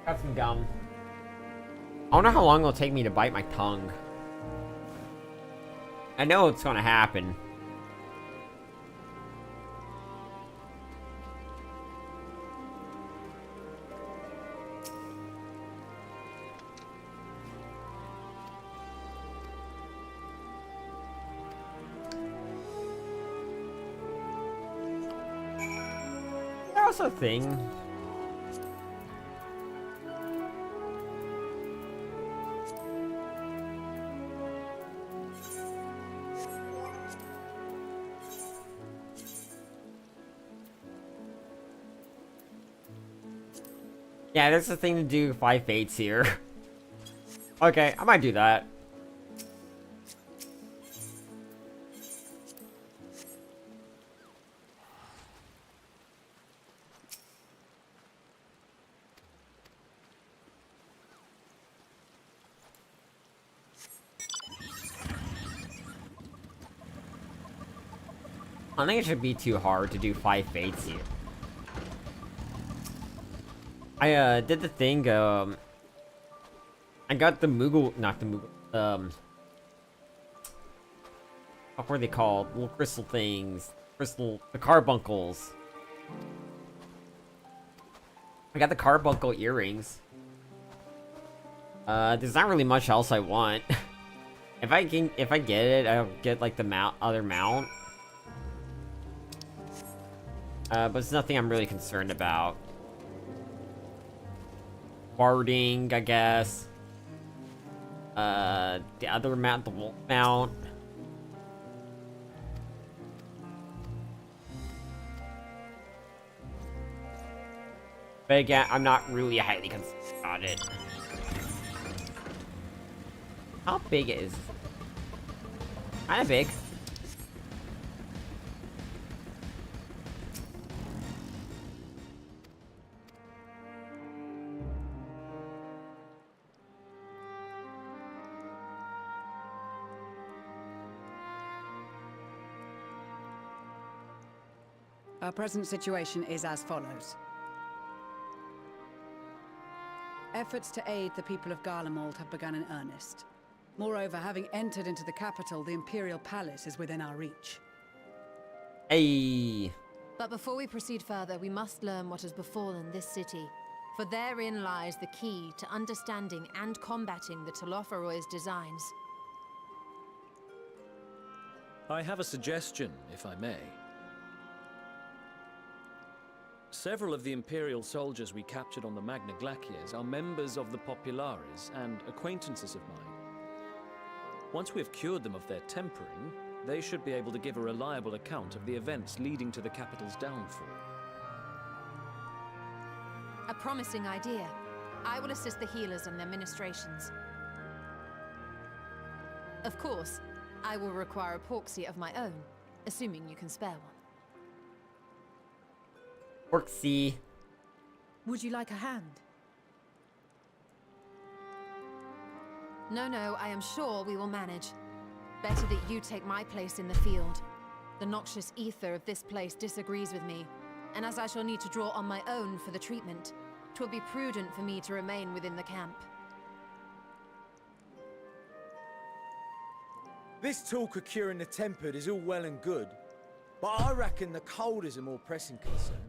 Got some gum. I wonder how long it'll take me to bite my tongue. I know it's gonna happen. That was a thing. Yeah, there's a thing to do 5 fates here. Okay, I might do that. I don't think it should be too hard to do 5 fates here. I did the thing, I got the Moogle, not the Moogle, what were they called? Little crystal things. The carbuncles. I got the carbuncle earrings. There's not really much else I want. If I get it, I'll get like the other mount. But it's nothing I'm really concerned about. Barding, I guess. The other mount, the wolf mount. But again, I'm not really highly concerned about it. How big is it? Kinda big. Our present situation is as follows. Efforts to aid the people of Garlemald have begun in earnest. Moreover, having entered into the capital, the Imperial Palace is within our reach. Hey. But before we proceed further, we must learn what has befallen this city. For therein lies the key to understanding and combating the Telophoroid's designs. I have a suggestion, if I may. Several of the Imperial soldiers we captured on the Magna Glaciers are members of the Populares and acquaintances of mine. Once we have cured them of their tempering, they should be able to give a reliable account of the events leading to the capital's downfall. A promising idea. I will assist the healers in their ministrations. Of course, I will require a porksy of my own, assuming you can spare one. Porksy. Would you like a hand? No, I am sure we will manage. Better that you take my place in the field. The noxious ether of this place disagrees with me, and as I shall need to draw on my own for the treatment, 'twill be prudent for me to remain within the camp. This talk of curing the tempered is all well and good, but I reckon the cold is a more pressing concern.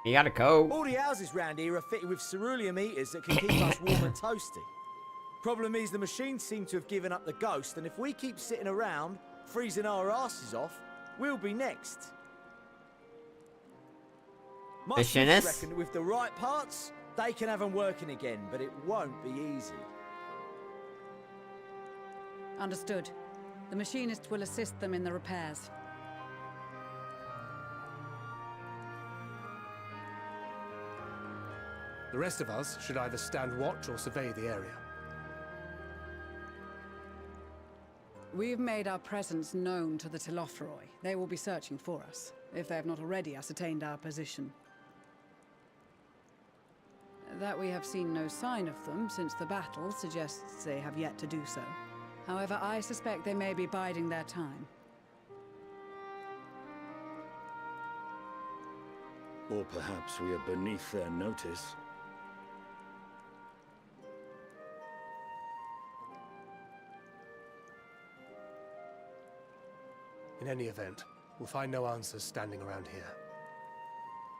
You gotta go. All the houses round here are fitted with ceruleum heaters that can keep us warm and toasty. Problem is, the machines seem to have given up the ghost, and if we keep sitting around, freezing our asses off, we'll be next. My smiths reckon that with the right parts, they can have them working again, but it won't be easy. Understood. The machinist will assist them in the repairs. The rest of us should either stand watch or survey the area. We've made our presence known to the Telophoroi. They will be searching for us, if they have not already ascertained our position. That we have seen no sign of them since the battle suggests they have yet to do so. However, I suspect they may be biding their time. Or perhaps we are beneath their notice. In any event, we'll find no answers standing around here.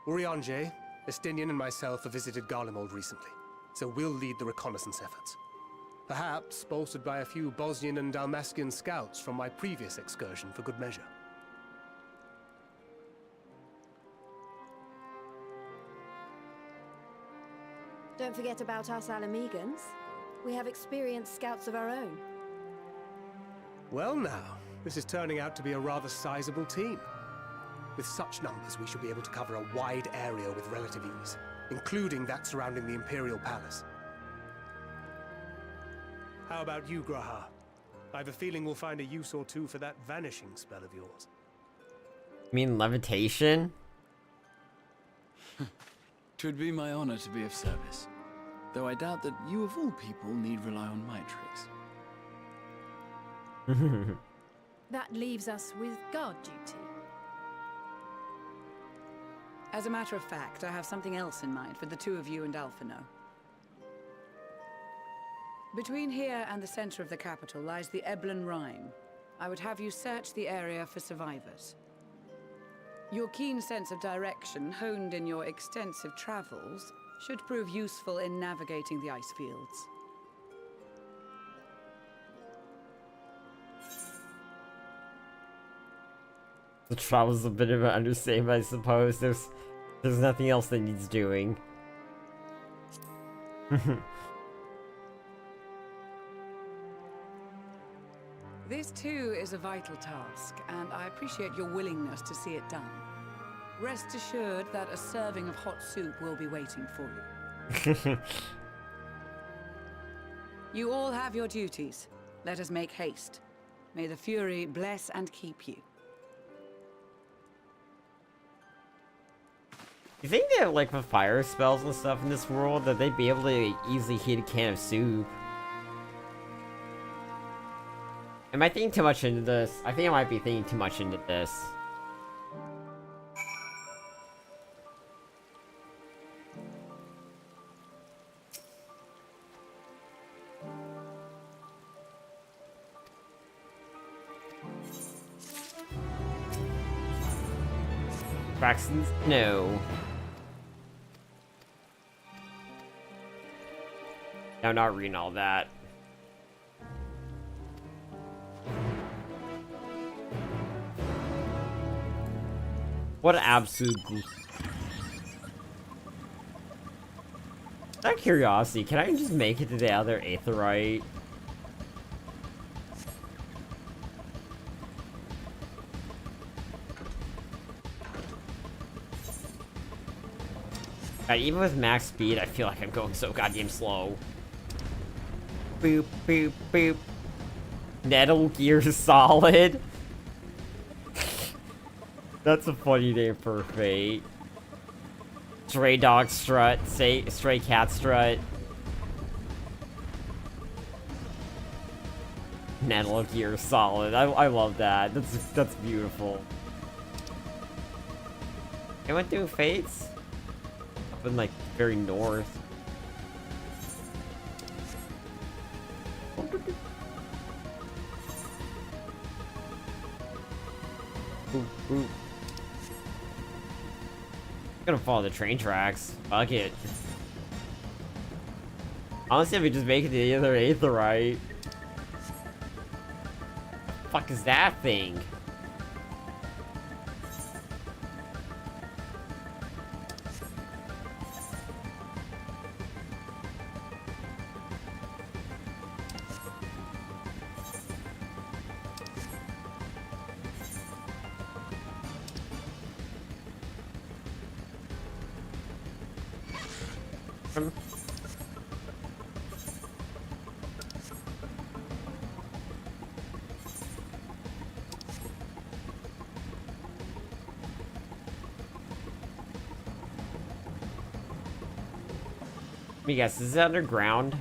Urianger, Estinian and myself have visited Garlemald recently, so we'll lead the reconnaissance efforts. Perhaps bolstered by a few Bosnian and Dalmatian scouts from my previous excursion for good measure. Don't forget about us Alamegans. We have experienced scouts of our own. Well now, this is turning out to be a rather sizable team. With such numbers, we should be able to cover a wide area with relative ease, including that surrounding the Imperial Palace. How about you, Graha? I have a feeling we'll find a use or two for that vanishing spell of yours. You mean levitation? 'Twould be my honor to be of service, though I doubt that you of all people need rely on my tricks. That leaves us with guard duty. As a matter of fact, I have something else in mind for the two of you and Alphino. Between here and the center of the capital lies the Eblan Rhine. I would have you search the area for survivors. Your keen sense of direction, honed in your extensive travels, should prove useful in navigating the ice fields. The travel's a bit of an understatement, I suppose. There's nothing else that needs doing. This too is a vital task, and I appreciate your willingness to see it done. Rest assured that a serving of hot soup will be waiting for you. You all have your duties. Let us make haste. May the Fury bless and keep you. You think they have, like, the fire spells and stuff in this world, that they'd be able to easily heat a can of soup? Am I thinking too much into this? I think I might be thinking too much into this. cracks in the snow. No, not reading all that. What an absolute goof. Out of curiosity, can I just make it to the other Aetheryte? God, even with max speed, I feel like I'm going so goddamn slow. Boop, boop, boop. Metal Gear Solid? That's a funny name for a fate. Stray Dog Strut, Stray Cat Strut. Metal Gear Solid. I love that. That's beautiful. I went through fates? Up in like very north. Boop, boop. I'm gonna follow the train tracks. Fuck it. Honestly, if we just make it to the other Aetheryte. The fuck is that thing? Let me guess, is it underground?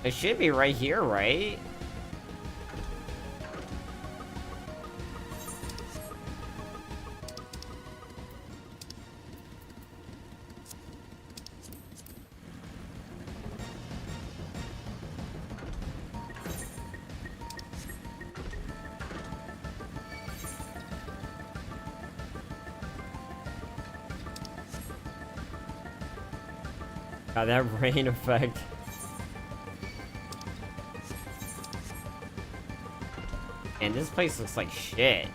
It should be right here, right? God, that rain effect. And this place looks like shit.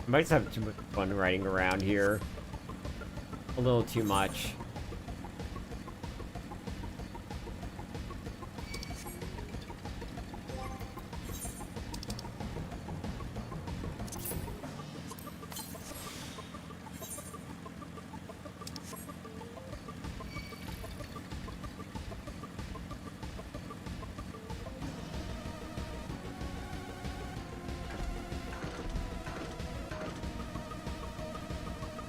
I might just have too much fun riding around here. A little too much.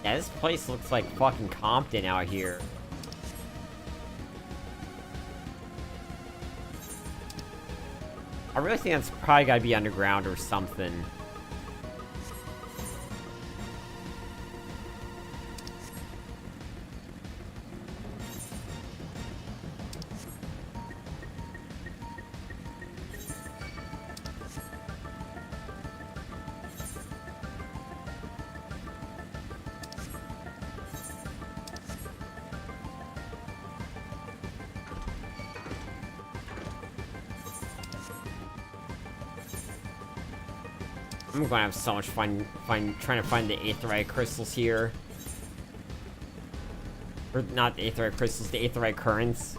Yeah, this place looks like fucking Compton out here. I really think that's probably gotta be underground or something. I'm gonna have so much fun trying to find the Aetheryte crystals here. Or not the Aetheryte crystals, the Aetheryte currents.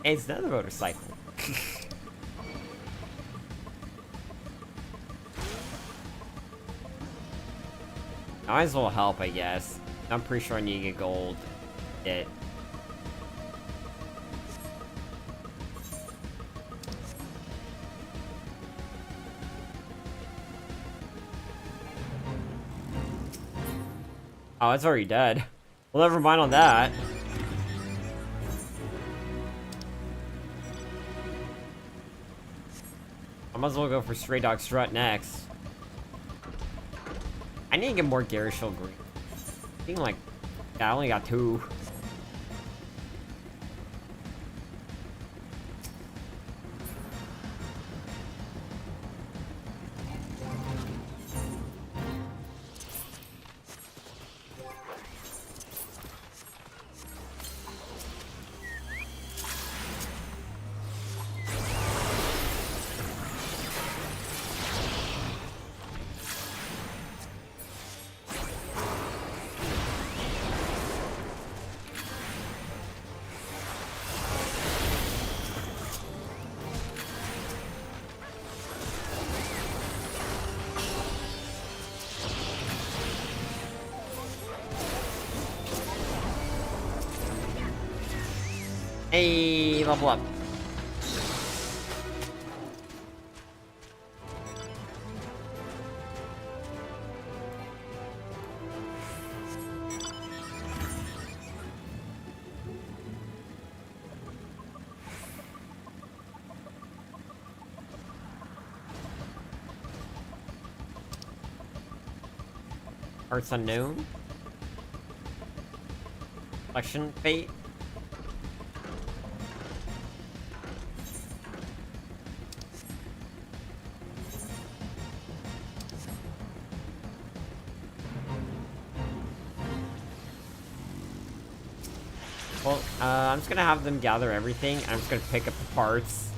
Hey, it's another motorcycle. Might as well help, I guess. I'm pretty sure I need to get gold. It. Oh, it's already dead. Well, never mind on that. I might as well go for Stray Dog Strut next. I need to get more Garishal Green. I think like, yeah, I only got 2. Hey, level up. Hearts Unknown. Election Fate. Well, I'm just gonna have them gather everything. I'm just gonna pick up the parts.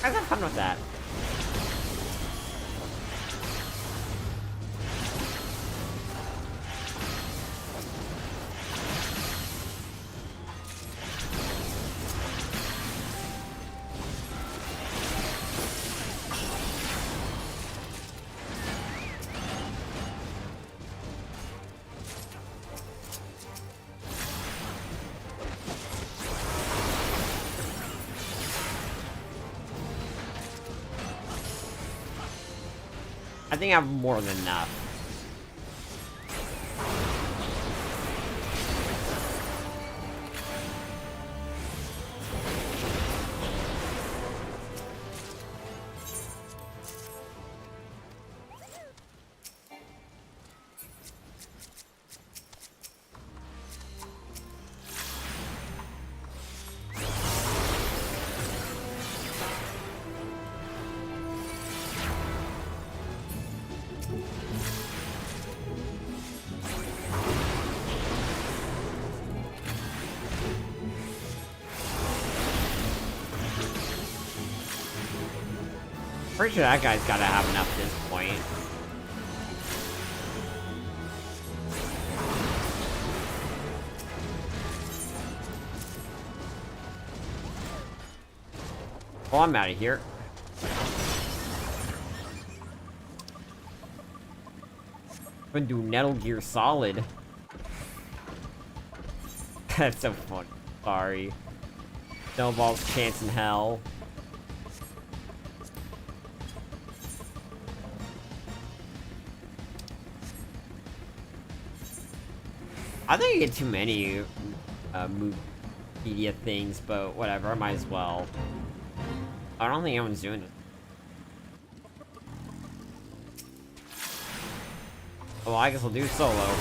Guys, have fun with that. I think I have more than enough. Pretty sure that guy's gotta have enough at this point. Oh, I'm out of here. I'm gonna do Metal Gear Solid. That's so funny. Sorry. Snowball's chance in hell. I think I get too many media things, but whatever, I might as well. I don't think anyone's doing it. Well, I guess I'll do solo.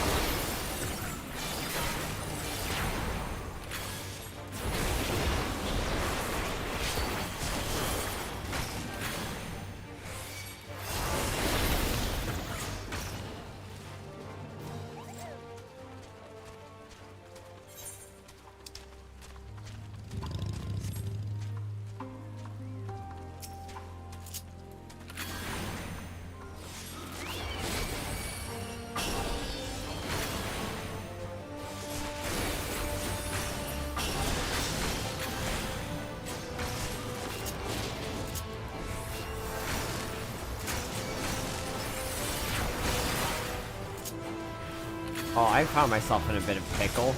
Oh, I found myself in a bit of pickle.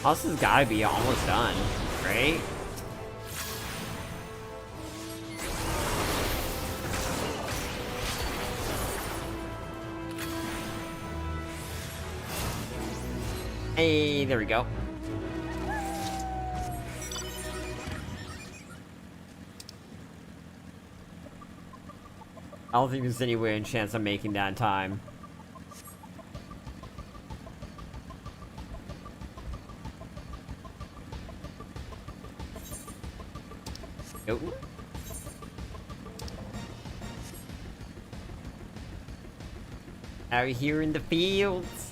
This has gotta be almost done, right? Hey, there we go. I don't think there's any way in chance I'm making that in time. Nope. Out here in the fields.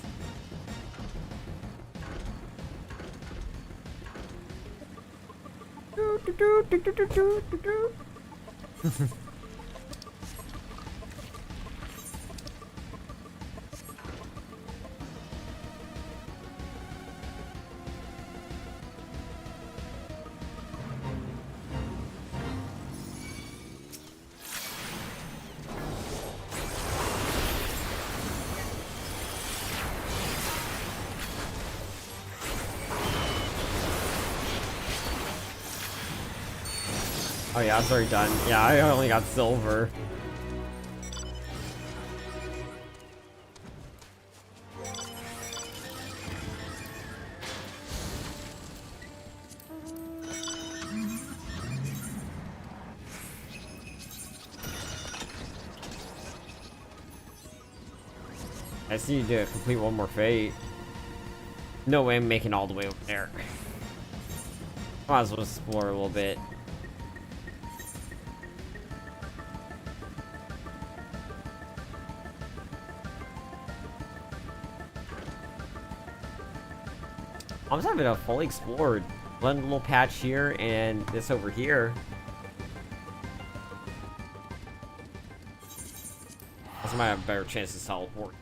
Oh yeah, it's already done. Yeah, I only got silver. I just need to complete one more fate. No way I'm making all the way over there. Might as well explore a little bit. I'm just having a fully explored. One little patch here and this over here. Also might have better chances to teleport.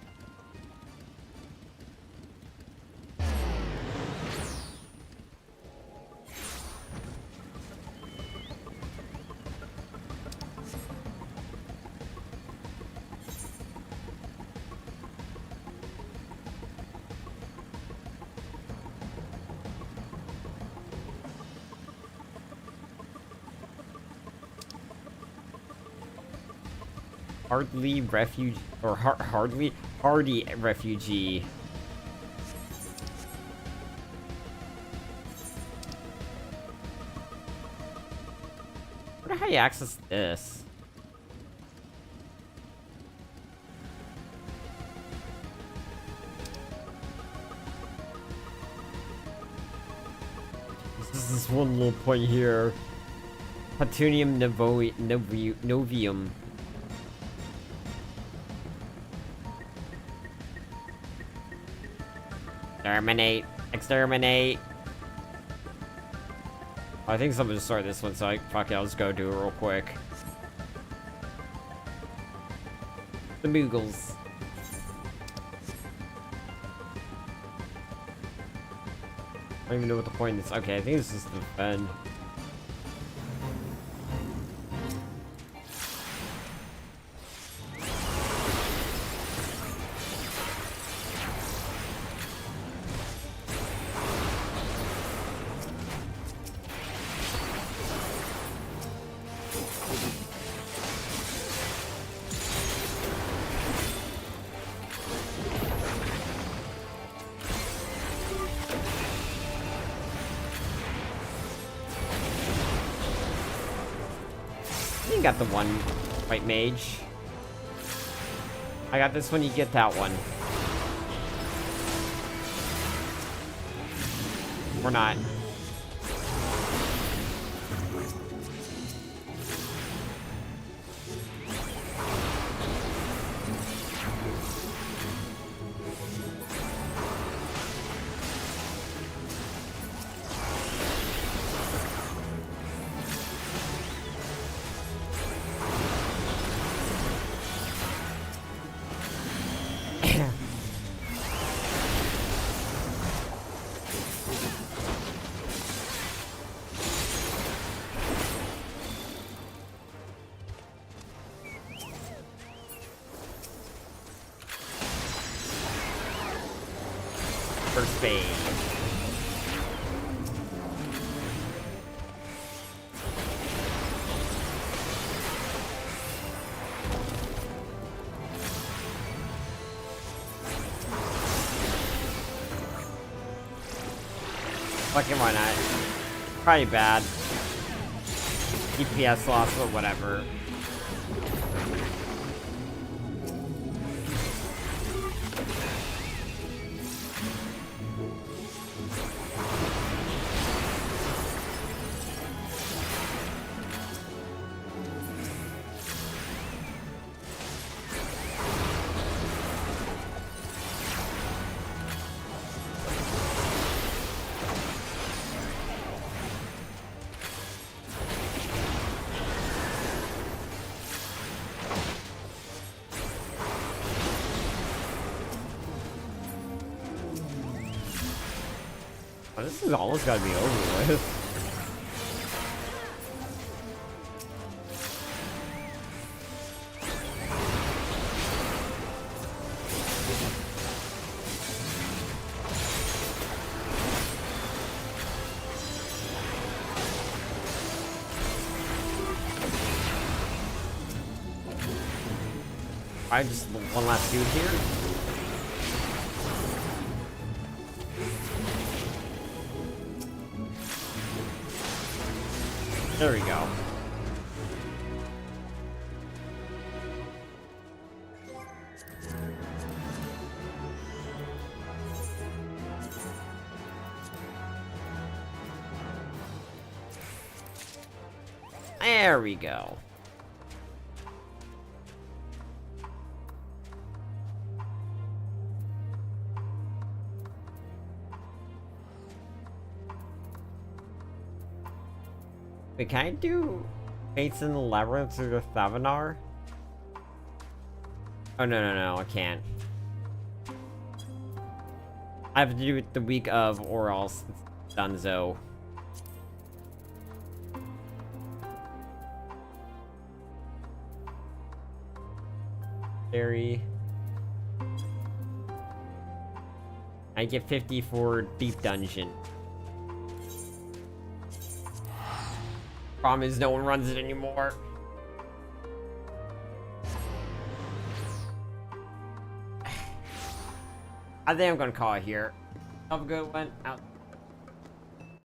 Hardy refugee or hardy refugee. I wonder how you access this. This is one little point here. Plutonium novium. Exterminate! Exterminate! I think someone just started this one, so fuck it, I'll just go do it real quick. The Moogles. I don't even know what the point is. Okay, I think this is the defend. got the one white mage. I got this one, you get that one. Or not. First base. Fucking why not? Probably bad. DPS loss, but whatever. Oh, this is almost gotta be over with. I just one last dude here. There we go. There we go. Wait, can I do Fates in the Labyrinth through the Thavenar? Oh, no, I can't. I have to do it the week of, or else it's donezo. Very. I get 50 for Deep Dungeon. Problem is, no one runs it anymore. I think I'm gonna call it here. Have a good one. Out.